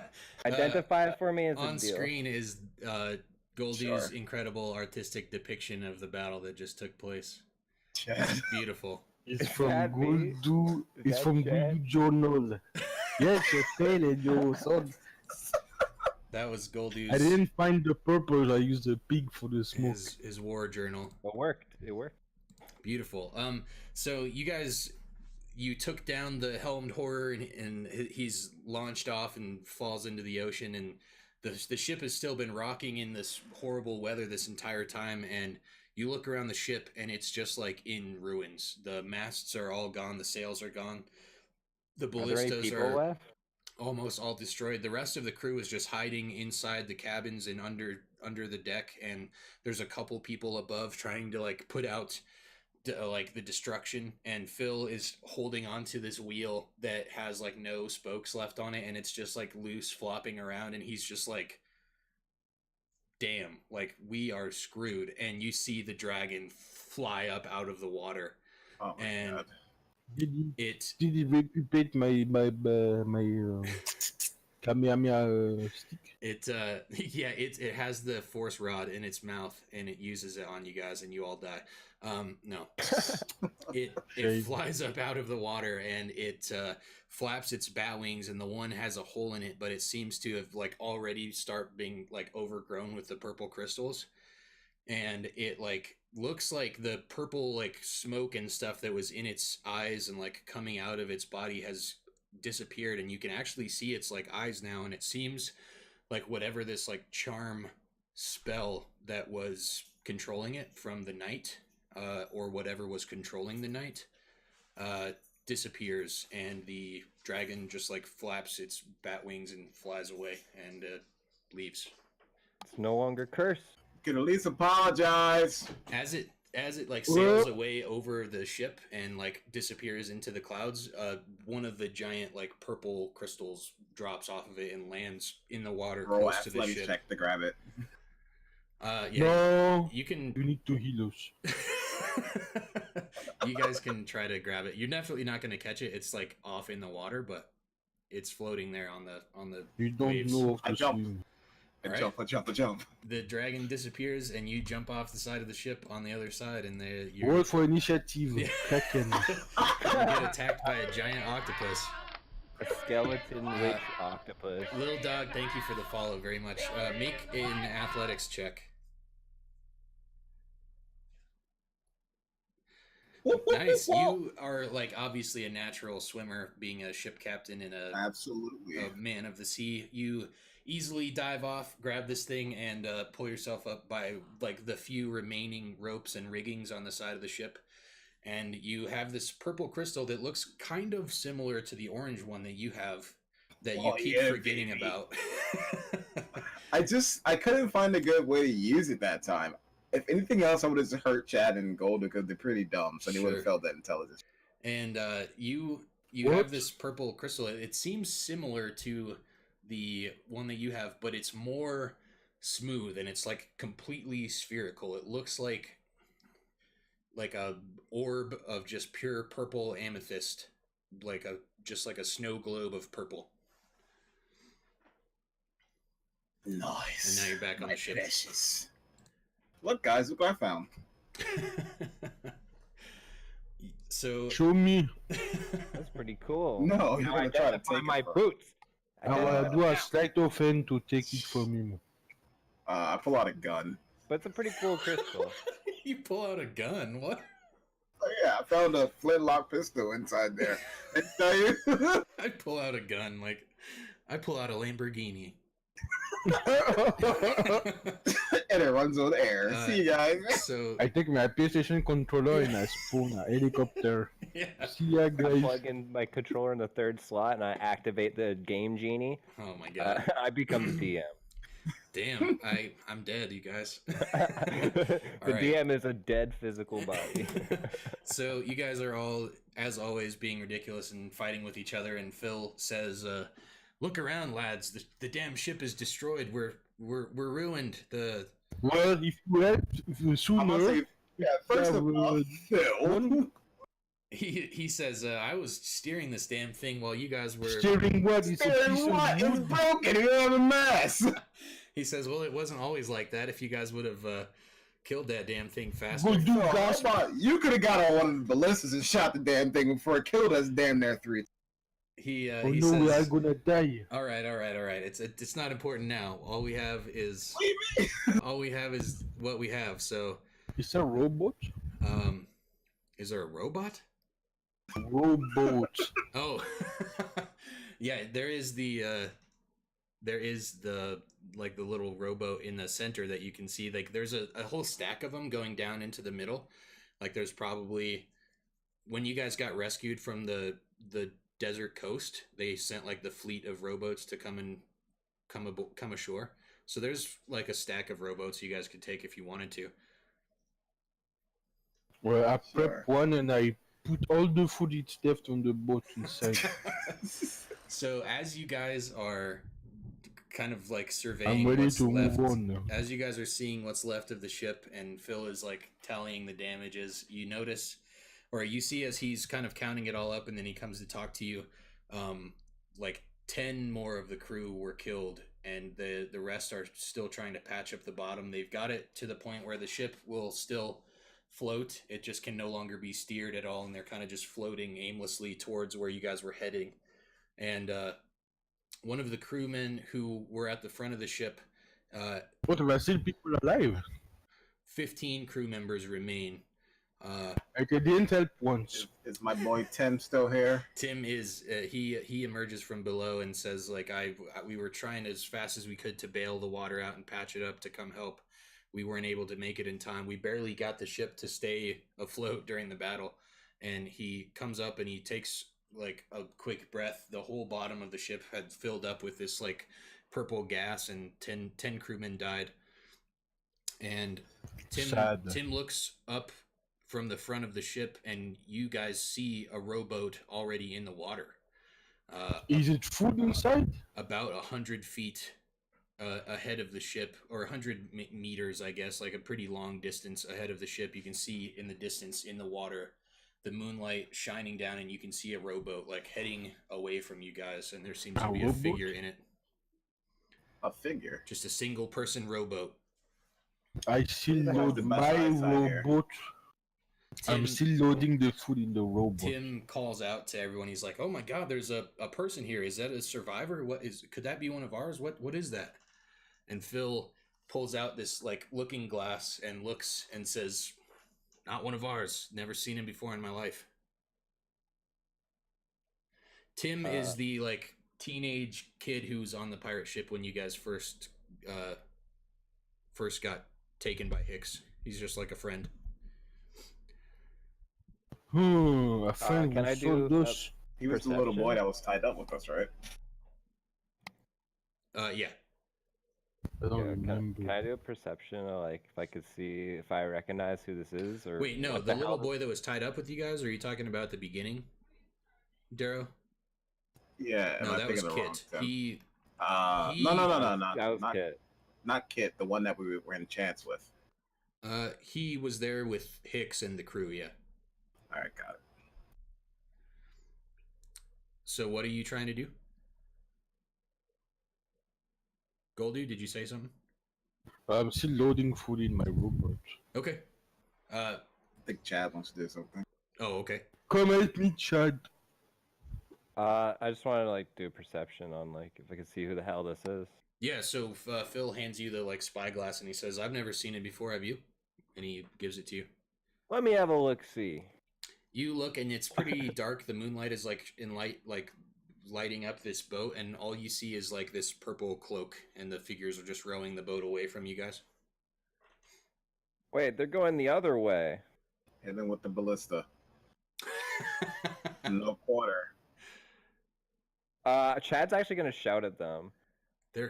Identify it for me and it's On a deal. screen is Goldie's Sure. incredible artistic depiction of the battle that just took place. Chad. Beautiful. It's from that me? Goldu. Is It's that from Chad? Goldu Journal. Yes, I tell it, yo, son. That was Goldie's I didn't find the purple. I used the pig for the smoke. his war journal. It worked. It worked. Beautiful. So you took down the helmed horror, and he's launched off and falls into the ocean, and the ship has still been rocking in this horrible weather this entire time, and you look around the ship and it's just like in ruins. The masts are all gone, the sails are gone, the Are there any ballistas people are left? almost all destroyed. The rest of the crew is just hiding inside the cabins and under the deck, and there's a couple people above trying to like put out the destruction, and Phil is holding onto this wheel that has like no spokes left on it, and it's just like loose flopping around, and he's just like damn, like we are screwed. And you see the dragon fly up out of the water. Oh my And god. Did he recuperate my Kamehameha stick? It yeah, it has the force rod in its mouth and it uses it on you guys and you all die. No. It flies up out of the water and it flaps its bat wings, and the one has a hole in it, but it seems to have like already start being like overgrown with the purple crystals. And it like looks like the purple like smoke and stuff that was in its eyes and like coming out of its body has disappeared, and you can actually see its like eyes now, and it seems like whatever this like charm spell that was controlling it from the night, or whatever was controlling the night, disappears, and the dragon just like flaps its bat wings and flies away and leaves. It's no longer cursed. Can at least apologize. As it like sails away over the ship and like disappears into the clouds, one of the giant like purple crystals drops off of it and lands in the water Roll close to the athletics ship. check to grab it. Yeah, No, you can. you need to heal us. You guys can try to grab it. You're definitely not going to catch it. It's like off in the water, but it's floating there on the. You don't waves. know I how to jump. swim. I jump. The dragon disappears, and you jump off the side of the ship on the other side, and you Roll for initiative, Kraken. get attacked by a giant octopus. A skeleton witch octopus. Little dog, thank you for the follow very much. Make an athletics check. Nice. You are like obviously a natural swimmer, being a ship captain and Absolutely. a man of the sea. You easily dive off, grab this thing, and pull yourself up by like the few remaining ropes and riggings on the side of the ship. And you have this purple crystal that looks kind of similar to the orange one that you have that you keep forgetting baby. about. I couldn't find a good way to use it that time. If anything else, I would have just hurt Chad and Golden because they're pretty dumb, so they would have felt that intelligence. And you What? have this purple crystal. It seems similar to the one that you have, but it's more smooth and it's like completely spherical. It looks like a orb of just pure purple amethyst, just like a snow globe of purple. Nice. And now you're back on the ship. Precious. Look, guys, look what I found. So Show me. That's pretty cool. No, you're Now gonna try to identify take my it from- boots. I will do a sleight of hand to take it from him. I pull out a gun. But it's a pretty cool crystal. you pull out a gun. What? Oh, yeah, I found a flintlock pistol inside there. I tell you. I pull out a gun like I pull out a Lamborghini. And it runs on air. See you guys. So I take my PlayStation controller and I spawn a helicopter. yeah. See ya, I guys. plug in my controller in the third slot and I activate the game genie. Oh my god. I become the DM. Damn, I'm dead, you guys. The Alright. DM is a dead physical body. So you guys are all, as always, being ridiculous and fighting with each other. And Phil says, "Look around, lads. The damn ship is destroyed. We're ruined. The Well, if you help I'm gonna sooner, say, yeah, first of all, Phil. one he says I was steering this damn thing while you guys were." steering what is a piece of What? It's wood. broken. You have a mess. He says, "Well, it wasn't always like that. If you guys would have killed that damn thing faster." Good No, dude, how guys. about you could have got on one of the ballistas and shot the damn thing before it killed us damn near 3. He Oh he no, we are says, gonna die. "All right. It's not important now. All we have is What do you mean? all we have is what we have. So, It's a robot. is there a robot? Robot. Oh, yeah. There is the like the little rowboat in the center that you can see. Like there's a whole stack of them going down into the middle. Like there's probably, when you guys got rescued from the desert coast, they sent like the fleet of rowboats to come ashore. So there's like a stack of rowboats you guys could take if you wanted to. Well, I Sure. prep one and I put all the food it's left on the boat inside. So as you guys are kind of like I'm surveying ready what's to left. move on now. As you guys are seeing what's left of the ship, and Phil is like tallying the damages, you notice, or you see as he's kind of counting it all up, and then he comes to talk to you, like 10 more of the crew were killed, and the rest are still trying to patch up the bottom. They've got it to the point where the ship will still float. It just can no longer be steered at all, and they're kind of just floating aimlessly towards where you guys were heading. And one of the crewmen who were at the front of the ship, But there are still people alive. 15 crew members remain. Like I didn't help once. Is my boy Tim still here? Tim is he emerges from below and says, like, we were trying as fast as we could to bail the water out and patch it up to come help. We weren't able to make it in time. We barely got the ship to stay afloat during the battle. And he comes up and he takes like a quick breath. The whole bottom of the ship had filled up with this like purple gas, and 10 crewmen died. And Tim looks up from the front of the ship, and you guys see a rowboat already in the water. Is it food inside? About 100 feet ahead of the ship, or 100 meters, I guess, like a pretty long distance ahead of the ship. You can see in the distance in the water the moonlight shining down, and you can see a rowboat like heading away from you guys, and there seems to be a figure in it. A figure? Just a single person rowboat. I still load my rowboat. I'm still loading the food in the rowboat. Tim calls out to everyone. He's like, "Oh my God, there's a person here. Is that a survivor? Could that be one of ours? What is that?" And Phil pulls out this like looking glass and looks and says, "Not one of ours. Never seen him before in my life." Tim is the like teenage kid who was on the pirate ship when you guys first got taken by Hicks. He's just like a friend. A friend can I do those. He was the little boy that was tied up with us, right? Yeah. I don't remember. Can I do a perception, like if I could see if I recognize who this is? Or wait, no, the little boy that was tied up with you guys. Or are you talking about the beginning, Darrow? Yeah. No, that was Kit. He. No. That was Kit. Not Kit. The one that we were in chance with. He was there with Hicks and the crew. Yeah. All right, got it. So what are you trying to do? Goldie, did you say something? I'm still loading food in my rowboat. Okay. I think Chad wants to do something. Oh, okay. Come help me, Chad. I just want to like do a perception on like if I can see who the hell this is. Yeah, so Phil hands you the like spyglass and he says, "I've never seen it before, have you?" And he gives it to you. Let me have a look-see. You look and it's pretty dark. The moonlight is like lighting up this boat, and all you see is like this purple cloak, and the figures are just rowing the boat away from you guys. Wait, they're going the other way. And then with the ballista. No quarter. Chad's actually gonna shout at them.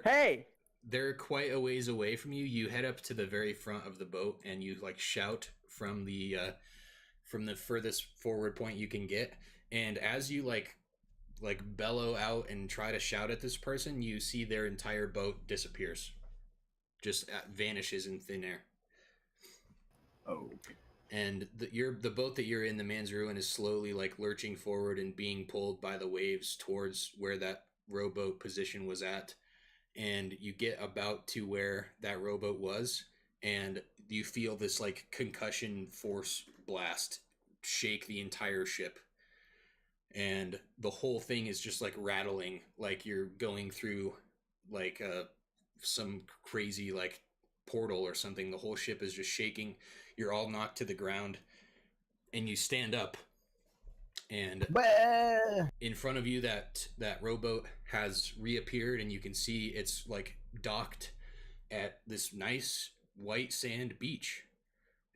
Hey! They're quite a ways away from you. You head up to the very front of the boat and you like shout from the furthest forward point you can get. And as you like bellow out and try to shout at this person, you see their entire boat disappears, just vanishes in thin air. Oh. Okay. And the boat that you're in, the Man's Ruin, is slowly like lurching forward and being pulled by the waves towards where that rowboat position was at. And you get about to where that rowboat was, and you feel this like concussion force blast shake the entire ship. And the whole thing is just like rattling, like you're going through like some crazy like portal or something. The whole ship is just shaking. You're all knocked to the ground, and you stand up, and in front of you that rowboat has reappeared, and you can see it's like docked at this nice white sand beach,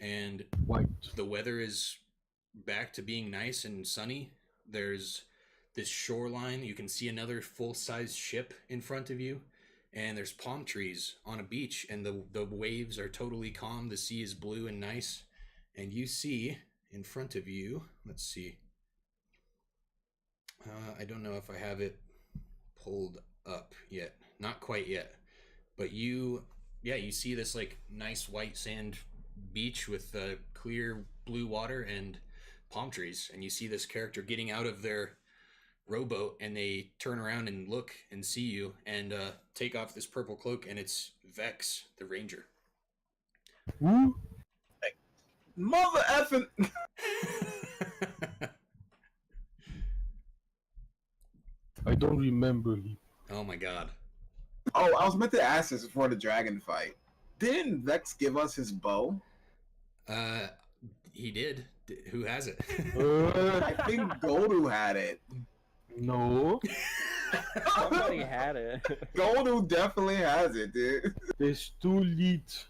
and the weather is back to being nice and sunny. There's this shoreline. You can see another full-size ship in front of you, and there's palm trees on a beach, and the waves are totally calm. The sea is blue and nice, and you see in front of you, let's see, I don't know if I have it pulled up yet. not quite yet. But you see this like nice white sand beach with clear blue water and palm trees, and you see this character getting out of their rowboat, and they turn around and look and see you and take off this purple cloak, and it's Vex, the ranger. Who? Mother effing. I don't remember him. Oh my god. Oh, I was meant to ask this before the dragon fight. Didn't Vex give us his bow? He did. Who has it? I think Goldu had it. No. Somebody had it. Goldu definitely has it, dude. There's two leads.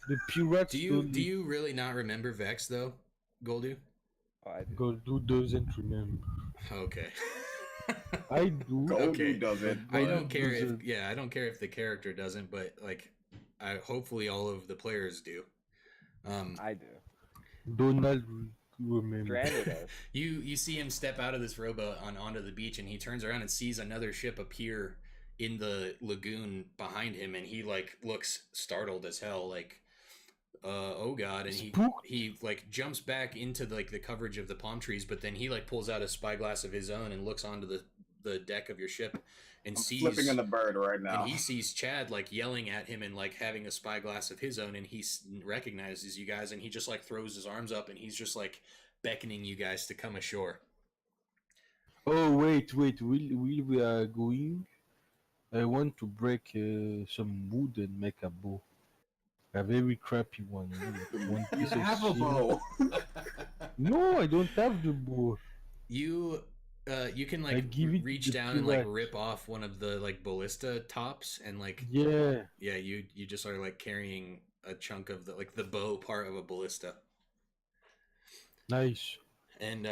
The pirates. Do you really not remember Vex though, Goldu? Oh, I do. Goldu doesn't remember. Okay. I do. Goldu Okay. doesn't. I but don't care if doesn't. I don't care if the character doesn't, but like, hopefully all of the players do. I do. Donald remember. Granny does. You see him step out of this rowboat onto the beach, and he turns around and sees another ship appear in the lagoon behind him, and he like looks startled as hell, like, oh god, and Spooked. he like jumps back into the coverage of the palm trees, but then he like pulls out a spyglass of his own and looks onto the deck of your ship and I'm sees flipping in the bird right now. and he sees Chad like yelling at him and like having a spyglass of his own, and he recognizes you guys, and he just like throws his arms up, and he's just like beckoning you guys to come ashore. Oh wait. Will we are going? I want to break some wood and make a bow. A very crappy one. One You piece of have a shit. bow. No, I don't have the bow. You can I like give it reach to the down and like pirate. rip off one of the like ballista tops, and like Yeah. you just are like carrying a chunk of the bow part of a ballista. Nice. And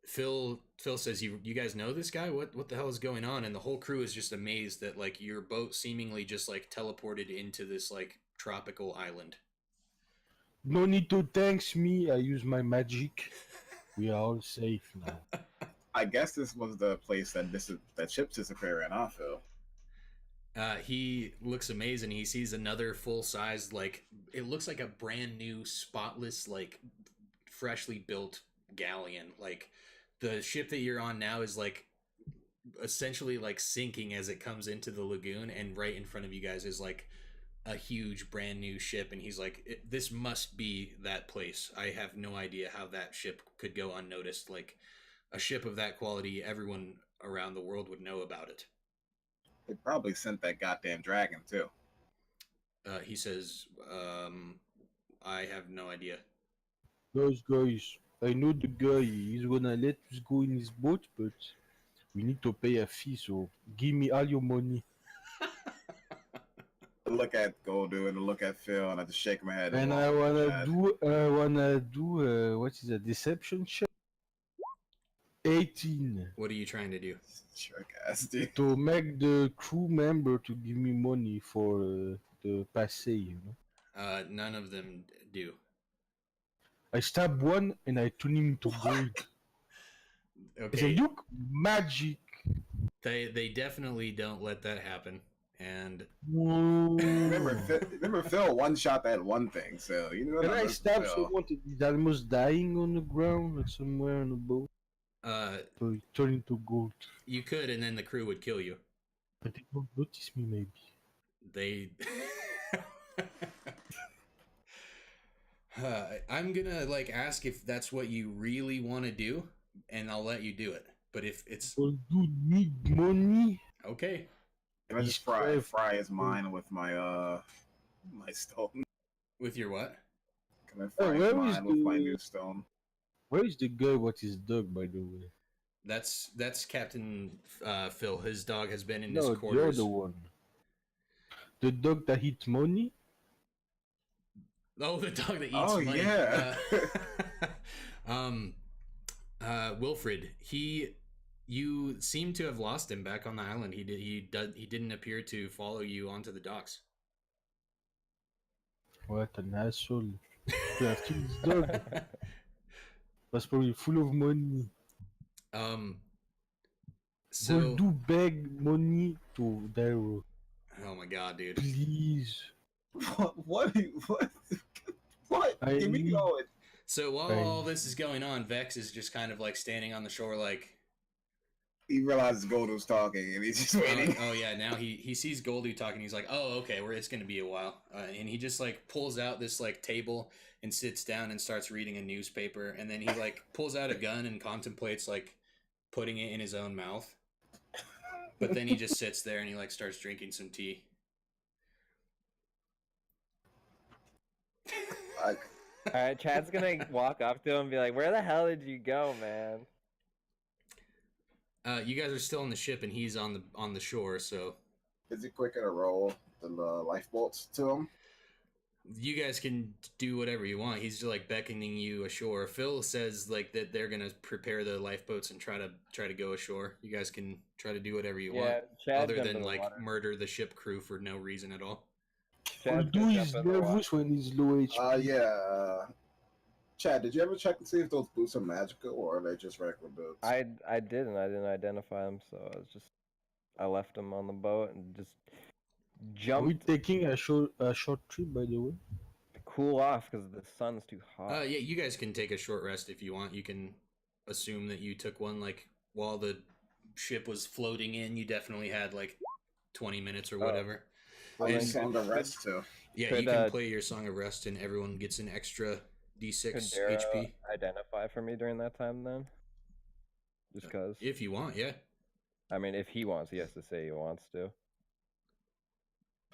Phil says, you guys know this guy? What the hell is going on? And the whole crew is just amazed that like your boat seemingly just like teleported into this like tropical island. No need to thanks me. I use my magic. We are all safe now. I guess this was the place that ships disappear in, Phil. He looks amazed, and he sees another full-sized, like, it looks like a brand new, spotless, like, freshly built galleon. Like, the ship that you're on now is, like, essentially, like, sinking as it comes into the lagoon, and right in front of you guys is, like, a huge brand new ship, and he's like, this must be that place. I have no idea how that ship could go unnoticed. Like, a ship of that quality, everyone around the world would know about it. They probably sent that goddamn dragon too. He says, I have no idea. Those guys, I know the guy. He's gonna let us go in his boat, but we need to pay a fee. So give me all your money. I look at Goldu and I look at Phil, and I just shake my head. And I wanna do what is a deception check? 18 What are you trying to do? Sure, ass, dude. to make the crew member to give me money for the passé, you know. None of them do. I stab one and I turn him to gold. I say, Okay, look, magic. they definitely don't let that happen. And Remember, Phil one shot that one thing, so you know. And I stab Phil. someone that is almost dying on the ground, like somewhere on the boat. So he turn into gold. you could, and then the crew would kill you. But they don't notice me, maybe. They. I'm gonna like ask if that's what you really want to do, and I'll let you do it. But if it's Well, do need money? okay, Can I just fry his mind with my my stone? with your what? Can I fry his where is mind with my the- new stone? Where is the guy? What is dog, by the way? That's Captain Phil. His dog has been in No, his the quarters. other one. The dog that eats money? Oh, the dog that eats Oh, money. yeah. Wilfred. You seem to have lost him back on the island. He didn't appear to follow you onto the docks. What an asshole. You have killed his dog. Was probably full of money. So Go do beg money to Daryl. Oh my god, dude. Please. What? What? I Give me need. going. So while I, all this is going on, Vex is just kind of like standing on the shore, like, He realizes Goldo's talking, and he's just waiting. oh yeah. Now he sees Goldie talking. He's like, oh okay, it's gonna be a while. And he just like pulls out this like table and sits down and starts reading a newspaper. And then he like pulls out a gun and contemplates like putting it in his own mouth. But then he just sits there and he like starts drinking some tea. Like, All right, Chad's gonna walk up to him and be like, "Where the hell did you go, man?" You guys are still on the ship and he's on the shore, so is it quicker to roll than the lifeboats to him? you guys can do whatever you want. He's just like beckoning you ashore. Phil says like that they're gonna prepare the lifeboats and try to go ashore. You guys can try to do whatever you want, Chad other jumped than in the like water. murder the ship crew for no reason at all. Chad's Goldu gonna is jump in the water. nervous when he's low HP. Yeah. Chad, did you ever check to see if those boots are magical or are they just regular boots? I didn't identify him, so I left him on the boat and just Are we jumped taking a short trip, by the way? to cool off because the sun's too hot. Yeah, you guys can take a short rest if you want. You can assume that you took one like while the ship was floating in. You definitely had like 20 minutes or whatever. How many And- song of rest too? Yeah, Could, you can play your Song of Rest and everyone gets an extra Could D6 Dara HP. identify for me during that time then? Just because. If you want, yeah. I mean, if he wants, he has to say he wants to.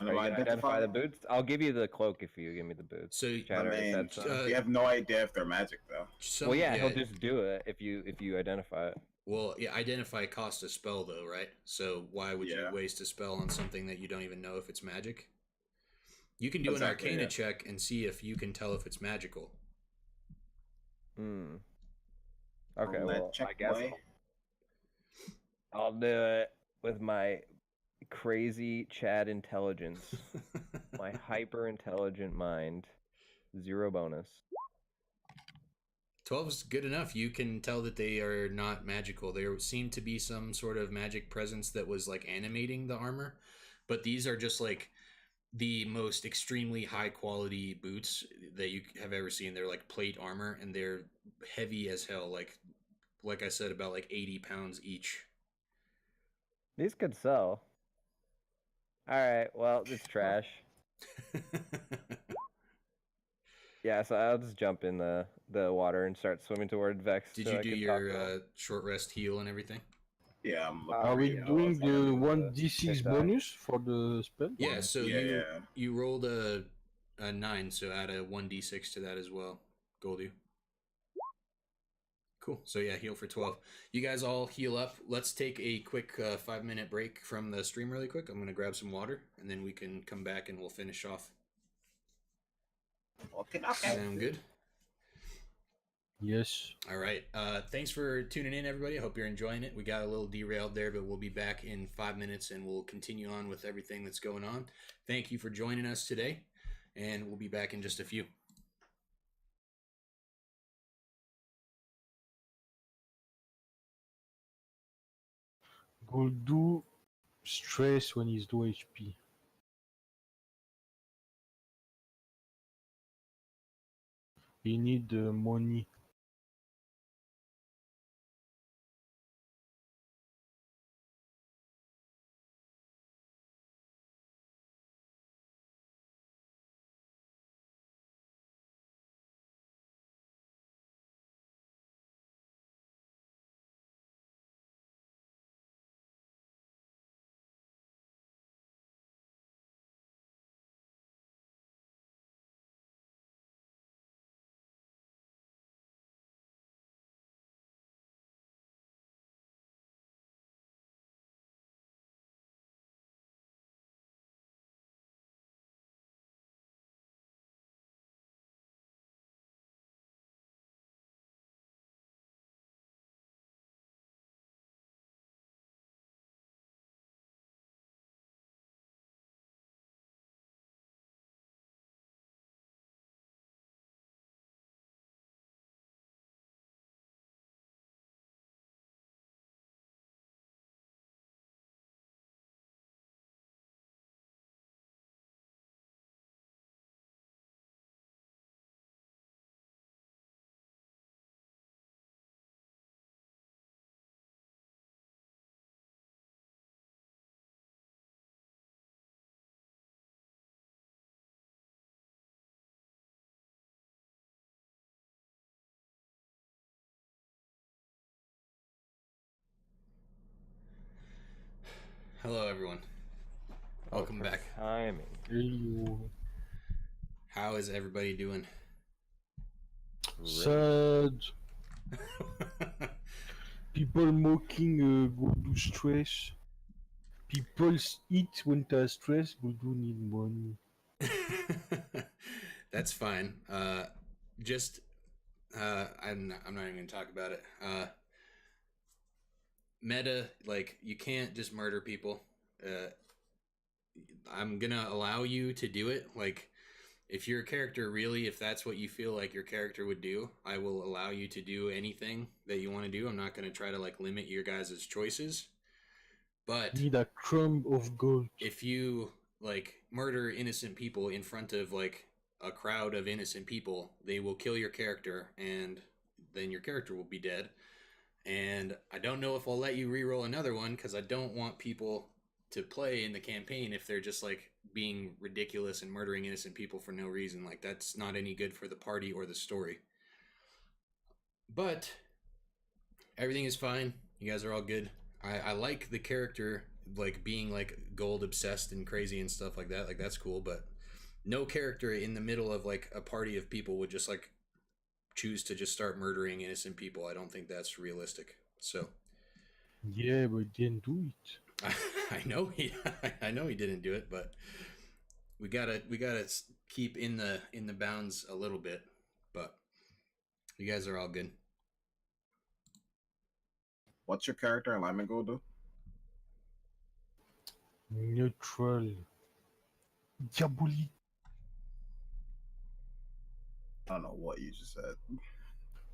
And Are you if I gonna identify the boots? I'll give you the cloak if you give me the boots. So, Chad I already mean, said so. we have no idea if they're magic though. some, Well, yeah, he'll just do it if you identify it. Well, yeah, identify cost a spell though, right? So why would you Yeah. waste a spell on something that you don't even know if it's magic? You can do Exactly, an Arcana yeah. check and see if you can tell if it's magical. Hmm. Okay, Roll that well, check I guess away. I'll do it with my crazy Chad intelligence, my hyper intelligent mind. 0 bonus. 12 is good enough. You can tell that they are not magical. There seemed to be some sort of magic presence that was like animating the armor, but these are just like the most extremely high quality boots that you have ever seen. They're like plate armor and they're heavy as hell. Like I said, about like 80 pounds each. These could sell. All right, well, it's trash. Yeah, so I'll just jump in the water and start swimming toward Vex. Did so you I do can your talk to him. short rest heal and everything? Yeah, I'm looking Are Are we yeah, doing let's do the the 1d6 TikTok. bonus for the spell? Yeah, so Yeah. you rolled a 9, so add a 1d6 to that as well. Goldie. Cool. So yeah, heal for 12. You guys all heal up. Let's take a quick 5-minute break from the stream really quick. I'm going to grab some water, and then we can come back and we'll finish off. Okay. Sound good? Yes. All right. Thanks for tuning in, everybody. I hope you're enjoying it. We got a little derailed there, but we'll be back in 5 minutes, and we'll continue on with everything that's going on. Thank you for joining us today, and we'll be back in just a few. Goldu stress when he's low HP. He need money. Hello, everyone. Welcome back. Timing. Hello. How is everybody doing? Sad. People mocking go do stress. People eat when they're stressed, go do need money. That's fine. Just I'm not even gonna talk about it. Meta, like, you can't just murder people. I'm gonna allow you to do it. Like, if your character really, if that's what you feel like your character would do, I will allow you to do anything that you want to do. I'm not gonna try to like limit your guys' choices. But Need a crumb of gold. if you like murder innocent people in front of like a crowd of innocent people, they will kill your character, and then your character will be dead. And I don't know if I'll let you reroll another one because I don't want people to play in the campaign if they're just like being ridiculous and murdering innocent people for no reason. Like, that's not any good for the party or the story. But everything is fine. You guys are all good. I like the character like being like gold obsessed and crazy and stuff like that. Like, that's cool, but no character in the middle of like a party of people would just like choose to just start murdering innocent people. I don't think that's realistic. So Yeah, but didn't do it. I know he didn't do it, but we gotta keep in the bounds a little bit. But you guys are all good. What's your character alignment goal do? Neutral. Diabolique. I don't know what you just said.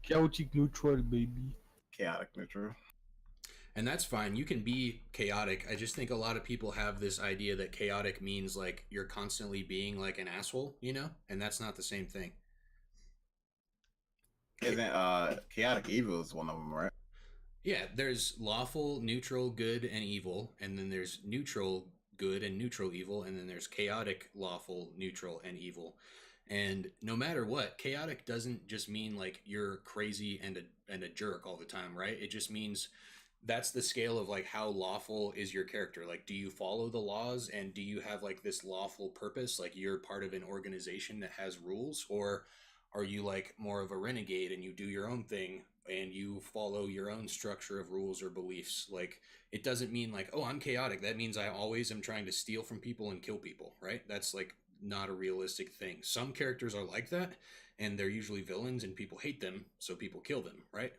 Chaotic neutral, baby. Chaotic neutral. And that's fine. You can be chaotic. I just think a lot of people have this idea that chaotic means like you're constantly being like an asshole, you know? And that's not the same thing. Isn't chaotic evil is one of them, right? Yeah, there's lawful, neutral, good, and evil, and then there's neutral, good, and neutral evil, and then there's chaotic, lawful, neutral, and evil. And no matter what, chaotic doesn't just mean like you're crazy and a jerk all the time, right? It just means that's the scale of like how lawful is your character. Like, do you follow the laws and do you have like this lawful purpose? Like, you're part of an organization that has rules, or are you like more of a renegade and you do your own thing and you follow your own structure of rules or beliefs? Like, it doesn't mean like, oh, I'm chaotic, that means I always am trying to steal from people and kill people, right? That's like not a realistic thing. Some characters are like that, and they're usually villains and people hate them, so people kill them, right?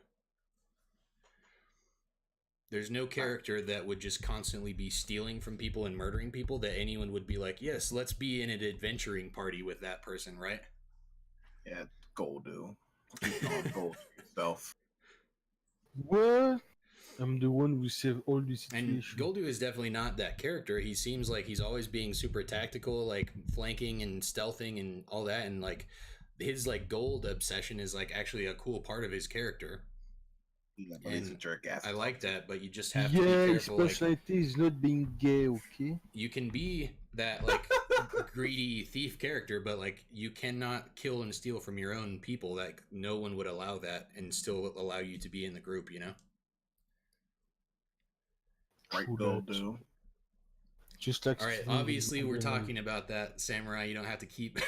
There's no character that would just constantly be stealing from people and murdering people that anyone would be like, yes, let's be in an adventuring party with that person, right? Yeah, gold do. Keep on gold for yourself. What? I'm the one who saved all the And situation. Goldu is definitely not that character. He seems like he's always being super tactical, like flanking and stealthing and all that. And like his like gold obsession is like actually a cool part of his character. Yeah, but he's a jerk ass. I like that, but you just have to Yeah, be his careful. Like, personality is not being gay, okay? you can be that like greedy thief character, but like you cannot kill and steal from your own people. Like, no one would allow that and still allow you to be in the group, you know? Right, True gold that. do. Just like All right, Steven obviously we're Universe. talking about that, Samurai. You don't have to keep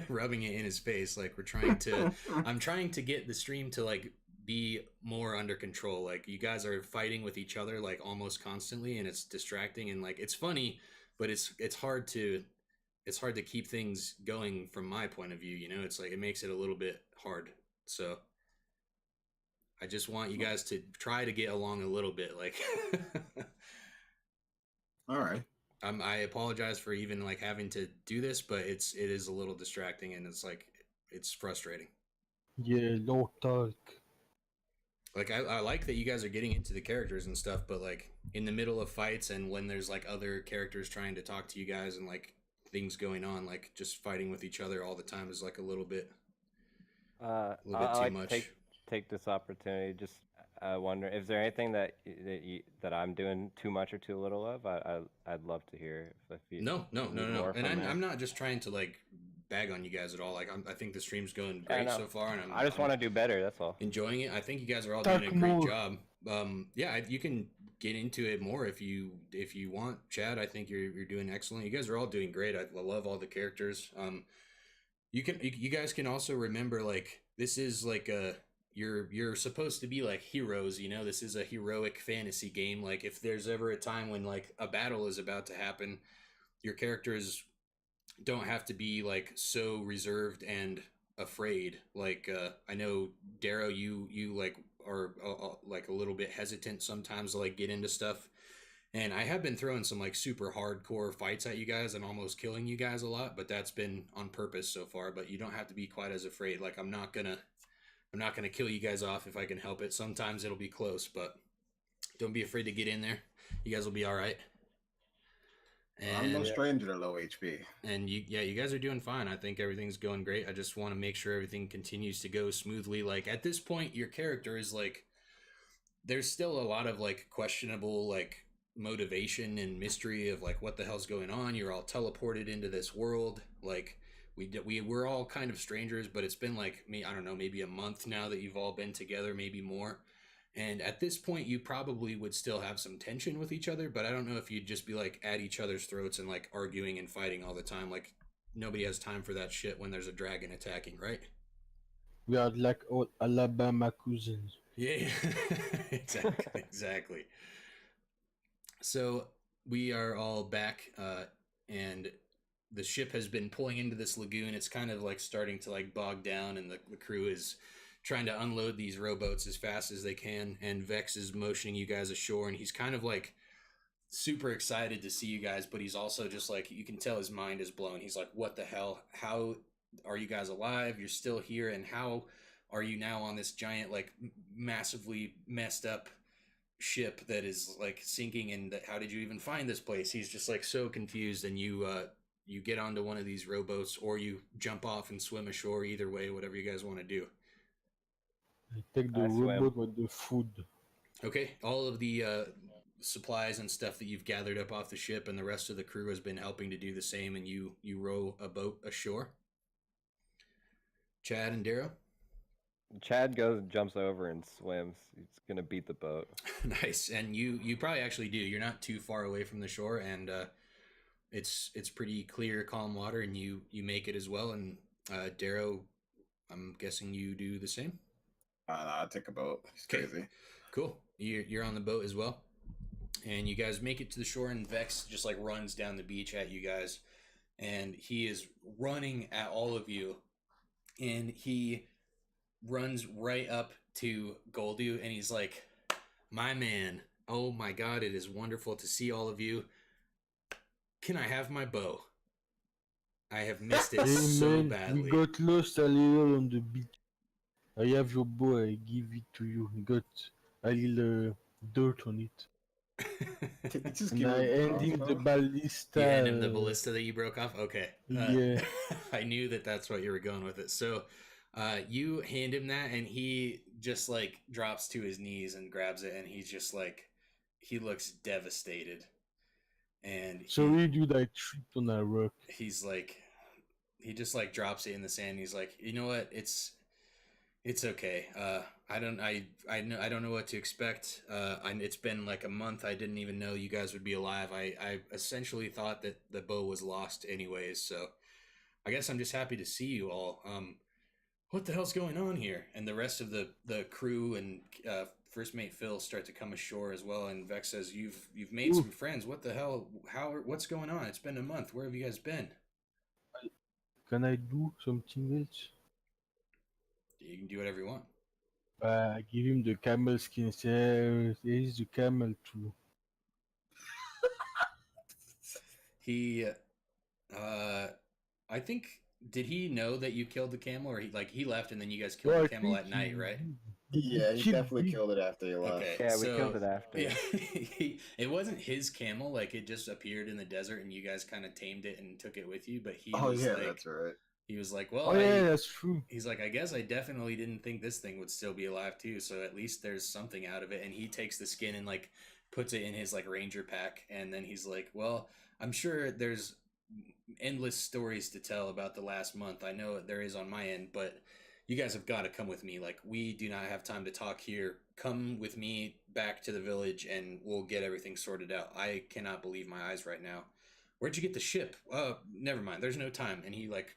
rubbing it in his face. Like, we're trying to I'm trying to get the stream to like be more under control. Like, you guys are fighting with each other like almost constantly, and it's distracting, and like it's funny, but it's hard to keep things going from my point of view, you know? It's like it makes it a little bit hard. So I just want you guys to try to get along a little bit, like All right. I apologize for even like having to do this, but it is a little distracting, and it's like it's frustrating. Yeah, no talk. Like, I like that you guys are getting into the characters and stuff, but like in the middle of fights and when there's like other characters trying to talk to you guys and like things going on, like just fighting with each other all the time is like a little bit I too like much. to take this opportunity. Just wonder, is there anything that I'm doing too much or too little of? I'd love to hear if you No. need more And from me. I'm not just trying to like bag on you guys at all. Like, I think the stream's going great no. so far, and I just want to do better. That's all. enjoying it. I think you guys are all Talk doing a great more. job. Yeah, you can get into it more if you want. Chad, I think you're doing excellent. You guys are all doing great. I love all the characters. You guys can also remember, like, this is like a you're supposed to be like heroes, you know. This is a heroic fantasy game. Like, if there's ever a time when like a battle is about to happen, your characters don't have to be like so reserved and afraid. Like, I know Darrow, you like are like a little bit hesitant sometimes to like get into stuff, and I have been throwing some like super hardcore fights at you guys and almost killing you guys a lot, but that's been on purpose so far. But you don't have to be quite as afraid. Like, I'm not gonna kill you guys off if I can help it. Sometimes it'll be close, but don't be afraid to get in there. You guys will be all right. And I'm no stranger to low HP. And you guys are doing fine. I think everything's going great. I just want to make sure everything continues to go smoothly. Like, at this point, your character is like, there's still a lot of like questionable like motivation and mystery of like what the hell's going on. You're all teleported into this world. Like, we're all kind of strangers, but it's been like, I don't know, maybe a month now that you've all been together, maybe more. And at this point, you probably would still have some tension with each other, but I don't know if you'd just be like at each other's throats and like arguing and fighting all the time. Like, nobody has time for that shit when there's a dragon attacking, right? We are like all Alabama cousins. Yeah, exactly. So we are all back, and the ship has been pulling into this lagoon. It's kind of like starting to like bog down, and the crew is trying to unload these rowboats as fast as they can. And Vex is motioning you guys ashore, and he's kind of like super excited to see you guys, but he's also just like, you can tell his mind is blown. He's like, what the hell? How are you guys alive? You're still here, and how are you now on this giant, like, massively messed up ship that is like sinking? And how did you even find this place? He's just like so confused, and you get onto one of these rowboats, or you jump off and swim ashore. Either way, whatever you guys want to do. I take the rowboat with the food. Okay, all of the supplies and stuff that you've gathered up off the ship, and the rest of the crew has been helping to do the same, and you row a boat ashore. Chad and Darrow? Chad jumps over and swims. He's gonna beat the boat. Nice. And you probably actually do. You're not too far away from the shore, and it's pretty clear, calm water, and you make it as well. And Darrow, I'm guessing you do the same. I take a boat. It's crazy. Cool. You're on the boat as well, and you guys make it to the shore. And Vex just like runs down the beach at you guys, and he is running at all of you, and he runs right up to Goldu, and he's like, my man, oh my god, it is wonderful to see all of you. Can I have my bow? I have missed it so badly. We got lost a little on the beach. I have your bow, I give it to you. You got a little dirt on it. And I end him the ballista. You end him the ballista that you broke off? Okay. Yeah. I knew that's what you were going with it. So you hand him that, and he just like drops to his knees and grabs it, and he's just like, he looks devastated. And sorry, dude, I tripped on a rock. He's like, he just like drops it in the sand. He's like, you know what? It's okay. I don't know what to expect. It's been like a month. I didn't even know you guys would be alive. I essentially thought that the bow was lost anyways. So I guess I'm just happy to see you all. What the hell's going on here? And the rest of the crew and first mate Phil start to come ashore as well. And Vex says, you've made some friends. What the hell? What's going on? It's been a month. Where have you guys been? Can I do something else? You can do whatever you want. I give him the camel skin. There is the camel too. He, I think, did he know that you killed the camel, or he left and then you guys killed the camel at night, right? Yeah, he definitely killed it after he left. Okay, Yeah, we killed it after. Yeah, it wasn't his camel. Like, it just appeared in the desert, and you guys kind of tamed it and took it with you. But he was like, that's right. He was like, well, that's true. He's like, I guess I definitely didn't think this thing would still be alive too. So at least there's something out of it. And he takes the skin and like puts it in his like ranger pack. And then he's like, well, I'm sure there's endless stories to tell about the last month. I know there is on my end, but you guys have got to come with me. Like, we do not have time to talk here. Come with me back to the village and we'll get everything sorted out. I cannot believe my eyes right now. Where'd you get the ship? Never mind. There's no time. And he like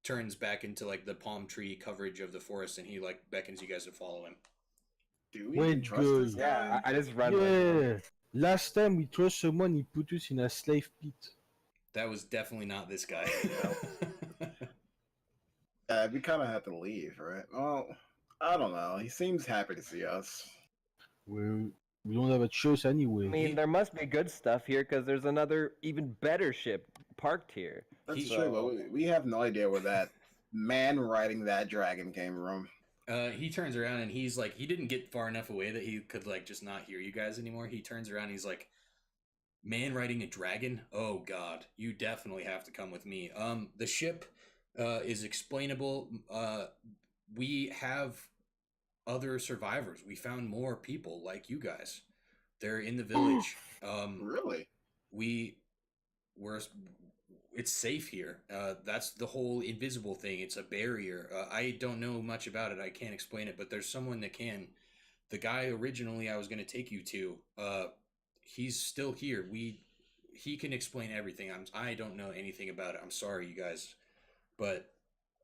turns back into like the palm tree coverage of the forest and he like beckons you guys to follow him. Do we even trust this guy? Yeah, I just run with him. Yeah. Last time we trust someone, he put us in a slave pit. That was definitely not this guy. We kind of have to leave, right? Well, I don't know. He seems happy to see us. We don't have a choice anyway. I mean, there must be good stuff here because there's another even better ship parked here. That's true, but we have no idea where that man riding that dragon came from. He turns around and he's like, he didn't get far enough away that he could like just not hear you guys anymore. He turns around and he's like, man riding a dragon? Oh God, you definitely have to come with me. The ship is explainable. We have other survivors. We found more people like you guys. They're in the village. Really? It's safe here. That's the whole invisible thing. It's a barrier. I don't know much about it. I can't explain it, but there's someone that can. The guy originally I was going to take you to, he's still here. He can explain everything. I don't know anything about it. I'm sorry, you guys, but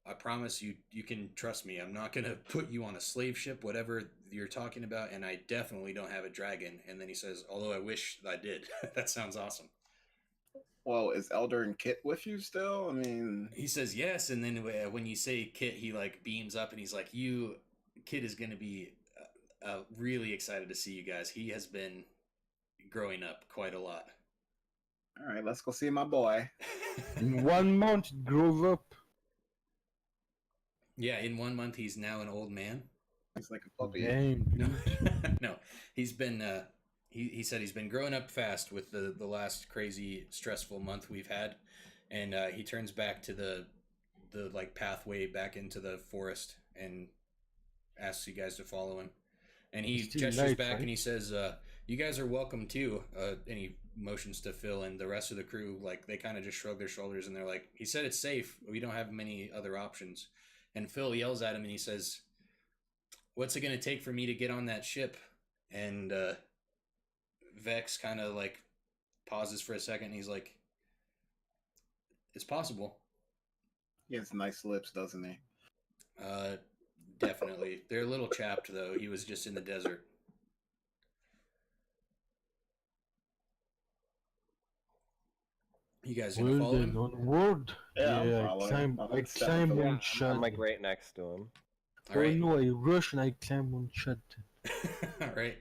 I promise you can trust me. I'm not going to put you on a slave ship, whatever you're talking about, and I definitely don't have a dragon. And then he says, although I wish I did. That sounds awesome. Well, is Elder and Kit with you still? I mean, he says yes, and then when you say Kit, he like beams up and he's like, Kit is going to be really excited to see you guys. He has been growing up quite a lot. All right, let's go see my boy. In 1 month, it grew up. Yeah, in 1 month, he's now an old man. He's like a puppy. Damn. No, he's been... He said he's been growing up fast with the last crazy stressful month we've had, and he turns back to the like pathway back into the forest and asks you guys to follow him. And he gestures back and he says, "You guys are welcome too." And he motions to Phil and the rest of the crew. Like they kind of just shrug their shoulders and they're like, "He said it's safe. We don't have many other options." And Phil yells at him and he says, "What's it going to take for me to get on that ship?" And Vex kind of like pauses for a second and he's like, it's possible. He has nice lips, doesn't he? Definitely. They're a little chapped though. He was just in the desert. You guys gonna follow him? Onward. Yeah, I climb on shot. I'm like right next to him. All right. Oh no, I rush and I climb on shot. All right.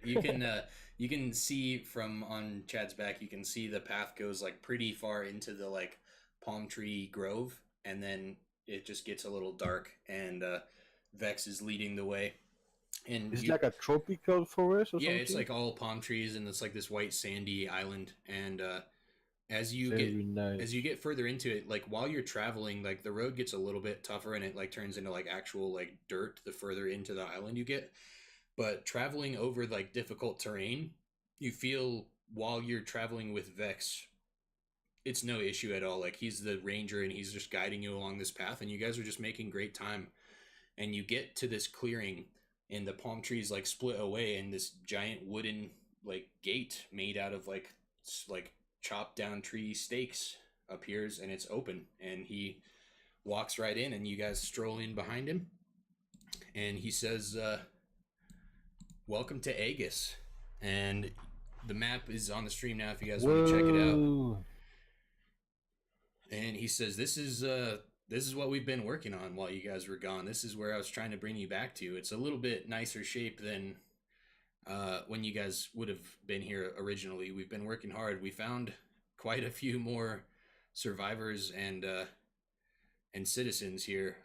You can see from on Chad's back, you can see the path goes like pretty far into the like palm tree grove, and then it just gets a little dark, and Vex is leading the way. And it's like a tropical forest or yeah, something? it's like all palm trees, and it's like this white sandy island. And as you get further into it, like while you're traveling, like the road gets a little bit tougher, and it like turns into like actual like dirt the further into the island you get. But traveling over like difficult terrain, you feel while you're traveling with Vex, it's no issue at all. Like he's the ranger and he's just guiding you along this path, and you guys are just making great time. And you get to this clearing, and the palm trees like split away, and this giant wooden like gate made out of like chopped down tree stakes appears, and it's open. And he walks right in, and you guys stroll in behind him, and he says, welcome to Aegis. And the map is on the stream now if you guys want to check it out. And he says, this is what we've been working on while you guys were gone. This is where I was trying to bring you back to. It's a little bit nicer shape than when you guys would have been here originally. We've been working hard. We found quite a few more survivors and citizens here.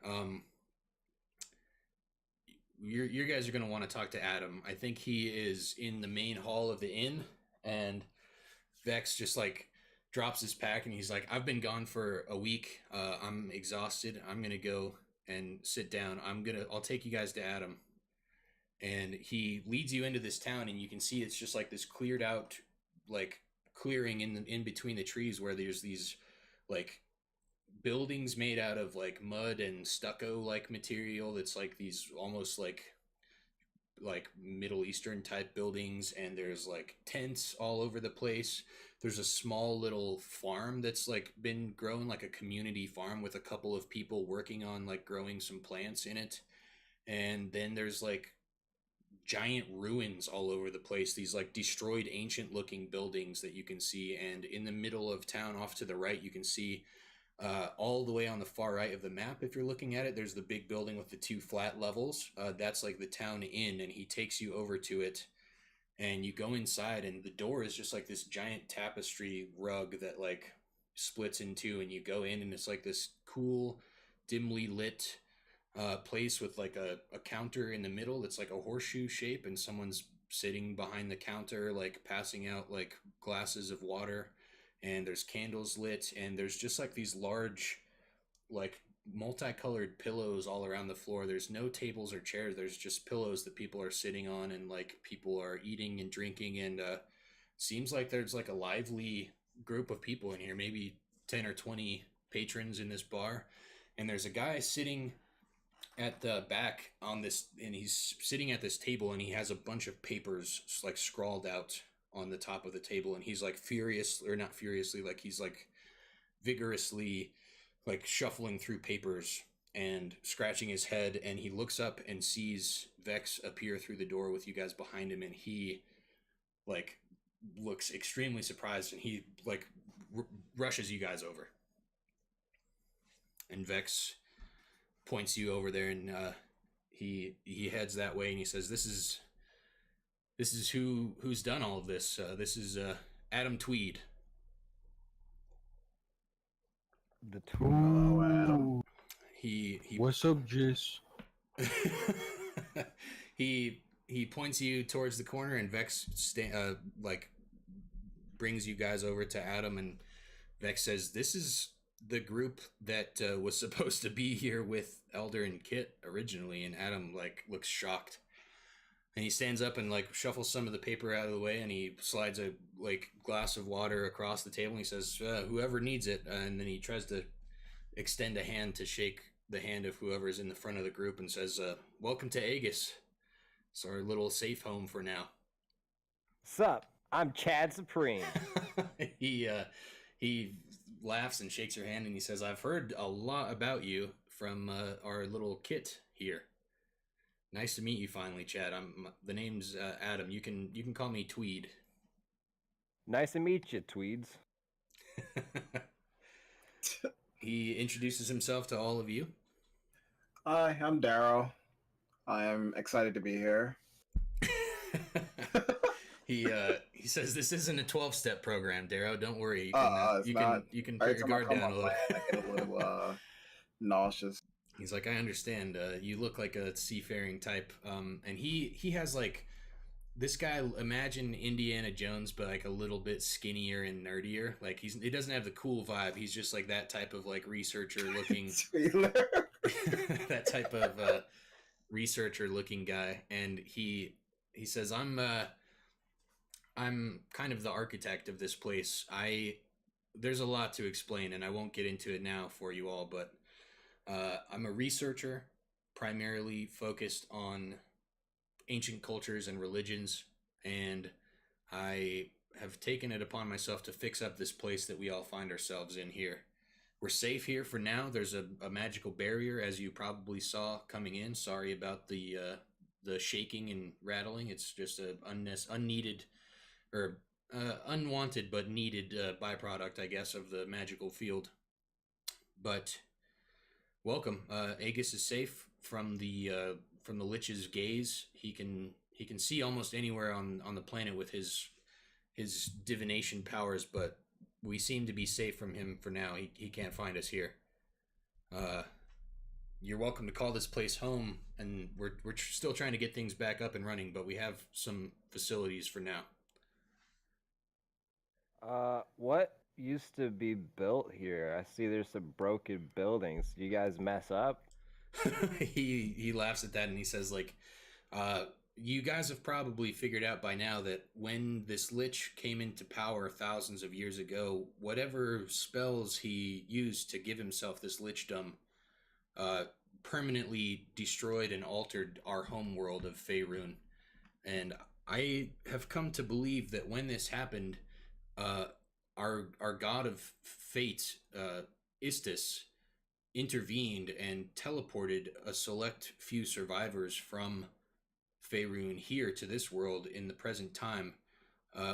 You guys are going to want to talk to Adam. I think he is in the main hall of the inn, and Vex just like drops his pack and he's like, I've been gone for a week. I'm exhausted. I'm going to go and sit down. I'll take you guys to Adam. And he leads you into this town, and you can see it's just like this cleared out like clearing in between the trees where there's these like buildings made out of like mud and stucco like material that's like these almost like Middle Eastern type buildings, and there's like tents all over the place. There's a small little farm that's like been grown, like a community farm with a couple of people working on like growing some plants in it. And then there's like giant ruins all over the place, these like destroyed ancient looking buildings that you can see. And in the middle of town off to the right, you can see all the way on the far right of the map, if you're looking at it, there's the big building with the two flat levels. That's like the town inn, and he takes you over to it, and you go inside, and the door is just like this giant tapestry rug that like splits in two, and you go in, and it's like this cool, dimly lit place with like a counter in the middle that's like a horseshoe shape, and someone's sitting behind the counter, like passing out like glasses of water, and there's candles lit, and there's just like these large like multicolored pillows all around the floor. There's no tables or chairs, there's just pillows that people are sitting on, and like people are eating and drinking, and seems like there's like a lively group of people in here, maybe 10 or 20 patrons in this bar. And there's a guy sitting at the back on this, and he's sitting at this table, and he has a bunch of papers like scrawled out on the top of the table, and he's like furious, or not furiously, like he's like vigorously like shuffling through papers and scratching his head. And he looks up and sees Vex appear through the door with you guys behind him, and he like looks extremely surprised, and he like rushes you guys over, and Vex points you over there, and he heads that way, and he says, this is who's done all of this. This is Adam Tweed. The Hello, Adam. He What's up, Jace? he points you towards the corner, and Vex like brings you guys over to Adam, and Vex says, this is the group that was supposed to be here with Elder and Kit originally. And Adam like looks shocked, and he stands up and like shuffles some of the paper out of the way, and he slides a like glass of water across the table, and he says, whoever needs it. And then he tries to extend a hand to shake the hand of whoever's in the front of the group, and says, welcome to Aegis. It's our little safe home for now. Sup, I'm Chad Supreme. He laughs and shakes your hand, and he says, I've heard a lot about you from our little Kit here. Nice to meet you finally, Chad. The name's Adam. You can call me Tweed. Nice to meet you, Tweeds. He introduces himself to all of you. Hi, I'm Daryl. I am excited to be here. He says, this isn't a 12-step program, Darrow. Don't worry. You can put Every your time I guard come down a little. online, I get a little nauseous. He's like, I understand. You look like a seafaring type. And he has like this guy. Imagine Indiana Jones, but like a little bit skinnier and nerdier. Like he doesn't have the cool vibe. He's just like that type of like researcher looking. That type of researcher looking guy. And he says, I'm kind of the architect of this place. There's a lot to explain, and I won't get into it now for you all, but I'm a researcher, primarily focused on ancient cultures and religions, and I have taken it upon myself to fix up this place that we all find ourselves in here. We're safe here for now. There's a magical barrier, as you probably saw coming in. Sorry about the shaking and rattling. It's just a unneeded or unwanted but needed byproduct, I guess, of the magical field. But welcome. Aegis is safe from the Lich's gaze. He can see almost anywhere on the planet with his divination powers, but we seem to be safe from him for now. He can't find us here. You're welcome to call this place home, and we're still trying to get things back up and running, but we have some facilities for now. What used to be built here? I see there's some broken buildings. Do you guys mess up? He laughs at that, and he says, like, you guys have probably figured out by now that when this lich came into power thousands of years ago, whatever spells he used to give himself this lichdom uh, permanently destroyed and altered our home world of Faerun. And I have come to believe that when this happened, uh, our god of fate, Istis, intervened and teleported a select few survivors from Faerun here to this world in the present time.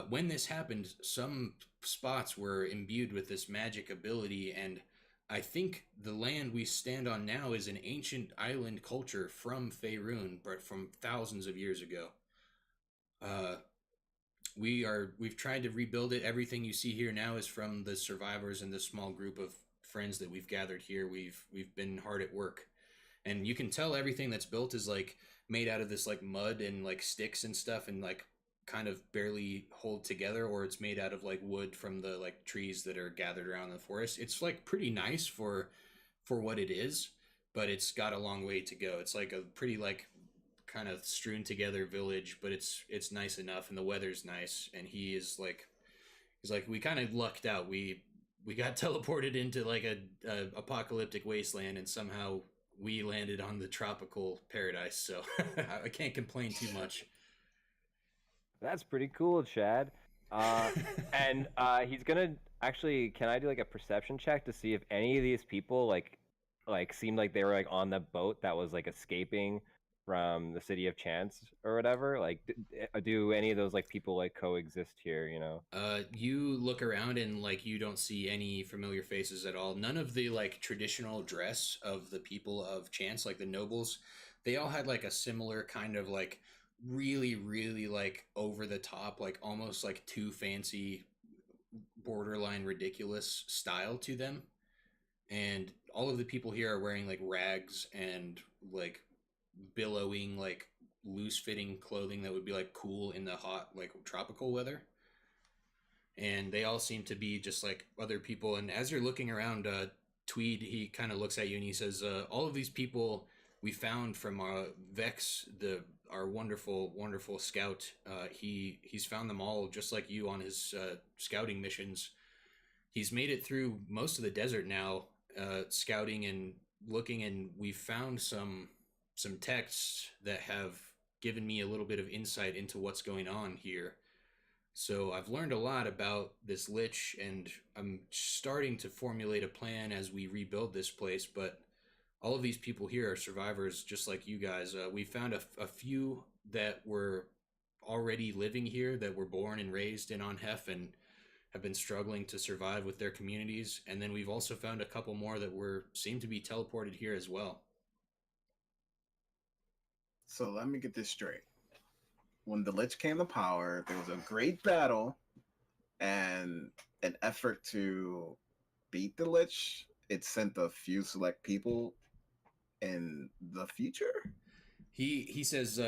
When this happened, some spots were imbued with this magic ability, and I think the land we stand on now is an ancient island culture from Faerun, but from thousands of years ago. Uh, we've tried to rebuild it. Everything you see here now is from the survivors and the small group of friends that we've gathered here. We've been hard at work, and you can tell everything that's built is like made out of this like mud and like sticks and stuff, and like kind of barely hold together, or it's made out of like wood from the like trees that are gathered around the forest. It's like pretty nice for what it is, but it's got a long way to go. It's like a pretty like kind of strewn together village, but it's nice enough, and the weather's nice. And he's like, we kind of lucked out. We got teleported into like a apocalyptic wasteland, and somehow we landed on the tropical paradise. So I can't complain too much. That's pretty cool, Chad. And he's gonna actually. Can I do like a perception check to see if any of these people like seemed like they were like on the boat that was like escaping from the city of Chance or whatever? Like, do any of those like people like coexist here? You know? You look around and like you don't see any familiar faces at all. None of the like traditional dress of the people of Chance, like the nobles, they all had like a similar kind of like really like over the top, like almost like too fancy, borderline ridiculous style to them. And all of the people here are wearing like rags and like billowing like loose fitting clothing that would be like cool in the hot like tropical weather. And they all seem to be just like other people. And as you're looking around, Tweed, he kind of looks at you and he says, all of these people we found from Vex, the our wonderful scout. He's found them all just like you on his scouting missions. He's made it through most of the desert now, scouting and looking, and we've found some texts that have given me a little bit of insight into what's going on here. So I've learned a lot about this lich, and I'm starting to formulate a plan as we rebuild this place. But all of these people here are survivors, just like you guys. We found a few that were already living here, that were born and raised in Onhef, and have been struggling to survive with their communities. And then we've also found a couple more that were seem to be teleported here as well. So let me get this straight. When the Lich came to power, there was a great battle and an effort to beat the Lich. It sent a few select people in the future. He says,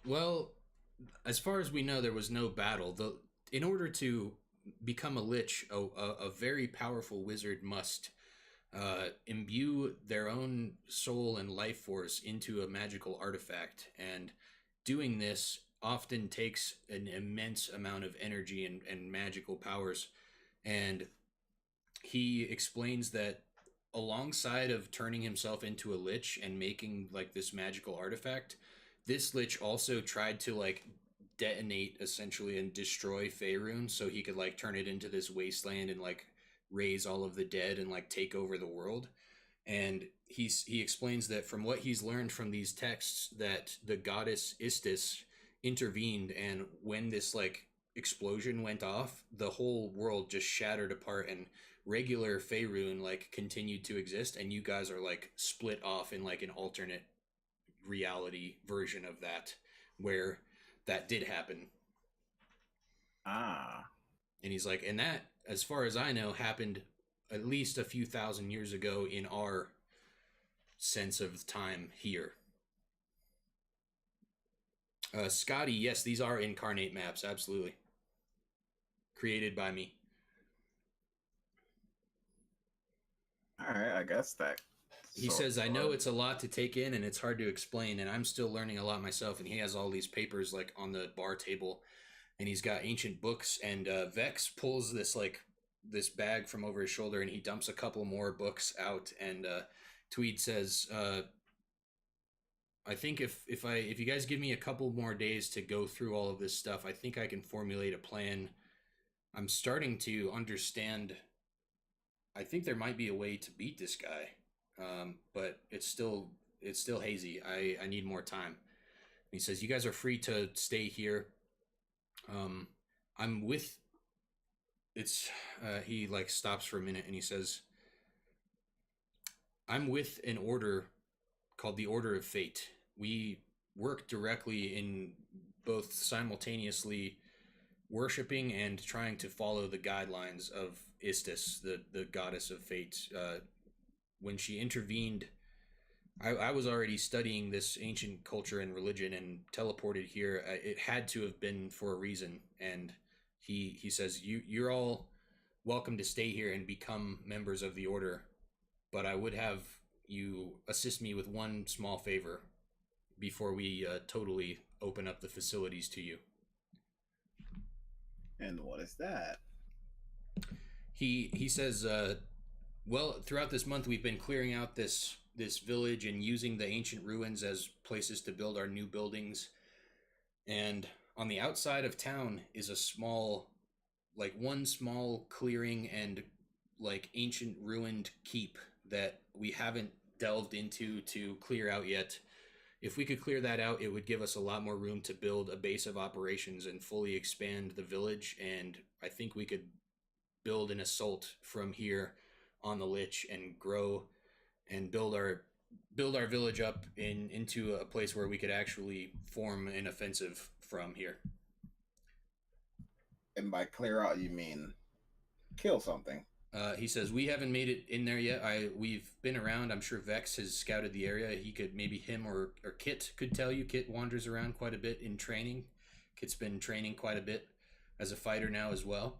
well, as far as we know, there was no battle. In order to become a lich, a very powerful wizard must imbue their own soul and life force into a magical artifact, and doing this often takes an immense amount of energy and magical powers. And he explains that alongside of turning himself into a lich and making like this magical artifact, this lich also tried to like detonate essentially and destroy Faerun so he could like turn it into this wasteland and like raise all of the dead and like take over the world. And he explains that from what he's learned from these texts, that the goddess Istis intervened, and when this like explosion went off, the whole world just shattered apart, and regular Faerun like continued to exist, and you guys are like split off in like an alternate reality version of that where that did happen. Ah. And he's like, and that, as far as I know, happened at least a few thousand years ago in our sense of time here. Scotty, yes, these are Inkarnate maps, absolutely. Created by me. All right, I guess that He says, I know it's a lot to take in and it's hard to explain, and I'm still learning a lot myself. And he has all these papers like on the bar table, and he's got ancient books. And Vex pulls this bag from over his shoulder, and he dumps a couple more books out. And Tweed says, I think if you guys give me a couple more days to go through all of this stuff, I think I can formulate a plan. I'm starting to understand. I think there might be a way to beat this guy, but it's still hazy. I need more time. He says, you guys are free to stay here. I'm with. It's he like stops for a minute and he says, I'm with an order called the Order of Fate. We work directly in both simultaneously worshiping and trying to follow the guidelines of Istis, the goddess of fate. When she intervened, I was already studying this ancient culture and religion and teleported here. It had to have been for a reason. And he says, you're all welcome to stay here and become members of the order, but I would have you assist me with one small favor before we totally open up the facilities to you. And what is that? He says, well, throughout this month we've been clearing out this village and using the ancient ruins as places to build our new buildings. And on the outside of town is a small, like one small clearing and like ancient ruined keep that we haven't delved into to clear out yet. If we could clear that out, it would give us a lot more room to build a base of operations and fully expand the village. And I think we could build an assault from here on the Lich and grow and build our village up into a place where we could actually form an offensive from here. And by clear out, you mean kill something? He says, we haven't made it in there yet. We've been around. I'm sure Vex has scouted the area. He could, maybe him or Kit could tell you. Kit wanders around quite a bit in training. Kit's been training quite a bit as a fighter now as well.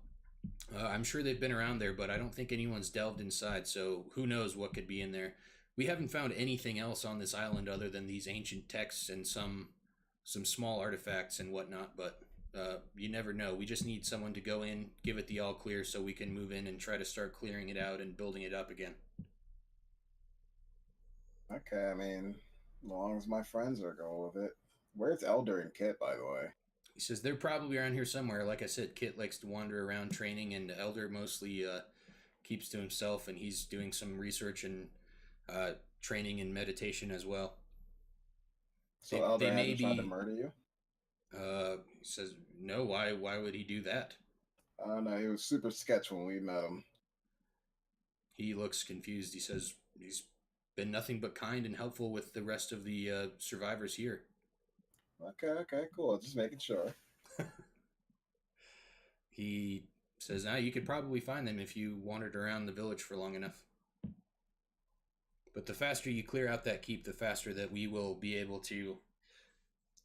I'm sure they've been around there, but I don't think anyone's delved inside, so who knows what could be in there. We haven't found anything else on this island other than these ancient texts and some small artifacts and whatnot, but you never know. We just need someone to go in, give it the all clear so we can move in and try to start clearing it out and building it up again. Okay, I mean, as long as my friends are going with it. Where's Elder and Kit, by the way? He says they're probably around here somewhere. Like I said, Kit likes to wander around training, and Elder mostly keeps to himself, and he's doing some research and training and meditation as well. So Elder hasn't tried to murder you? He says, no, why would he do that? I don't know, he was super sketch when we met him. He looks confused. He says he's been nothing but kind and helpful with the rest of the survivors here. Okay, cool. Just making sure. He says, you could probably find them if you wandered around the village for long enough. But the faster you clear out that keep, the faster that we will be able to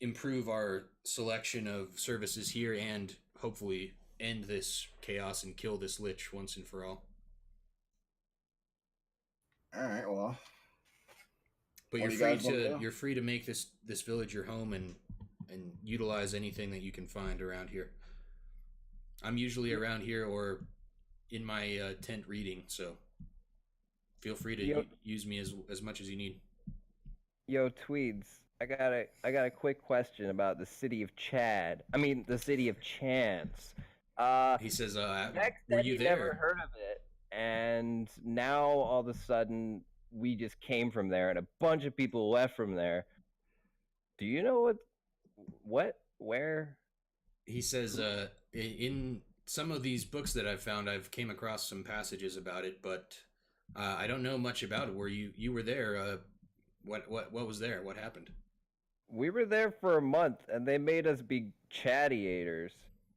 improve our selection of services here and hopefully end this chaos and kill this Lich once and for all. Alright, well. But you're free to make this village your home and utilize anything that you can find around here. I'm usually around here or in my tent reading, so feel free to use me as much as you need. Yo, Tweeds, I got a quick question about the city of Chad. I mean, the city of Chance. He says, were you there? Never heard of it, and now all of a sudden we just came from there, and a bunch of people left from there. Do you know where? He says, in some of these books that I've found, I've came across some passages about it, but I don't know much about it. Where you were there? What was there? What happened? We were there for a month, and they made us be chattiators,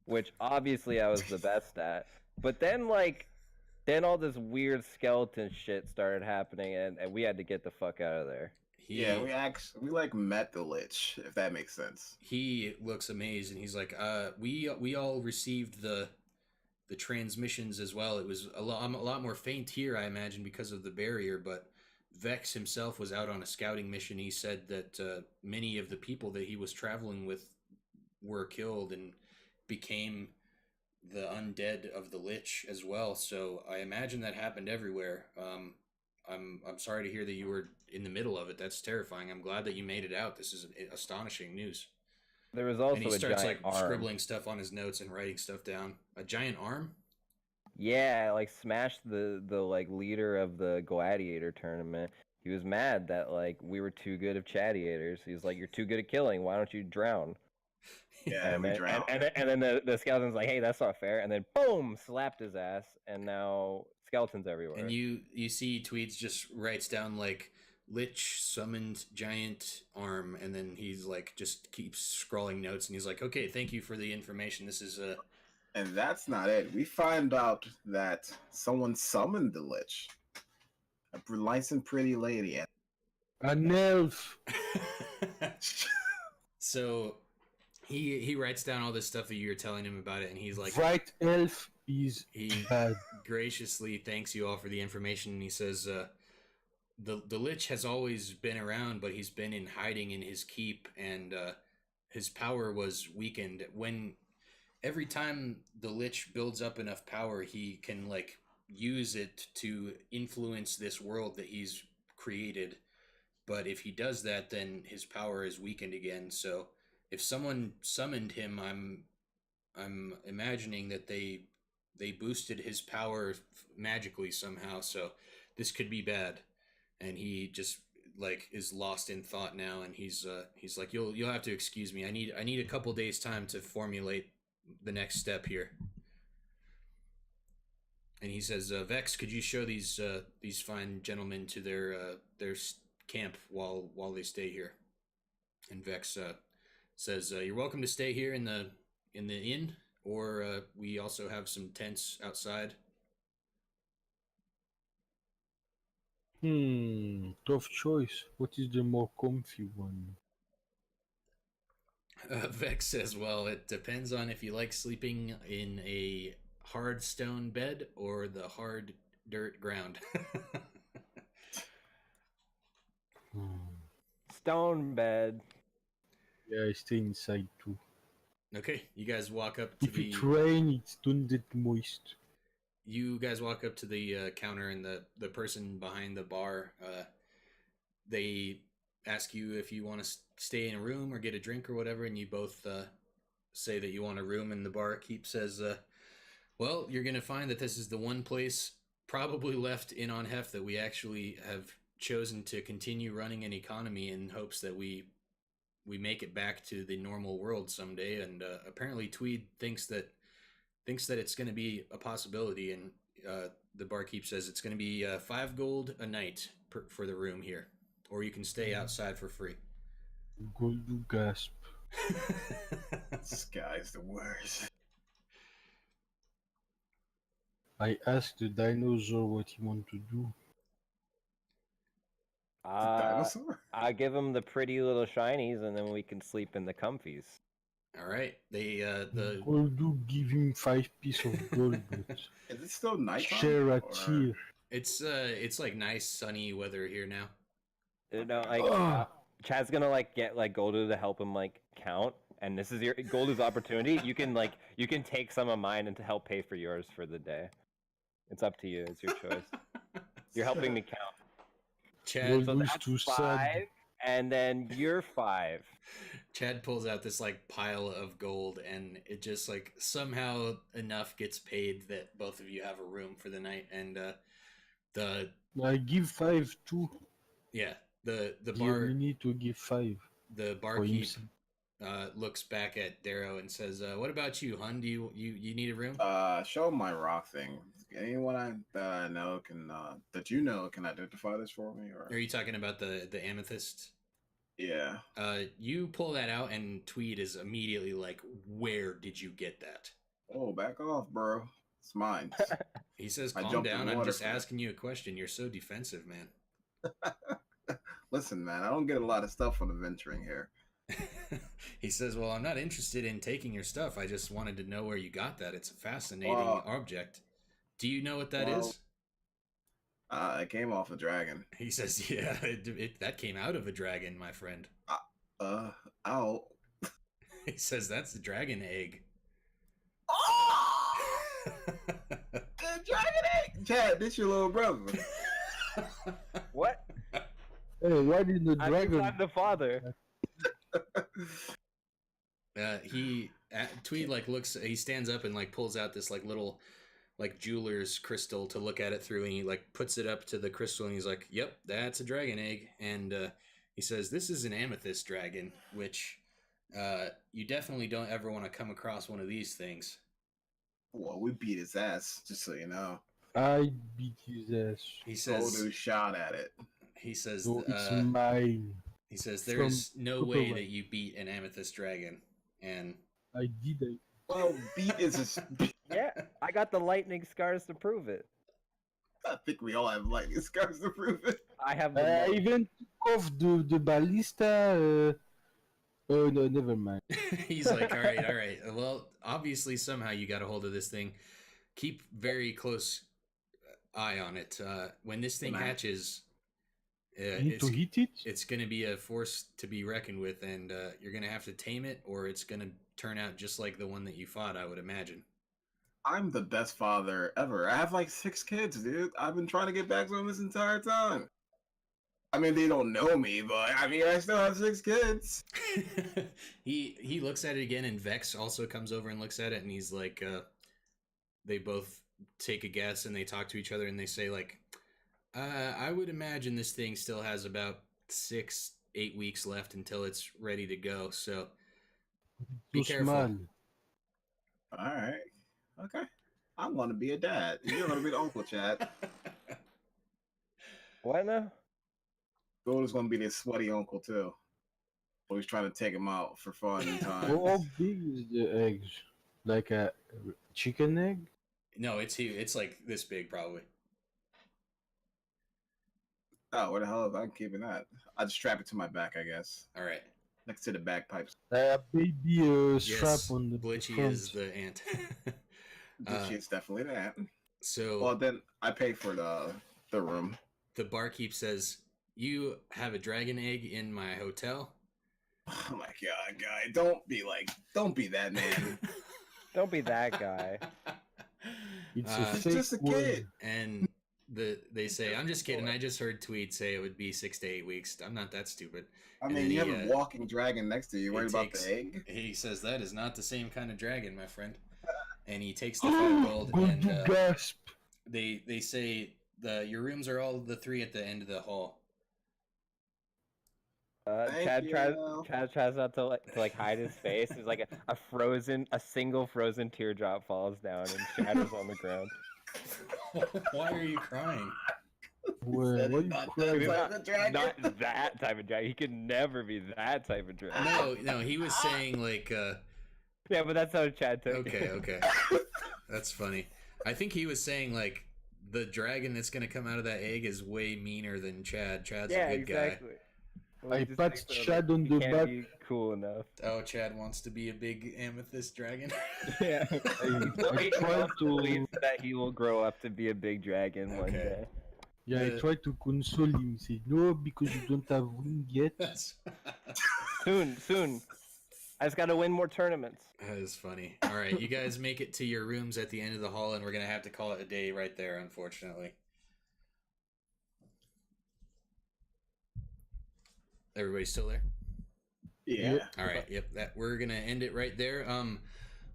which obviously I was the best at. But then, then all this weird skeleton shit started happening, and we had to get the fuck out of there. We met the Lich, if that makes sense. He looks amazed, and he's like, we all received the transmissions as well. It was a lot more faint here, I imagine, because of the barrier, but Vex himself was out on a scouting mission. He said that many of the people that he was traveling with were killed and became the undead of the Lich as well. So I imagine that happened everywhere. I'm sorry to hear that you were in the middle of it. That's terrifying. I'm glad that you made it out. This is astonishing news. There was And he also a starts giant like arm. scribbling stuff on his notes and writing stuff down. A giant arm? Yeah, like smashed the like leader of the gladiator tournament. He was mad that like we were too good of chattiators. He's like, "You're too good at killing. Why don't you drown?" Yeah, And we then, drowned. and then the skeleton's like, "Hey, that's not fair." And then boom, slapped his ass, and now skeletons everywhere. And you see Tweeds just writes down like Lich summoned giant arm, and then he's like just keeps scrolling notes, and he's like, "Okay, thank you for the information. This is And that's not it. We find out that someone summoned the Lich. A nice and pretty lady. An elf. So he writes down all this stuff that you're telling him about it, and he's like, White elf is he bad. graciously thanks you all for the information, and he says, the Lich has always been around, but he's been in hiding in his keep, and his power was weakened. When every time the Lich builds up enough power, he can like use it to influence this world that he's created. But if he does that, then his power is weakened again. So if someone summoned him, I'm imagining that they boosted his power magically somehow. So this could be bad. And he just like is lost in thought now, and he's like, you'll have to excuse me. I need a couple days time to formulate the next step here. And he says, Vex, could you show these fine gentlemen to their camp while they stay here? And Vex says, you're welcome to stay here in the inn, or we also have some tents outside. Tough choice. What is the more comfy one? Vex says, well, it depends on if you like sleeping in a hard stone bed or the hard dirt ground. Stone bed. Yeah, I stay inside too. Okay, you guys walk up to If it rains, it's don't get moist. You guys walk up to the counter, and the person behind the bar, they ask you if you want to stay in a room or get a drink or whatever, and you both say that you want a room, and the barkeep says, well, you're going to find that this is the one place probably left in On Hef that we actually have chosen to continue running an economy in hopes that we make it back to the normal world someday. And apparently Tweed thinks that it's going to be a possibility, and the barkeep says it's going to be 5 gold a night for the room here, or you can stay outside for free. Gold gasp. This guy's the worst. I asked the dinosaur what he want to do. Dinosaur? I give him the pretty little shinies, and then we can sleep in the comfies. All right, they the Gold do give him 5 pieces of gold, but Is it still nighttime? share a or- tear. it's like nice sunny weather here now. You know, like Chad's gonna like get like Goldu to help him like count, and this is your Goldu's opportunity. You can take some of mine and to help pay for yours for the day. It's up to you. It's your choice. You're helping me count. Chad, So Goldu's that's too 5, sad. and then you're 5. Chad pulls out this like pile of gold, and it just like somehow enough gets paid that both of you have a room for the night. And I give 5 too. the You bar need to give 5 the for barkeep himself. looks back at Darrow and says, "What about you, hun? Do you need a room?" Show my rock thing. Anyone that I know can that you know can identify this for me, or Are you talking about the amethyst? yeah. You pull that out, and Tweed is immediately like, "Where did you get that?" Oh, back off, bro. It's mine. He says, I "Calm jumped in down. the I'm water just for it." asking you a question. You're so defensive, man." Listen, man, I don't get a lot of stuff on adventuring here. He says, "Well, I'm not interested in taking your stuff. I just wanted to know where you got that. It's a fascinating object. Do you know what that is?" It came off a dragon. He says, yeah, that came out of a dragon, my friend. Uh, ow. He says, that's the dragon egg. Oh! The dragon egg! Chad, this your little brother. What? Hey, why did the I think dragon? I'm the father. Tweed like looks, he stands up and like pulls out this like little like jeweler's crystal to look at it through, and he like puts it up to the crystal and he's like, yep, that's a dragon egg. And he says, this is an amethyst dragon, which you definitely don't ever want to come across one of these things. Well, we beat his ass, just so you know. I beat his ass. He says, Odu shot at it. he says, So it's mine. he says, From there's no way Superman. that you beat an amethyst dragon. And I did it. Well, beat is a... Yeah, I got the lightning scars to prove it. I think we all have lightning scars to prove it. I have I the even took off the ballista. Oh no, never mind. he's like, all right. Well, obviously, somehow you got a hold of this thing. Keep very close eye on it. When this thing hatches, You need to hit it. it's going to be a force to be reckoned with, and you're going to have to tame it, or it's going to turn out just like the one that you fought, I would imagine. I'm the best father ever. I have like 6 kids, dude. I've been trying to get back to them this entire time. I mean, they don't know me, but I mean, I still have 6 kids. He looks at it again, and Vex also comes over and looks at it, and he's like, they both take a guess, and they talk to each other, and they say like, I would imagine this thing still has about 6-8 weeks left until it's ready to go. So be Too careful. small. All right. Okay. I'm going to be a dad. You're going to be the uncle, Chad. what now? Golden's going to be this sweaty uncle, too. Always trying to take him out for fun and time. How big is the eggs? Like a chicken egg? No, it's huge. It's like this big, probably. Oh, where the hell am I keeping that? I just strap it to my back, I guess. All right. Next to the bagpipes. Baby strap Yes, on the Blitchy front. is the ant. It's definitely that. So Well, then I pay for the room. the barkeep says, you have a dragon egg in my hotel. Oh my god, guy! Don't be that man. Don't be that guy. It's Uh, a He's fake just a word. kid. And they say, I'm just kidding. I just heard Tweed say it would be 6 to 8 weeks. I'm not that stupid. I And mean, then you he, have a walking dragon next to you. he Worried about takes- the egg? He says that is not the same kind of dragon, my friend. And he takes the 5 gold, Go and to gasp. they say your rooms are all the 3 at the end of the hall. Thank Chad tries not to hide his face. There's like a single frozen teardrop falls down and shatters on the ground. Why are you crying? Why That are is you not crying? that type of dragon. Not that type of dragon. He could never be that type of dragon. No, he was saying like, Yeah, but that's how Chad took it. okay, that's funny. I think he was saying like the dragon that's gonna come out of that egg is way meaner than Chad. Chad's Yeah, a good exactly. Well, I he just pat thinks that, Chad on he the can't back. be cool enough. guy. Oh, Chad wants to be a big amethyst dragon. Yeah. I He try to. believes that he will grow up to be a big dragon one Okay. day. Yeah, I The- try to console him. Say no, because you don't have wing yet. That's Soon. I just gotta win more tournaments. that is funny. All right, you guys make it to your rooms at the end of the hall, and we're gonna have to call it a day right there, unfortunately. Everybody still there? Yeah. All right. Yep. That we're gonna end it right there.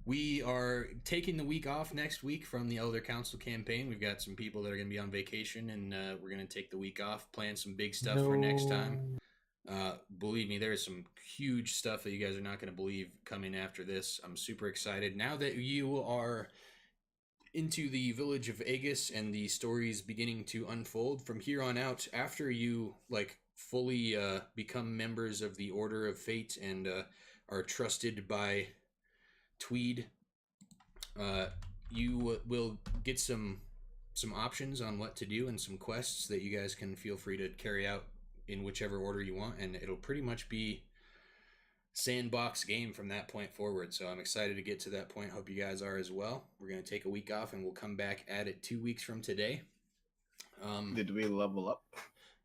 We are taking the week off next week from the Elder Council campaign. We've got some people that are gonna be on vacation, and we're gonna take the week off, plan some big stuff for next time. Believe me, there is some huge stuff that you guys are not gonna believe coming after this. I'm super excited now that you are into the village of Aegis and the stories beginning to unfold from here on out. After you like fully become members of the Order of Fate and are trusted by Tweed, you will get some options on what to do and some quests that you guys can feel free to carry out in whichever order you want, and it'll pretty much be sandbox game from that point forward. So I'm excited to get to that point. Hope you guys are as well. We're going to take a week off and we'll come back at it 2 weeks from today. Did we level up?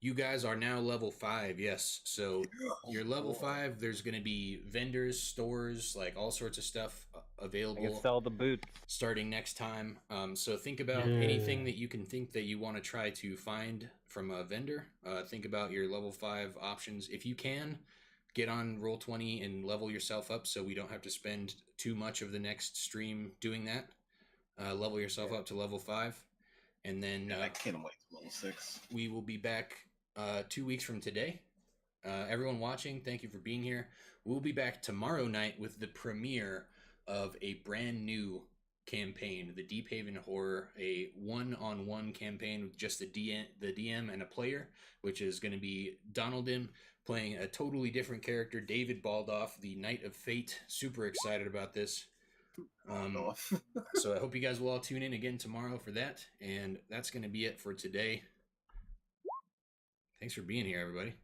You guys are now level 5, yes. So you're level 5. There's going to be vendors, stores, like all sorts of stuff I can available sell the boots. starting next time. So think about Yeah. anything that you can think that you want to try to find from a vendor. Think about your level 5 options. If you can, get on Roll20 and level yourself up so we don't have to spend too much of the next stream doing that. Level yourself up to level 5. And then I can't wait to level 6. we will be back 2 weeks from today. Everyone watching, thank you for being here. We'll be back tomorrow night with the premiere of a brand new campaign, the Deep Haven Horror, a one-on-one campaign with just the DM and a player, which is going to be Donaldin playing a totally different character, David Baldoff, the Knight of Fate. Super excited about this. So I hope you guys will all tune in again tomorrow for that. And that's going to be it for today. Thanks for being here, everybody.